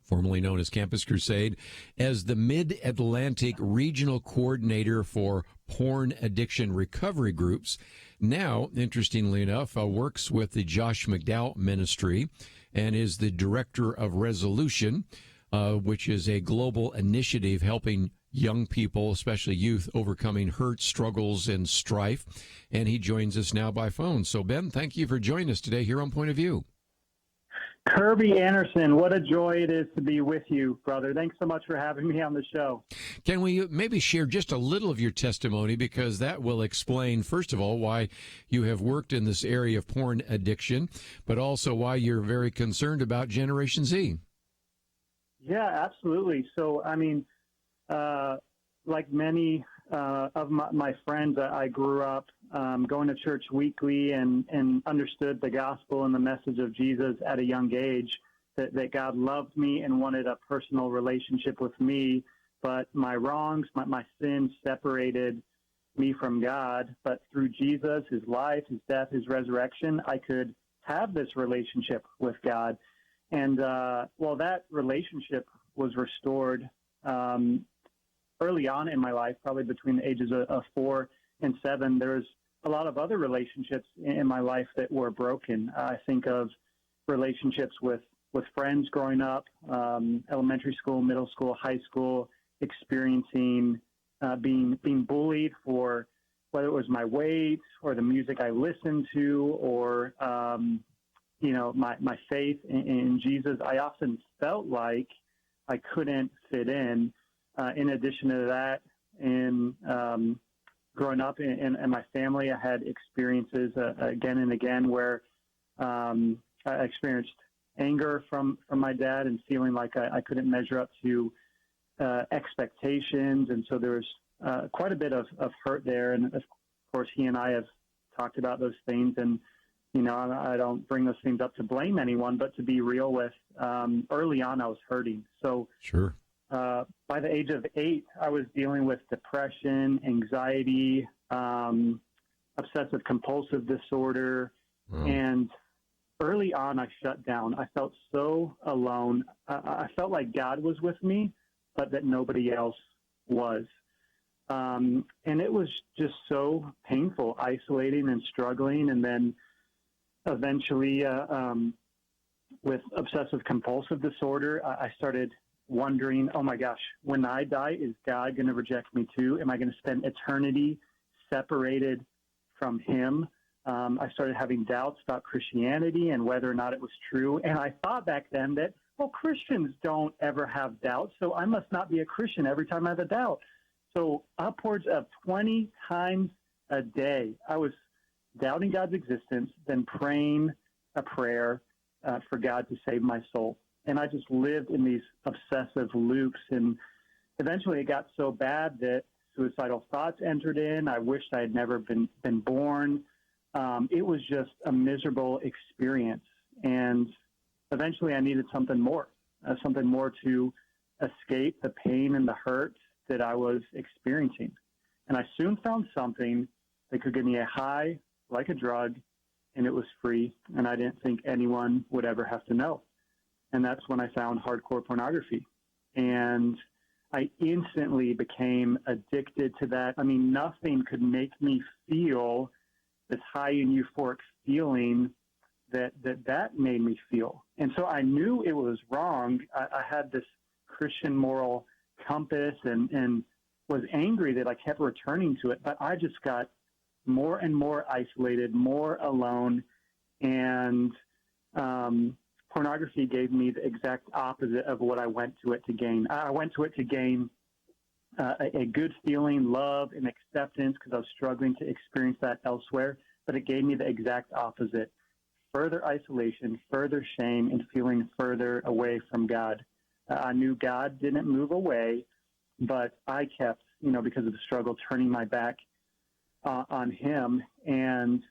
formerly known as Campus Crusade, as the Mid-Atlantic Regional Coordinator for Porn Addiction Recovery Groups. Now, interestingly enough, works with the Josh McDowell Ministry and is the Director of Resolution, which is a global initiative helping young people, especially youth, overcoming hurt, struggles, and strife. And he joins us now by phone. So, Ben, thank you for joining us today here on Point of View. Kerby Anderson, what a joy it is to be with you, brother. Thanks so much for having me on the show. Can we maybe share just a little of your testimony, because that will explain, first of all, why you have worked in this area of porn addiction, but also why you're very concerned about Generation Z. Yeah, absolutely. So, I mean, like many of my friends, I grew up going to church weekly and understood the gospel and the message of Jesus at a young age, that God loved me and wanted a personal relationship with me, but my wrongs, my sins separated me from God. But through Jesus, his life, his death, his resurrection, I could have this relationship with God. And well, that relationship was restored early on in my life, probably between the ages of 4 and 7. There was a lot of other relationships in my life that were broken. I think of relationships with friends growing up, elementary school, middle school, high school, experiencing being bullied for whether it was my weight or the music I listened to or, my faith in Jesus. I often felt like I couldn't fit in. In addition to that, growing up in my family, I had experiences again and again where I experienced anger from my dad and feeling like I couldn't measure up to expectations. And so there was quite a bit of hurt there. And of course, he and I have talked about those things. And, I don't bring those things up to blame anyone, but to be real with, early on, I was hurting. So sure. by the age of 8, I was dealing with depression, anxiety, obsessive compulsive disorder, and early on I shut down. I felt so alone. I felt like God was with me, but that nobody else was. And it was just so painful, isolating and struggling. And then eventually, with obsessive compulsive disorder, I started wondering, oh my gosh, when I die, is God going to reject me too? Am I going to spend eternity separated from him? I started having doubts about Christianity and whether or not it was true. And I thought back then that, well, Christians don't ever have doubts, so I must not be a Christian every time I have a doubt. So upwards of 20 times a day, I was doubting God's existence, then praying a prayer for God to save my soul. And I just lived in these obsessive loops. And eventually it got so bad that suicidal thoughts entered in. I wished I had never been born. It was just a miserable experience. And eventually I needed something more to escape the pain and the hurt that I was experiencing. And I soon found something that could give me a high, like a drug, and it was free, and I didn't think anyone would ever have to know. And that's when I found hardcore pornography. And I instantly became addicted to that. I mean, nothing could make me feel this high and euphoric feeling that made me feel. And so I knew it was wrong. I had this Christian moral compass and was angry that I kept returning to it, but I just got more and more isolated, more alone, and pornography gave me the exact opposite of what I went to it to gain. I went to it to gain a good feeling, love, and acceptance because I was struggling to experience that elsewhere, but it gave me the exact opposite: further isolation, further shame, and feeling further away from God. I knew God didn't move away, but I kept, because of the struggle, turning my back on him, and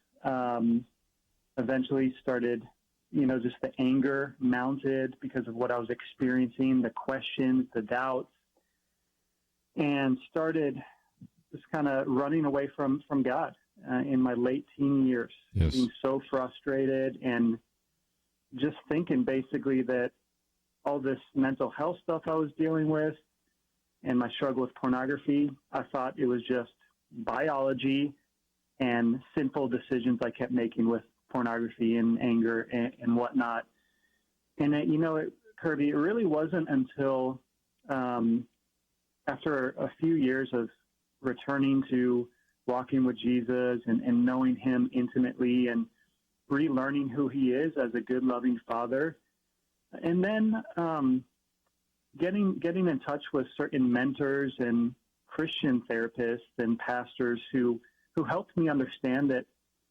eventually started, just the anger mounted because of what I was experiencing, the questions, the doubts, and started just kind of running away from God in my late teen years, being so frustrated and just thinking basically that all this mental health stuff I was dealing with and my struggle with pornography, I thought it was just biology and sinful decisions I kept making with pornography and anger and whatnot. And, Kerby, it really wasn't until after a few years of returning to walking with Jesus and knowing him intimately and relearning who he is as a good, loving father, and then getting in touch with certain mentors and Christian therapists and pastors who helped me understand that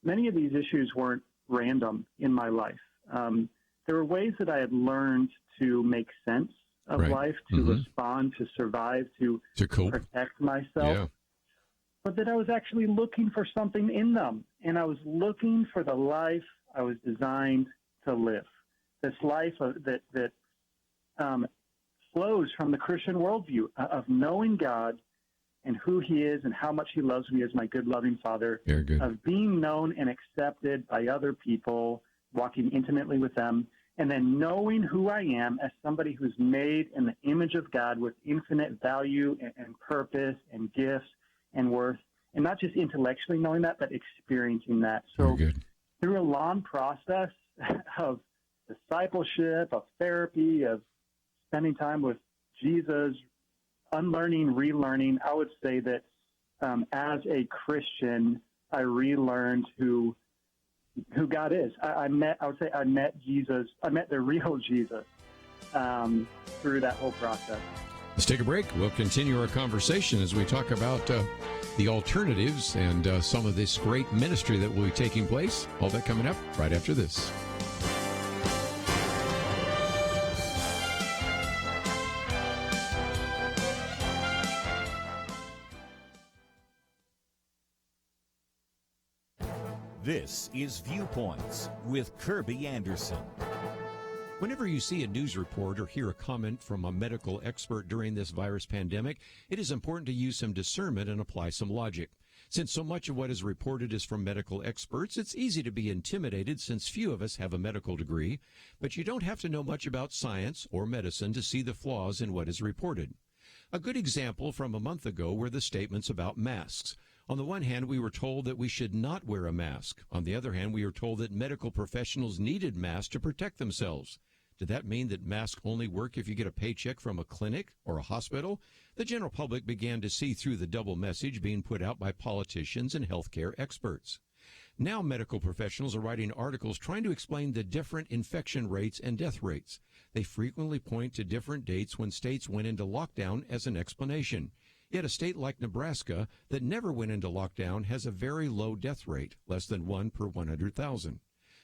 many of these issues weren't random in my life. There were ways that I had learned to make sense of life, to respond, to survive, to cope, protect myself, but that I was actually looking for something in them. And I was looking for the life I was designed to live, this life that flows from the Christian worldview of knowing God and who he is and how much he loves me as my good, loving father, of being known and accepted by other people, walking intimately with them, and then knowing who I am as somebody who's made in the image of God with infinite value and purpose and gifts and worth, and not just intellectually knowing that, but experiencing that. So through a long process of discipleship, of therapy, of spending time with Jesus, unlearning, relearning, I would say that as a Christian, I relearned who God is. I met Jesus. I met the real Jesus through that whole process. Let's take a break. We'll continue our conversation as we talk about the alternatives and some of this great ministry that will be taking place. All that coming up right after this. This is Viewpoints with Kerby Anderson. Whenever you see a news report or hear a comment from a medical expert during this virus pandemic, it is important to use some discernment and apply some logic. Since so much of what is reported is from medical experts, it's easy to be intimidated since few of us have a medical degree, but you don't have to know much about science or medicine to see the flaws in what is reported. A good example from a month ago were the statements about masks. On the one hand, we were told that we should not wear a mask. On the other hand, we were told that medical professionals needed masks to protect themselves. Did that mean that masks only work if you get a paycheck from a clinic or a hospital? The general public began to see through the double message being put out by politicians and healthcare experts. Now medical professionals are writing articles trying to explain the different infection rates and death rates. They frequently point to different dates when states went into lockdown as an explanation. Yet a state like Nebraska that never went into lockdown has a very low death rate, less than 1 per 100,000.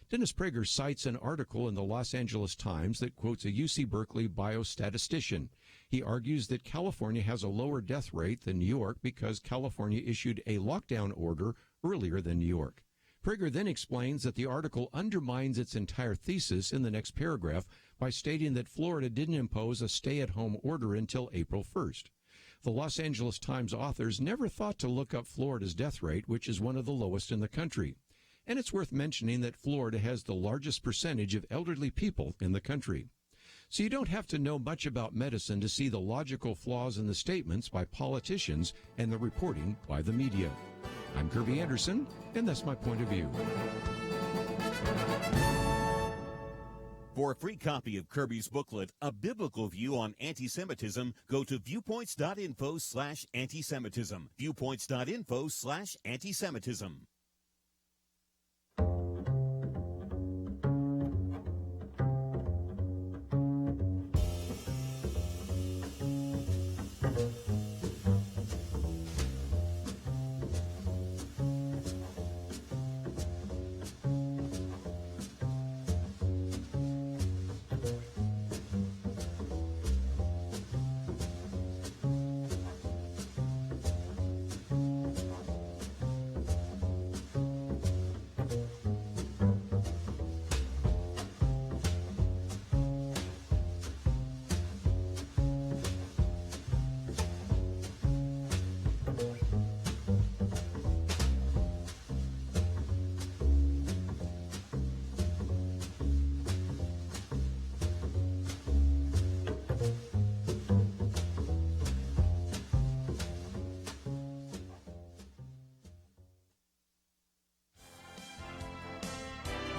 Dennis Prager cites an article in the Los Angeles Times that quotes a UC Berkeley biostatistician. He argues that California has a lower death rate than New York because California issued a lockdown order earlier than New York. Prager then explains that the article undermines its entire thesis in the next paragraph by stating that Florida didn't impose a stay-at-home order until April 1st. The Los Angeles Times authors never thought to look up Florida's death rate, which is one of the lowest in the country. And it's worth mentioning that Florida has the largest percentage of elderly people in the country. So you don't have to know much about medicine to see the logical flaws in the statements by politicians and the reporting by the media. I'm Kerby Anderson, and that's my point of view. For a free copy of Kerby's booklet, A Biblical View on Anti-Semitism, go to viewpoints.info/antisemitism. Viewpoints.info/antisemitism.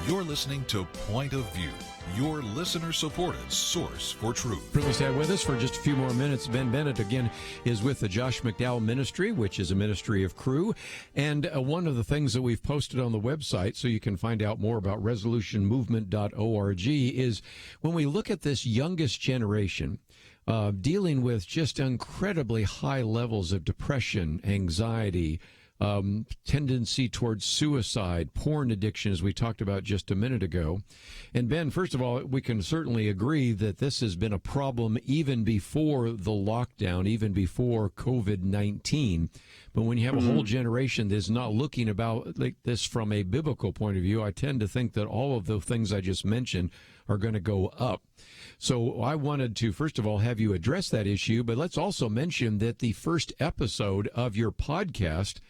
You're listening to Point of View, your listener-supported source for truth. Privileged to have with us for just a few more minutes. Ben Bennett, again, is with the Josh McDowell Ministry, which is a ministry of Cru. And one of the things that we've posted on the website, so you can find out more about resolutionmovement.org, is when we look at this youngest generation, dealing with just incredibly high levels of depression, anxiety, tendency towards suicide, porn addiction, as we talked about just a minute ago. And Ben, first of all, we can certainly agree that this has been a problem even before the lockdown, even before COVID-19. But when you have a whole generation that's not looking about like this from a biblical point of view, I tend to think that all of the things I just mentioned are going to go up. So I wanted to, first of all, have you address that issue, but let's also mention that the first episode of your podcast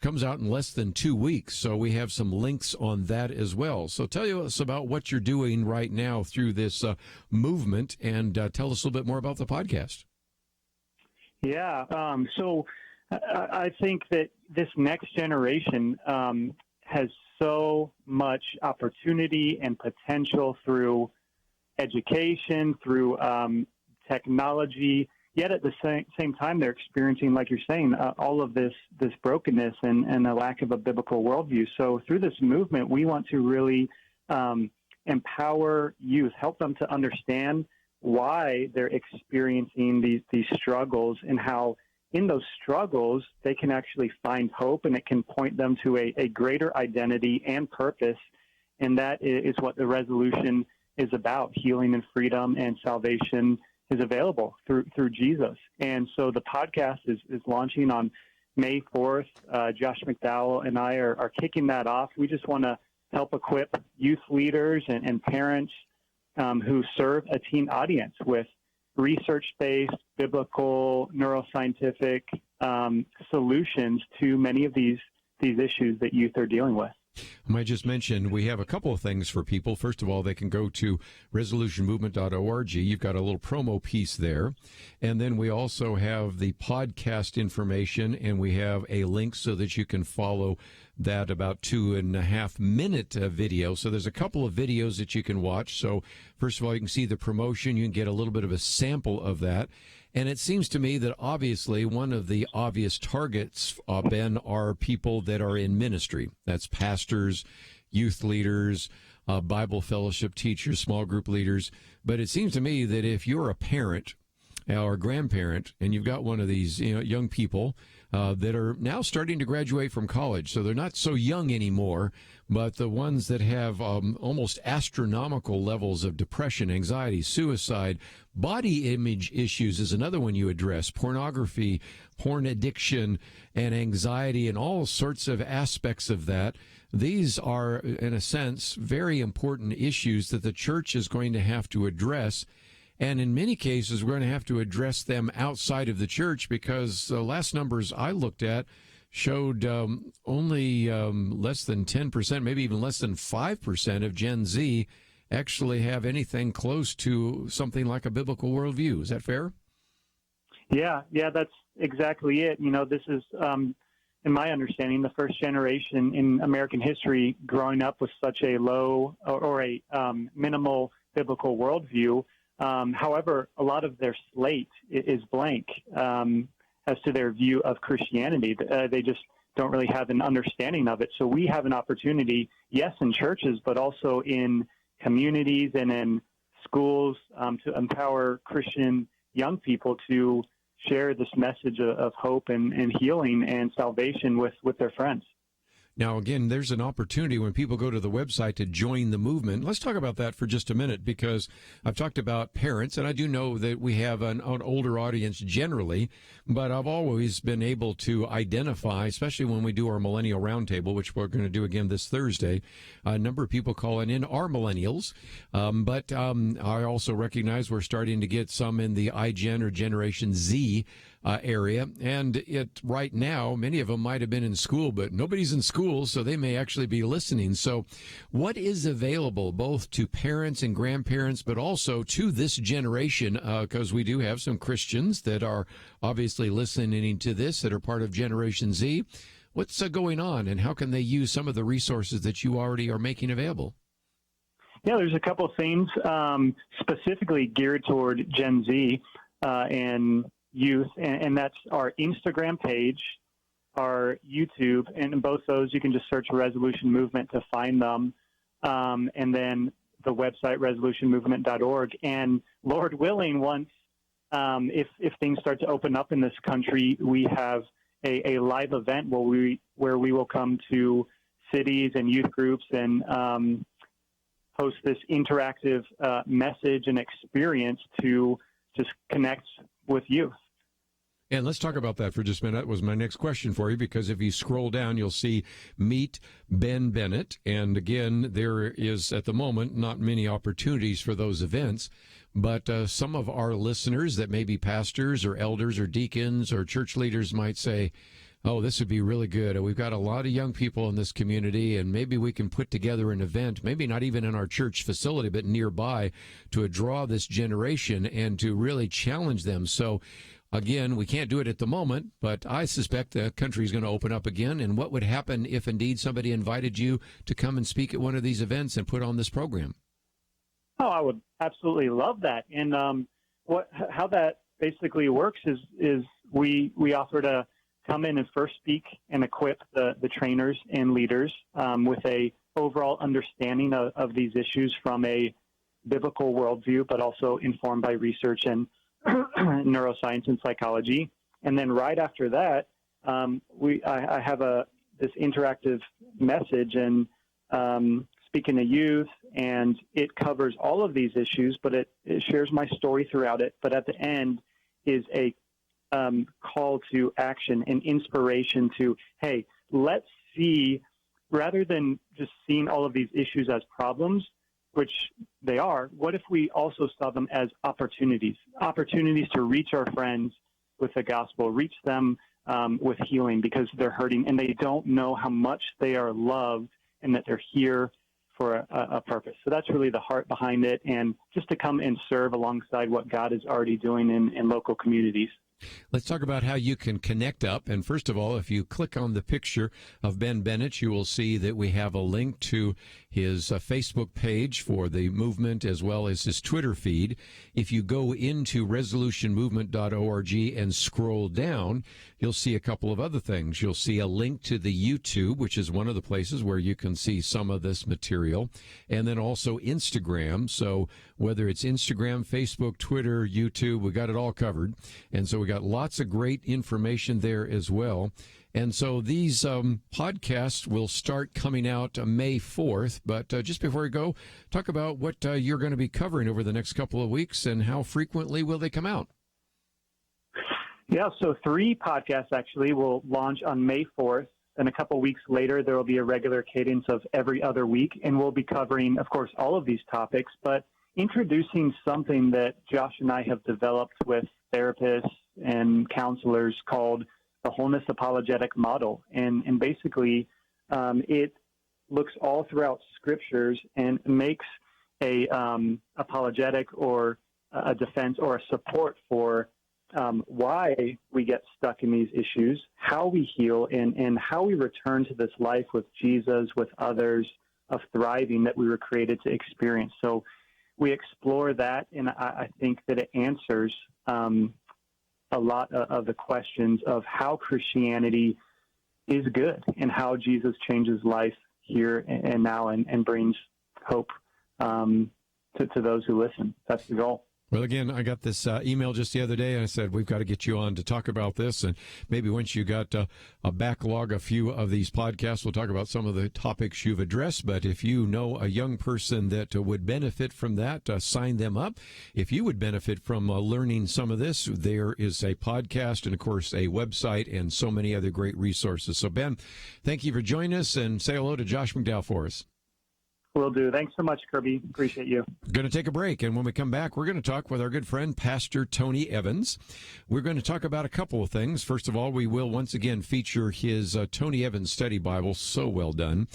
comes out in less than 2 weeks. So we have some links on that as well. So tell us about what you're doing right now through this movement, and tell us a little bit more about the podcast. Yeah. So I think that this next generation has so much opportunity and potential through education, through technology, yet at the same time they're experiencing, like you're saying, all of this brokenness and a lack of a biblical worldview. So through this movement, we want to really empower youth, help them to understand why they're experiencing these struggles, and how in those struggles they can actually find hope, and it can point them to a greater identity and purpose. And that is what the resolution is about. Healing and freedom and salvation is available through Jesus. And so the podcast is launching on May 4th. Josh McDowell and I are kicking that off. We just want to help equip youth leaders and parents who serve a teen audience with research-based, biblical, neuroscientific solutions to many of these issues that youth are dealing with. I might just mention we have a couple of things for people. First of all, they can go to resolutionmovement.org. You've got a little promo piece there. And then we also have the podcast information, and we have a link so that you can follow that about 2.5 minute video. So there's a couple of videos that you can watch. So first of all, you can see the promotion. You can get a little bit of a sample of that. And it seems to me that obviously one of the obvious targets, Ben, are people that are in ministry. That's pastors, youth leaders, Bible fellowship teachers, small group leaders. But it seems to me that if you're a parent or a grandparent and you've got one of these young people that are now starting to graduate from college, so they're not so young anymore, but the ones that have almost astronomical levels of depression, anxiety, suicide, body image issues is another one you address, pornography, porn addiction, and anxiety, and all sorts of aspects of that. These are, in a sense, very important issues that the church is going to have to address. And in many cases, we're going to have to address them outside of the church, because the last numbers I looked at showed only less than 10%, maybe even less than 5% of Gen Z actually have anything close to something like a biblical worldview. Is that fair? Yeah, that's exactly it. This is, in my understanding, the first generation in American history growing up with such a low or a minimal biblical worldview. However, a lot of their slate is blank as to their view of Christianity. They just don't really have an understanding of it. So we have an opportunity, yes, in churches, but also in communities and in schools to empower Christian young people to share this message of hope and healing and salvation with their friends. Now, again, there's an opportunity when people go to the website to join the movement. Let's talk about that for just a minute, because I've talked about parents, and I do know that we have an older audience generally, but I've always been able to identify, especially when we do our Millennial Roundtable, which we're going to do again this Thursday, a number of people calling in are millennials, but I also recognize we're starting to get some in the iGen or Generation Z area, and right now, many of them might have been in school, but nobody's in school, so they may actually be listening. So what is available both to parents and grandparents, but also to this generation, because we do have some Christians that are obviously listening to this that are part of Generation Z. What's going on, and how can they use some of the resources that you already are making available? Yeah, there's a couple of things specifically geared toward Gen Z and youth, and that's our Instagram page, our YouTube, and in both those you can just search Resolution Movement to find them, and then the website resolutionmovement.org. And Lord willing, once if things start to open up in this country, we have a live event where we will come to cities and youth groups and host this interactive message and experience to just connect with youth. And let's talk about that for just a minute. That was my next question for you, because if you scroll down, you'll see Meet Ben Bennett. And again, there is at the moment not many opportunities for those events, but some of our listeners that may be pastors or elders or deacons or church leaders might say, oh, this would be really good. We've got a lot of young people in this community, and maybe we can put together an event, maybe not even in our church facility, but nearby, to draw this generation and to really challenge them. So, again, we can't do it at the moment, but I suspect the country is going to open up again. And what would happen if indeed somebody invited you to come and speak at one of these events and put on this program? Oh, I would absolutely love that. And how that basically works is we offer to come in and first speak and equip the trainers and leaders with a overall understanding of these issues from a biblical worldview, but also informed by research and neuroscience and psychology. And then right after that, I have this interactive message and speaking to youth, and it covers all of these issues, but it shares my story throughout it. But at the end is a call to action and inspiration to, hey, let's see, rather than just seeing all of these issues as problems, which they are, what if we also saw them as opportunities to reach our friends with the gospel, reach them with healing because they're hurting and they don't know how much they are loved and that they're here for a purpose. So that's really the heart behind it, and just to come and serve alongside what God is already doing in local communities. Let's talk about how you can connect up. And first of all, if you click on the picture of Ben Bennett, you will see that we have a link to his Facebook page for the movement as well as his Twitter feed. If you go into resolutionmovement.org and scroll down, you'll see a couple of other things. You'll see a link to the YouTube, which is one of the places where you can see some of this material, and then also Instagram. So whether it's Instagram, Facebook, Twitter, YouTube, we got it all covered. And so we got lots of great information there as well. And so these podcasts will start coming out May 4th. But just before we go, talk about what you're going to be covering over the next couple of weeks and how frequently will they come out? Yeah, so 3 podcasts actually will launch on May 4th. And a couple weeks later, there will be a regular cadence of every other week. And we'll be covering, of course, all of these topics, but introducing something that Josh and I have developed with therapists and counselors called the Wholeness Apologetic Model. And basically, it looks all throughout scriptures and makes a apologetic or a defense or a support for why we get stuck in these issues, how we heal, and how we return to this life with Jesus, with others, of thriving that we were created to experience. So we explore that, and I think that it answers a lot of the questions of how Christianity is good and how Jesus changes life here and now and brings hope to those who listen. That's the goal. Well, again, I got this email just the other day, and I said, we've got to get you on to talk about this. And maybe once you got a backlog, a few of these podcasts, we'll talk about some of the topics you've addressed. But if you know a young person that would benefit from that, sign them up. If you would benefit from learning some of this, there is a podcast and, of course, a website and so many other great resources. So, Ben, thank you for joining us, and say hello to Josh McDowell for us. Will do. Thanks so much, Kerby. Appreciate you. Going to take a break, and when we come back, we're going to talk with our good friend, Pastor Tony Evans. We're going to talk about a couple of things. First of all, we will once again feature his Tony Evans study Bible, so well done.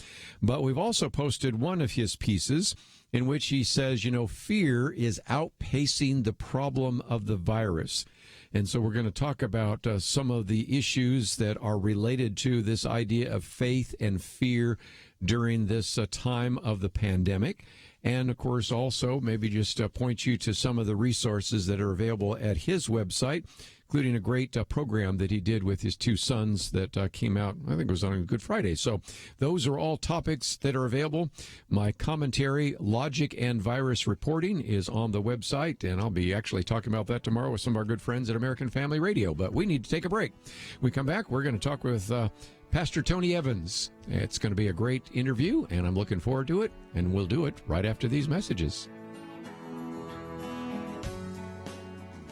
But we've also posted one of his pieces in which he says, fear is outpacing the problem of the virus. And so we're going to talk about some of the issues that are related to this idea of faith and fear during this time of the pandemic. And, of course, also maybe just point you to some of the resources that are available at his website, including a great program that he did with his 2 sons that came out, I think it was on Good Friday. So those are all topics that are available. My commentary, Logic and Virus Reporting, is on the website, and I'll be actually talking about that tomorrow with some of our good friends at American Family Radio. But we need to take a break. When we come back, we're going to talk with Pastor Tony Evans. It's going to be a great interview, and I'm looking forward to it, and we'll do it right after these messages.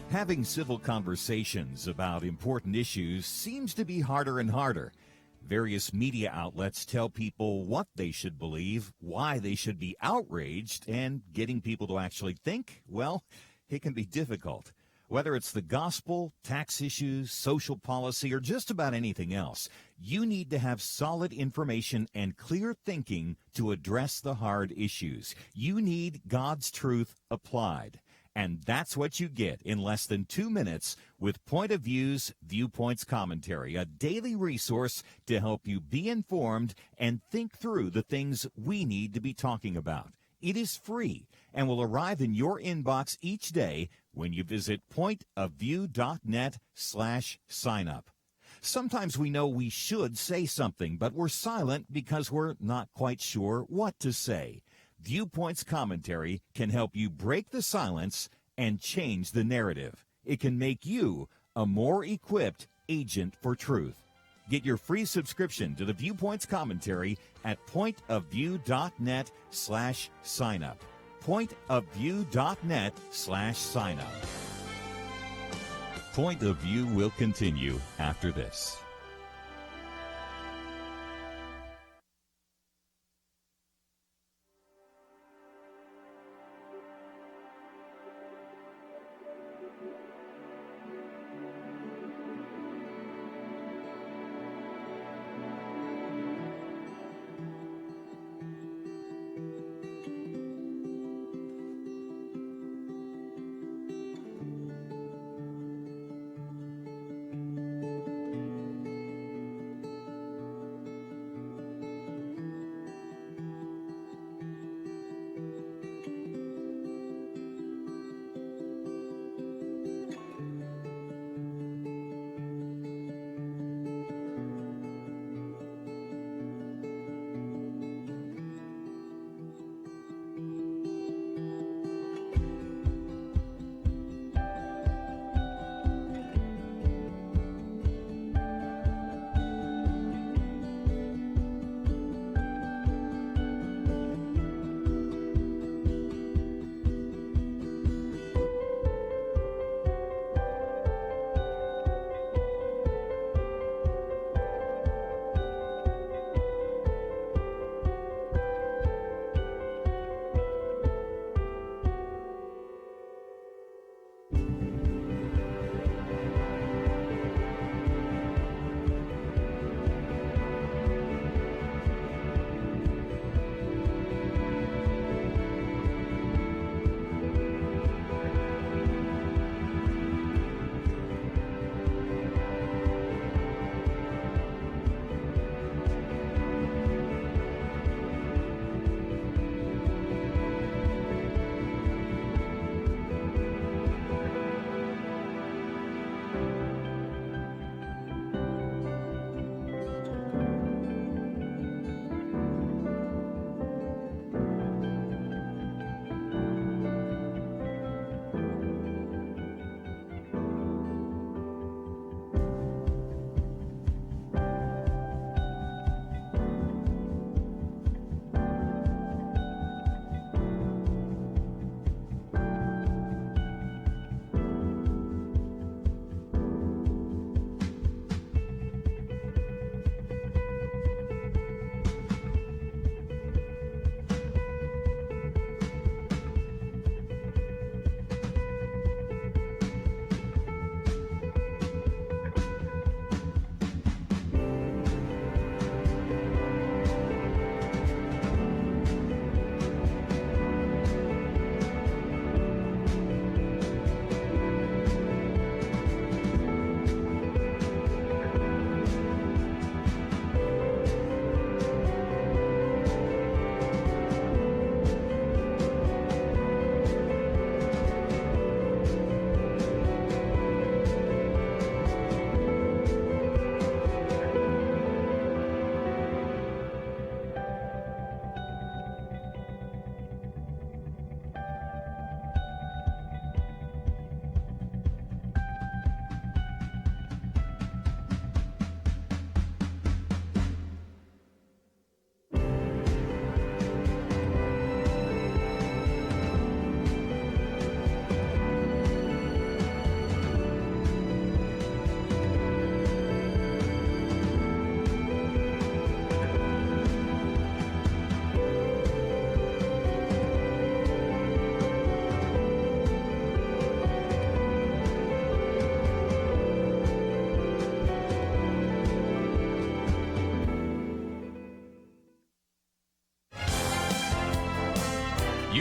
Having civil conversations about important issues seems to be harder and harder. Various media outlets tell people what they should believe, why they should be outraged, and getting people to actually think, well, it can be difficult. Whether it's the gospel, tax issues, social policy, or just about anything else, you need to have solid information and clear thinking to address the hard issues. You need God's truth applied. And that's what you get in less than 2 minutes with Point of View's Viewpoints Commentary, a daily resource to help you be informed and think through the things we need to be talking about. It is free and will arrive in your inbox each day when you visit pointofview.net/signup. Sometimes we know we should say something, but we're silent because we're not quite sure what to say. Viewpoints Commentary can help you break the silence and change the narrative. It can make you a more equipped agent for truth. Get your free subscription to the Viewpoints Commentary at pointofview.net/signup. Pointofview.net/signup. Point of View will continue after this.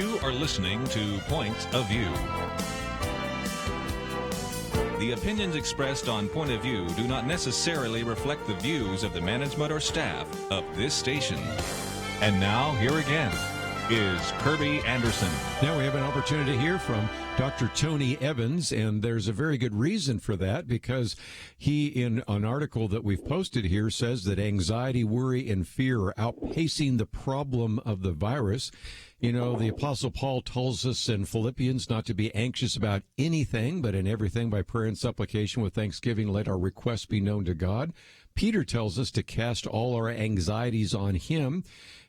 You are listening to Point of View. The opinions expressed on Point of View do not necessarily reflect the views of the management or staff of this station. And now, here again is Kerby Anderson. Now we have an opportunity to hear from Dr. Tony Evans, and there's a very good reason for that, because he, in an article that we've posted here, says that anxiety, worry, and fear are outpacing the problem of the virus. You know, the Apostle Paul tells us in Philippians not to be anxious about anything, but in everything by prayer and supplication with thanksgiving let our requests be known to God. Peter tells us to cast all our anxieties on him.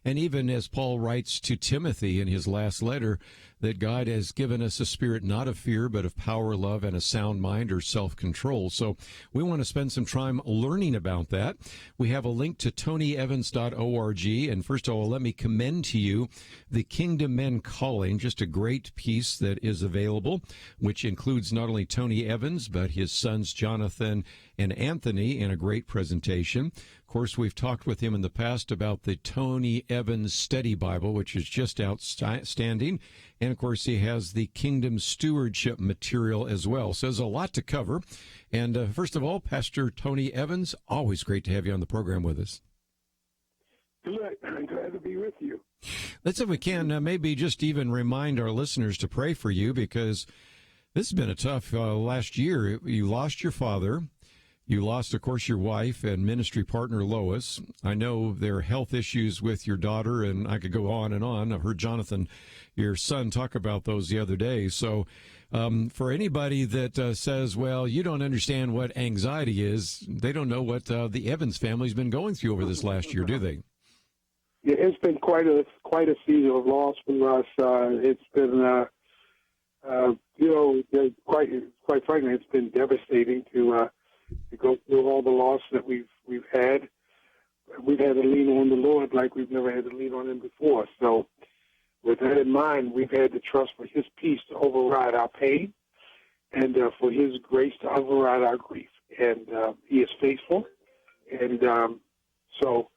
And even as Paul writes to Timothy in his last letter, that God has given us a spirit not of fear, but of power, love, and a sound mind or self-control. So we want to spend some time learning about that. We have a link to tonyevans.org. And first of all, let me commend to you The Kingdom Men Calling, just a great piece that is available, which includes not only Tony Evans, but his sons Jonathan and Anthony in a great presentation. Of course, we've talked with him in the past about the Tony Evans Study Bible, which is just outstanding. And, of course, he has the Kingdom Stewardship material as well. So there's a lot to cover. And first of all, Pastor Tony Evans, always great to have you on the program with us. Good. I'm glad to be with you. Let's, if we can, maybe just even remind our listeners to pray for you, because this has been a tough last year. You lost your father. You lost, of course, your wife and ministry partner, Lois. I know there are health issues with your daughter, and I could go on and on. I've heard Jonathan, your son, talk about those the other day. So for anybody that says, well, you don't understand what anxiety is, they don't know what the Evans family's been going through over this last year, do they? Yeah, it's been quite a season of loss for us. It's been, quite frankly, it's been devastating to go through all the loss that we've had. We've had to lean on the Lord like we've never had to lean on him before. So with that in mind, we've had to trust for his peace to override our pain and for his grace to override our grief. And he is faithful. And so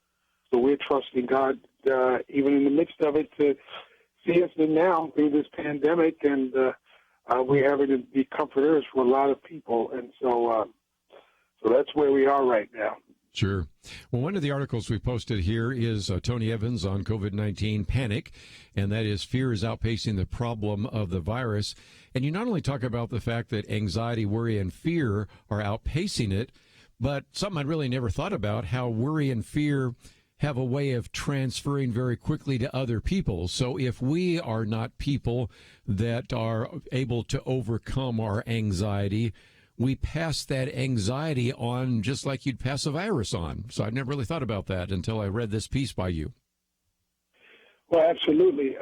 we're trusting God, even in the midst of it, to see us now through this pandemic. And we're having to be comforters for a lot of people. And so that's where we are right now. Sure. Well, one of the articles we posted here is Tony Evans on COVID-19 panic, and that is fear is outpacing the problem of the virus. And you not only talk about the fact that anxiety, worry, and fear are outpacing it, but something I'd really never thought about, how worry and fear have a way of transferring very quickly to other people. So if we are not people that are able to overcome our anxiety, we pass that anxiety on just like you'd pass a virus on. So I'd never really thought about that until I read this piece by you. Well, absolutely.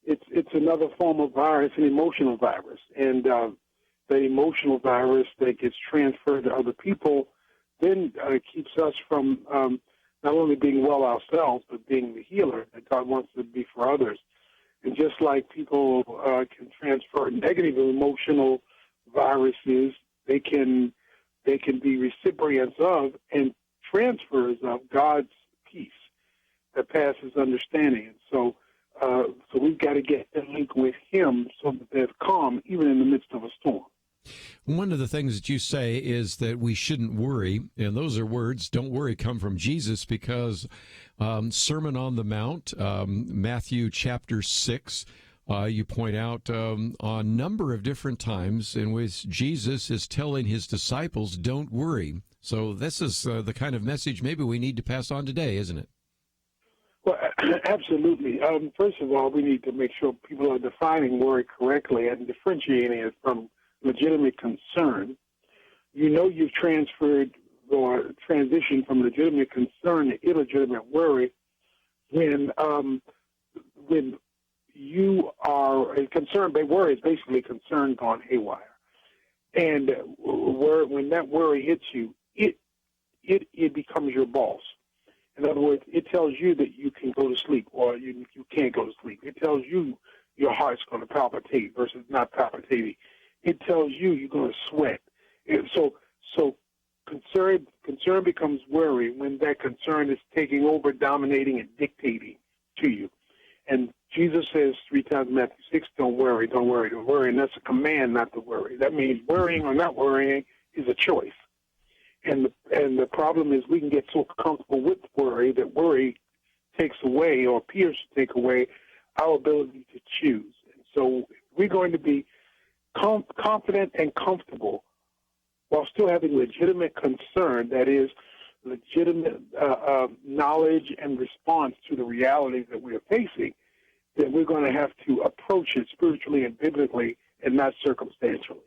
It's another form of virus, an emotional virus. And the emotional virus that gets transferred to other people then keeps us from not only being well ourselves, but being the healer that God wants to be for others. And just like people can transfer negative emotional viruses, they can be recipients of and transfers of God's peace that passes understanding. And so we've got to get in link with him so that there's calm even in the midst of a storm. One of the things that you say is that we shouldn't worry, and those are words, don't worry, come from Jesus, because Sermon on the Mount, Matthew chapter 6, you point out on a number of different times in which Jesus is telling his disciples, don't worry. So this is the kind of message maybe we need to pass on today, isn't it? Well, absolutely. First of all, we need to make sure people are defining worry correctly and differentiating it from legitimate concern. You know you've transferred or transitioned from legitimate concern to illegitimate worry when you are concerned. Worry is basically concern gone haywire, and when that worry hits you, it becomes your boss. In other words, it tells you that you can go to sleep or you can't go to sleep. It tells you your heart's going to palpitate versus not palpitating. It tells you you're going to sweat. So concern becomes worry when that concern is taking over, dominating, and dictating to you. And Jesus says 3 times in Matthew 6, don't worry, don't worry, don't worry. And that's a command not to worry. That means worrying or not worrying is a choice. And the problem is we can get so comfortable with worry that worry takes away or appears to take away our ability to choose. And so we're going to be confident and comfortable while still having legitimate concern, that is, legitimate knowledge and response to the realities that we are facing, that we're going to have to approach it spiritually and biblically and not circumstantially.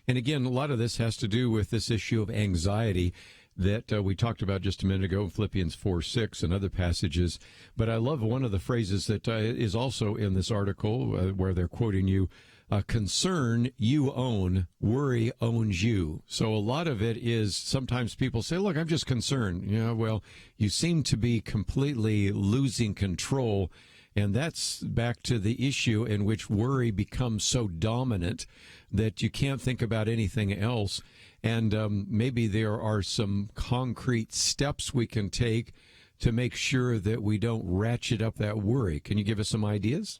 And again, a lot of this has to do with this issue of anxiety that we talked about just a minute ago, Philippians 4:6 and other passages. But I love one of the phrases that is also in this article where they're quoting you, concern you own, worry owns you. So a lot of it is sometimes people say, look, I'm just concerned. Well, you seem to be completely losing control. And that's back to the issue in which worry becomes so dominant that you can't think about anything else. And maybe there are some concrete steps we can take to make sure that we don't ratchet up that worry. Can you give us some ideas?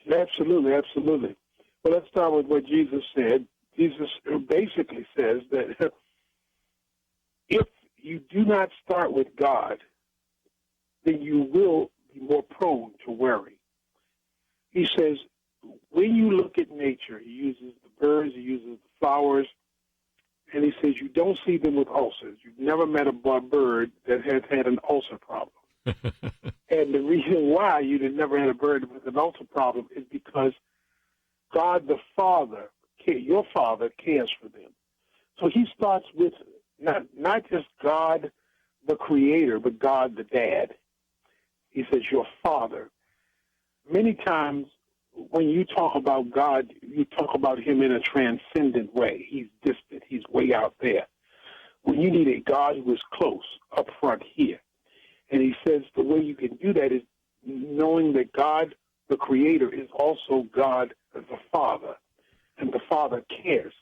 Absolutely, absolutely. Well, let's start with what Jesus said. Jesus basically says that if you do not start with God, then you will be more prone to worry. He says, when you look at nature, he uses the birds, he uses the flowers, and he says you don't see them with ulcers. You've never met a bird that has had an ulcer problem. And the reason why you've never had a bird with an ulcer problem is because God the Father, your Father, cares for them. So he starts with not just God the Creator, but God the Dad. He says, your Father. Many times when you talk about God, you talk about him in a transcendent way. He's distant. He's way out there. When you need a God who is close, up front here. And he says the way you can do that is knowing that God, the Creator, is also God, the Father. And the Father cares.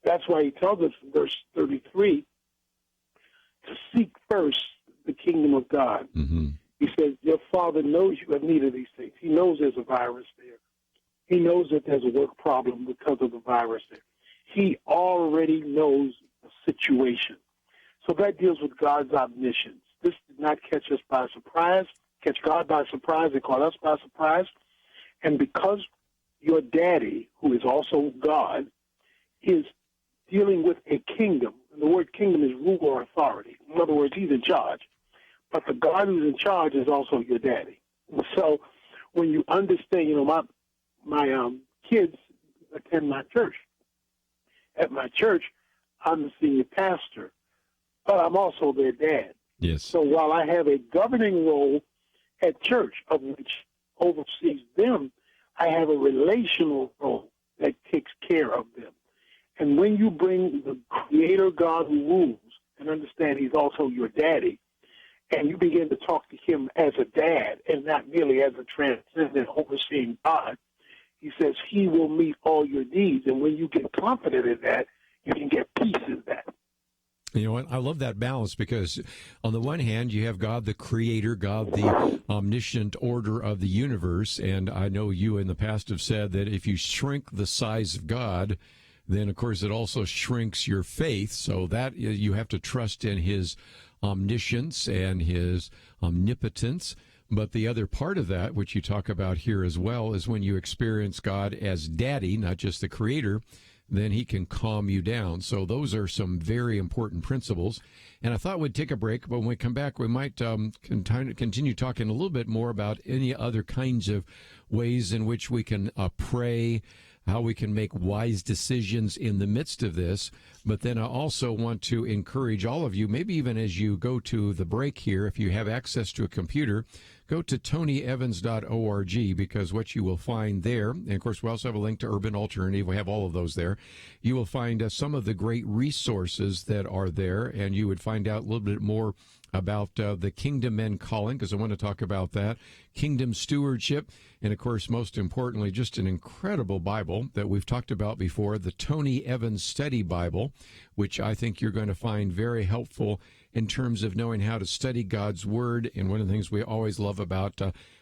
That's why he tells us in verse 33 to seek first the kingdom of God. Mm-hmm. He says, your Father knows you have need of these things. He knows there's a virus there. He knows that there's a work problem because of the virus there. He already knows the situation. So that deals with God's omniscience. This did not catch us by surprise, catch God by surprise, and caught us by surprise. And because your daddy, who is also God, is dealing with a kingdom, and the word kingdom is rule or authority. In other words, he's in charge. But the God who's in charge is also your daddy. So when you understand, my kids attend my church. At my church, I'm the senior pastor, but I'm also their dad. Yes. So while I have a governing role at church of which oversees them, I have a relational role that takes care of them. And when you bring the Creator God who rules and understand he's also your daddy, and you begin to talk to him as a dad and not merely as a transcendent overseeing God, he says he will meet all your needs. And when you get confident in that, you can get peace in that. You know what? I love that balance because on the one hand, you have God, the creator, God, the omniscient order of the universe. And I know you in the past have said that if you shrink the size of God, then, of course, it also shrinks your faith. So that you have to trust in his omniscience and his omnipotence. But the other part of that, which you talk about here as well, is when you experience God as daddy, not just the creator, then he can calm you down. So those are some very important principles. And I thought we'd take a break, but when we come back, we might continue talking a little bit more about any other kinds of ways in which we can pray, how we can make wise decisions in the midst of this. But then I also want to encourage all of you, maybe even as you go to the break here, if you have access to a computer, go to tonyevans.org, because what you will find there, and of course we also have a link to Urban Alternative, we have all of those there, you will find some of the great resources that are there, and you would find out a little bit more about the Kingdom Men Calling, because I want to talk about that, Kingdom Stewardship, and of course, most importantly, just an incredible Bible that we've talked about before, the Tony Evans Study Bible, which I think you're going to find very helpful in terms of knowing how to study God's Word. And one of the things we always love about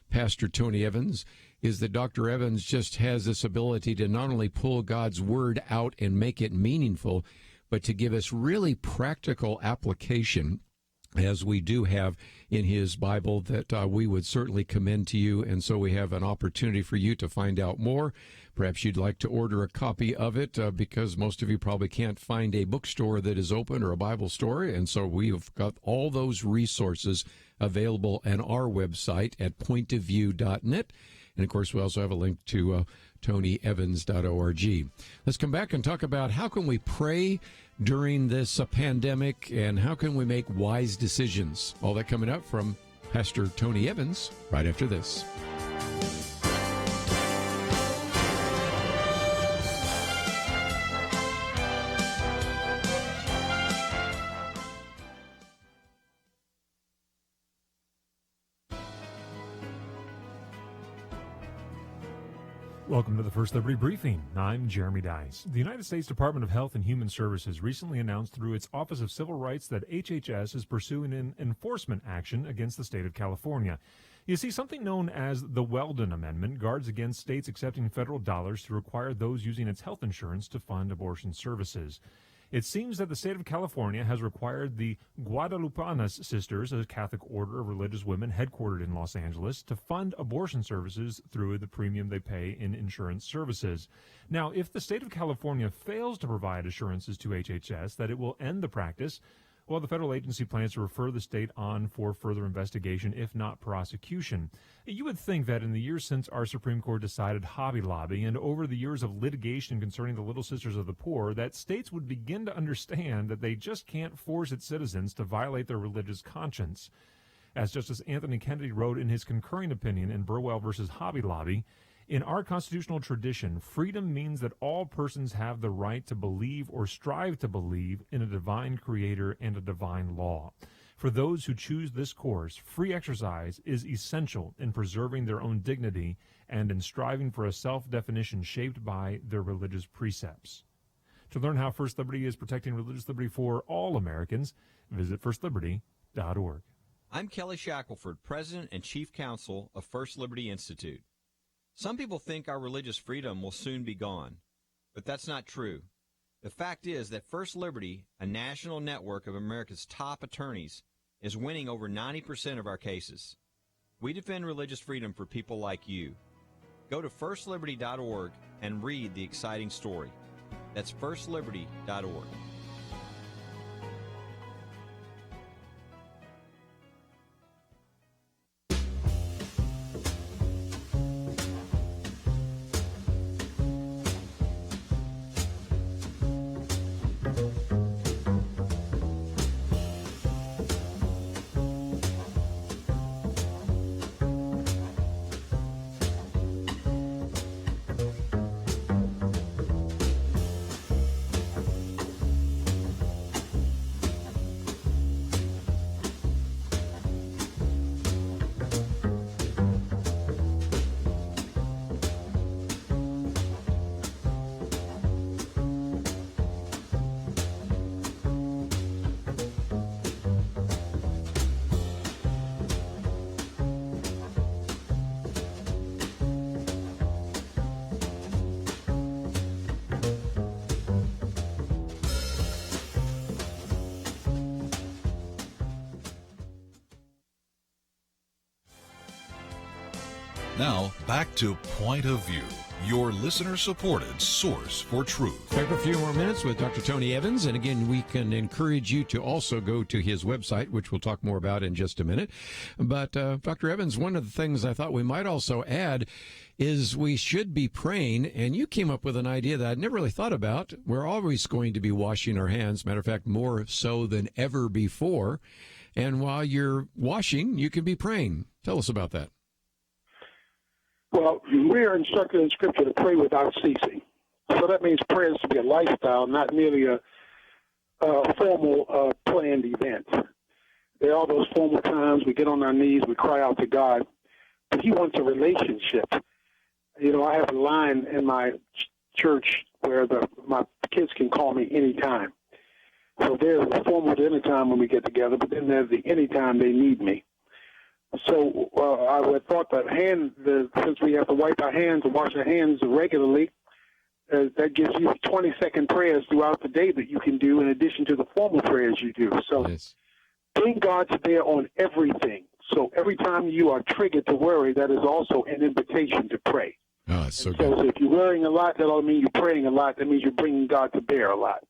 Pastor Tony Evans is that Dr. Evans just has this ability to not only pull God's word out and make it meaningful, but to give us really practical application, as we do have in his Bible, that we would certainly commend to you. And so we have an opportunity for you to find out more. Perhaps you'd like to order a copy of it because most of you probably can't find a bookstore that is open or a Bible store. And so we've got all those resources available on our website at pointofview.net. And, of course, we also have a link to tonyevans.org. Let's come back and talk about how can we pray during this pandemic and how can we make wise decisions. All that coming up from Pastor Tony Evans right after this. Welcome to the First Liberty Briefing. I'm Jeremy Dice. The United States Department of Health and Human Services recently announced through its Office of Civil Rights that HHS is pursuing an enforcement action against the state of California. You see, something known as the Weldon Amendment guards against states accepting federal dollars to require those using its health insurance to fund abortion services. It seems that the state of California has required the Guadalupanas Sisters, a Catholic order of religious women headquartered in Los Angeles, to fund abortion services through the premium they pay in insurance services. Now, if the state of California fails to provide assurances to HHS that it will end the practice, well, the federal agency plans to refer the state on for further investigation, if not prosecution. You would think that in the years since our Supreme Court decided Hobby Lobby and over the years of litigation concerning the Little Sisters of the Poor, that states would begin to understand that they just can't force its citizens to violate their religious conscience. As Justice Anthony Kennedy wrote in his concurring opinion in Burwell v. Hobby Lobby, in our constitutional tradition, freedom means that all persons have the right to believe or strive to believe in a divine creator and a divine law. For those who choose this course, free exercise is essential in preserving their own dignity and in striving for a self-definition shaped by their religious precepts. To learn how First Liberty is protecting religious liberty for all Americans, visit firstliberty.org. I'm Kelly Shackelford, President and Chief Counsel of First Liberty Institute. Some people think our religious freedom will soon be gone, but that's not true. The fact is that First Liberty, a national network of America's top attorneys, is winning over 90% of our cases. We defend religious freedom for people like you. Go to firstliberty.org and read the exciting story. That's firstliberty.org. Now, back to Point of View, your listener-supported source for truth. We have a few more minutes with Dr. Tony Evans, and again, we can encourage you to also go to his website, which we'll talk more about in just a minute. But, Dr. Evans, one of the things I thought we might also add is we should be praying, and you came up with an idea that I'd never really thought about. We're always going to be washing our hands, matter of fact, more so than ever before. And while you're washing, you can be praying. Tell us about that. Well, we are instructed in Scripture to pray without ceasing. So that means prayer is to be a lifestyle, not merely a formal planned event. There are those formal times we get on our knees, we cry out to God, but He wants a relationship. You know, I have a line in my church where my kids can call me anytime. So there's the formal dinner time when we get together, but then there's the anytime they need me. So I would thought that since we have to wipe our hands and wash our hands regularly, that gives you 20-second prayers throughout the day that you can do in addition to the formal prayers you do. So bring God to bear on everything. So every time you are triggered to worry, that is also an invitation to pray. Oh, it's so good. good. So if you're worrying a lot, that don't mean you're praying a lot. That means you're bringing God to bear a lot.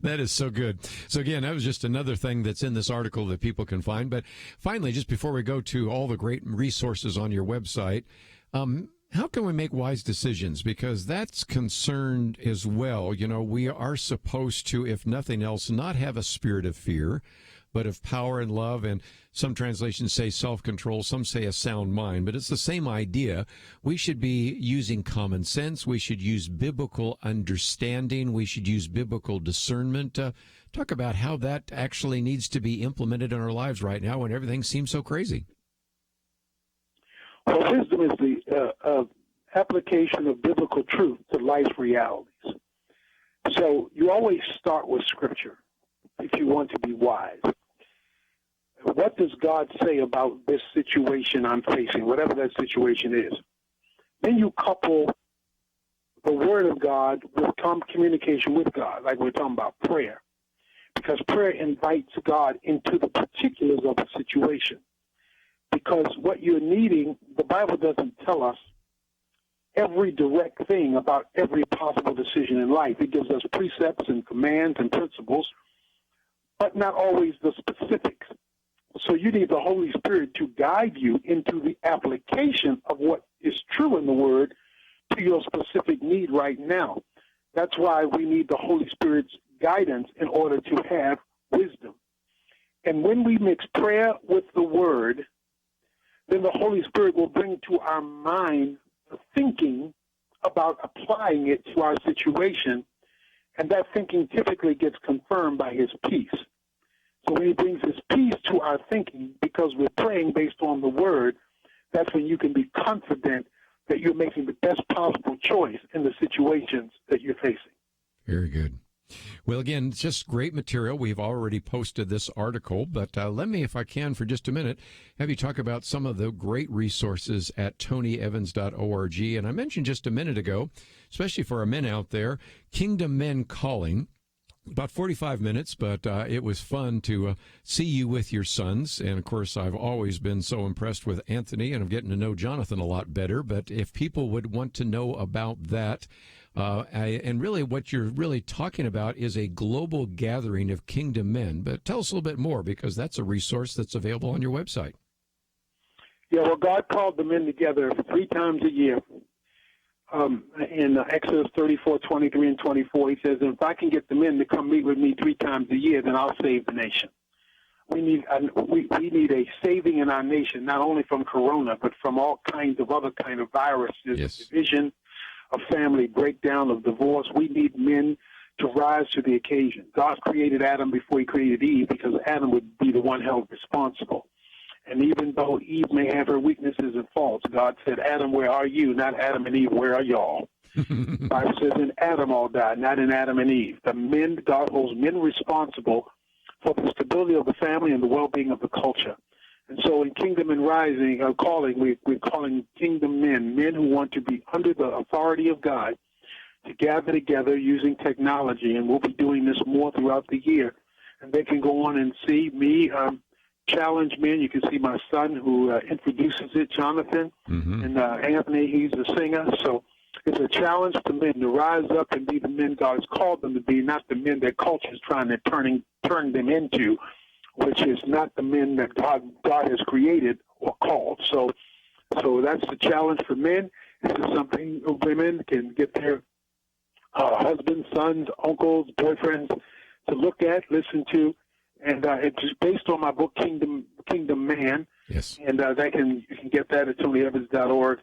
That is so good. So again, that was just another thing that's in this article that people can find. But finally, just before we go to all the great resources on your website, how can we make wise decisions? Because that's concerned as well. You know, we are supposed to, if nothing else, not have a spirit of fear, but of power and love. And some translations say self-control, some say a sound mind, but it's the same idea. We should be using common sense. We should use biblical understanding. We should use biblical discernment. Talk about how that actually needs to be implemented in our lives right now when everything seems so crazy. Well, wisdom is the application of biblical truth to life's realities. So you always start with Scripture if you want to be wise. What does God say about this situation I'm facing, whatever that situation is? Then you couple the Word of God with communication with God, like we're talking about prayer, because prayer invites God into the particulars of the situation. Because what you're needing, the Bible doesn't tell us every direct thing about every possible decision in life. It gives us precepts and commands and principles, but not always the specifics. So you need the Holy Spirit to guide you into the application of what is true in the Word to your specific need right now. That's why we need the Holy Spirit's guidance in order to have wisdom. And when we mix prayer with the Word, then the Holy Spirit will bring to our mind the thinking about applying it to our situation, and that thinking typically gets confirmed by His peace. So when He brings His peace to our thinking, because we're praying based on the Word, that's when you can be confident that you're making the best possible choice in the situations that you're facing. Very good. Well, again, it's just great material. We've already posted this article, but let me, if I can, for just a minute, have you talk about some of the great resources at tonyevans.org. And I mentioned just a minute ago, especially for our men out there, Kingdom Men Calling. About 45 minutes, but it was fun to see you with your sons. And, of course, I've always been so impressed with Anthony, and I'm getting to know Jonathan a lot better. But if people would want to know about that, and really what you're really talking about is a global gathering of kingdom men. But tell us a little bit more, because that's a resource that's available on your website. Yeah, well, God called the men together 3 times a year. In Exodus 34, 23, and 24, He says, if I can get the men to come meet with me 3 times a year, then I'll save the nation. We need a saving in our nation, not only from corona, but from all kinds of other kind of viruses, division, of family breakdown, of divorce. We need men to rise to the occasion. God created Adam before He created Eve, because Adam would be the one held responsible. And even though Eve may have her weaknesses and faults, God said, Adam, where are you? Not Adam and Eve, where are y'all? The Bible says in Adam all died, not in Adam and Eve. The men, God holds men responsible for the stability of the family and the well-being of the culture. And so in Kingdom and Rising, we're calling kingdom men who want to be under the authority of God, to gather together using technology. And we'll be doing this more throughout the year. And they can go on and see me challenge men. You can see my son who introduces it, Jonathan, and Anthony, he's a singer. So it's a challenge to men to rise up and be the men God has called them to be, not the men that culture is trying to turn them into, which is not the men that God has created or called. So that's the challenge for men. This is something women can get their husbands, sons, uncles, boyfriends to look at, listen to, and it's based on my book, Kingdom Man. Yes. And you can get that at tonyevans.org,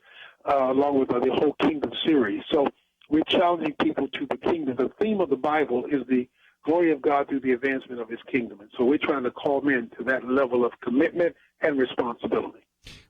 along with the whole Kingdom series. So we're challenging people to the kingdom. The theme of the Bible is the glory of God through the advancement of His kingdom. And so we're trying to call men to that level of commitment and responsibility.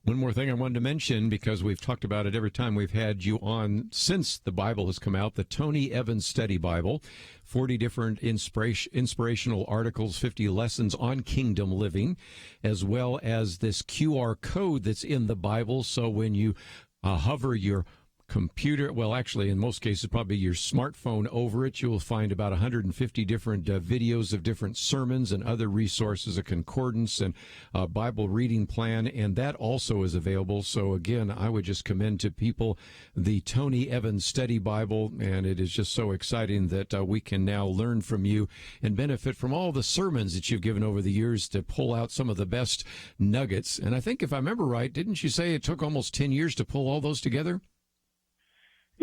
One more thing I wanted to mention, because we've talked about it every time we've had you on since the Bible has come out, the Tony Evans Study Bible, 40 different inspirational articles, 50 lessons on kingdom living, as well as this QR code that's in the Bible. So when you hover your computer, well, actually, in most cases, probably your smartphone over it, you will find about 150 different videos of different sermons and other resources, a concordance and a Bible reading plan, and that also is available. So, again, I would just commend to people the Tony Evans Study Bible, and it is just so exciting that we can now learn from you and benefit from all the sermons that you've given over the years to pull out some of the best nuggets. And I think, if I remember right, didn't you say it took almost 10 years to pull all those together?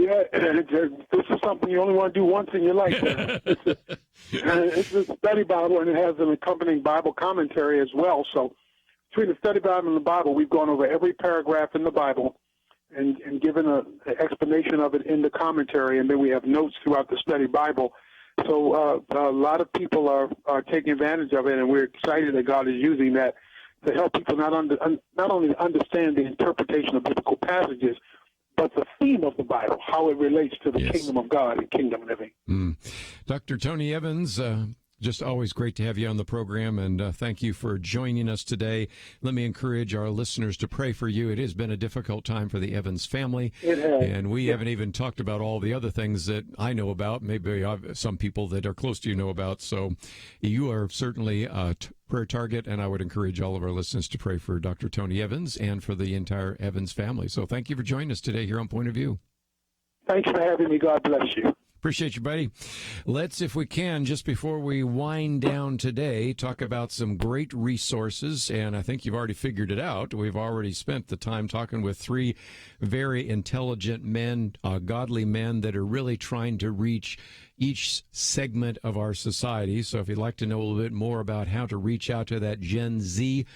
Yeah, this is something you only want to do once in your life. It's a study Bible, and it has an accompanying Bible commentary as well. So between the study Bible and the Bible, we've gone over every paragraph in the Bible and given an explanation of it in the commentary, and then we have notes throughout the study Bible. So a lot of people are taking advantage of it, and we're excited that God is using that to help people not only understand the interpretation of biblical passages, but the theme of the Bible, how it relates to the kingdom of God and kingdom living. Dr. Tony Evans, just always great to have you on the program, and thank you for joining us today. Let me encourage our listeners to pray for you. It has been a difficult time for the Evans family, and we haven't even talked about all the other things that I know about, maybe some people that are close to you know about. So you are certainly a prayer target, and I would encourage all of our listeners to pray for Dr. Tony Evans and for the entire Evans family. So thank you for joining us today here on Point of View. Thanks for having me. God bless you. Appreciate you, buddy. Let's, if we can, just before we wind down today, talk about some great resources. And I think you've already figured it out. We've already spent the time talking with three very intelligent men, godly men that are really trying to reach each segment of our society. So if you'd like to know a little bit more about how to reach out to that Gen Z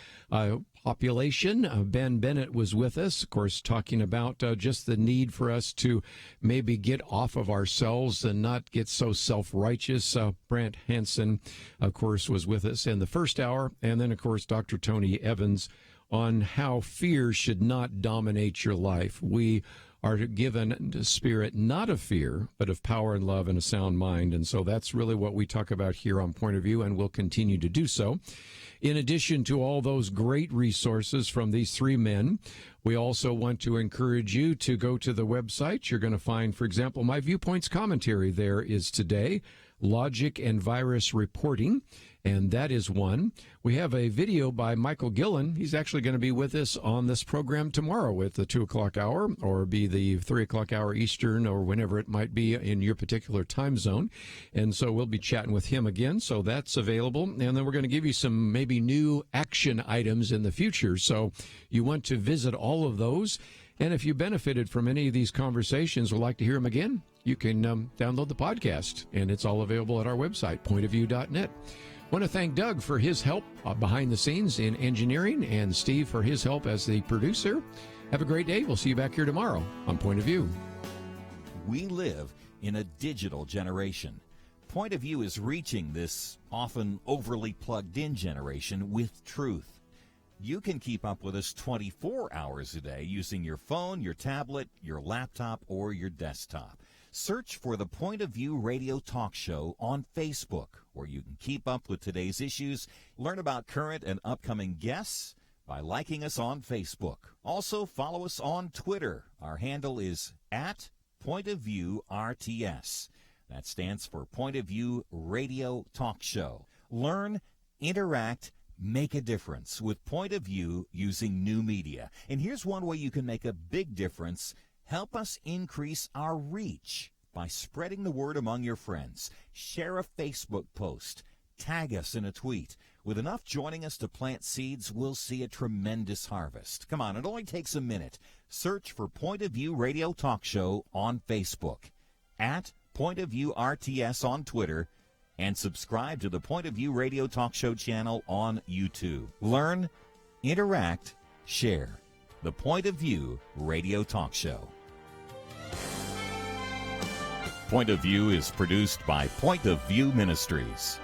population, Ben Bennett was with us, of course, talking about just the need for us to maybe get off of ourselves and not get so self-righteous. Brant Hansen, of course, was with us in the first hour. And then, of course, Dr. Tony Evans on how fear should not dominate your life. We are given a spirit not of fear, but of power and love and a sound mind. And so that's really what we talk about here on Point of View, and we'll continue to do so. In addition to all those great resources from these three men, we also want to encourage you to go to the website. You're going to find, for example, my Viewpoints commentary there is today, Logic and Virus Reporting, and that is one. We have a video by Michael Gillen. He's actually going to be with us on this program tomorrow at the 2 o'clock hour, or be the 3 o'clock hour Eastern, or whenever it might be in your particular time zone. And so we'll be chatting with him again. So that's available. And then we're going to give you some maybe new action items in the future. So you want to visit all of those. And if you benefited from any of these conversations or like to hear them again, you can download the podcast. And it's all available at our website, pointofview.net. I want to thank Doug for his help behind the scenes in engineering, and Steve for his help as the producer. Have a great day. We'll see you back here tomorrow on Point of View. We live in a digital generation. Point of View is reaching this often overly plugged-in generation with truth. You can keep up with us 24 hours a day using your phone, your tablet, your laptop, or your desktop. Search for the Point of View Radio Talk Show on Facebook, where you can keep up with today's issues, learn about current and upcoming guests by liking us on Facebook. Also, follow us on Twitter. Our handle is @PointOfViewRTS. That stands for Point of View Radio Talk Show. Learn, interact, make a difference with Point of View using new media. And here's one way you can make a big difference. Help us increase our reach by spreading the word among your friends. Share a Facebook post. Tag us in a tweet. With enough joining us to plant seeds, we'll see a tremendous harvest. Come on, it only takes a minute. Search for Point of View Radio Talk Show on Facebook, @PointOfViewRTS on Twitter, and subscribe to the Point of View Radio Talk Show channel on YouTube. Learn, interact, share. The Point of View Radio Talk Show. Point of View is produced by Point of View Ministries.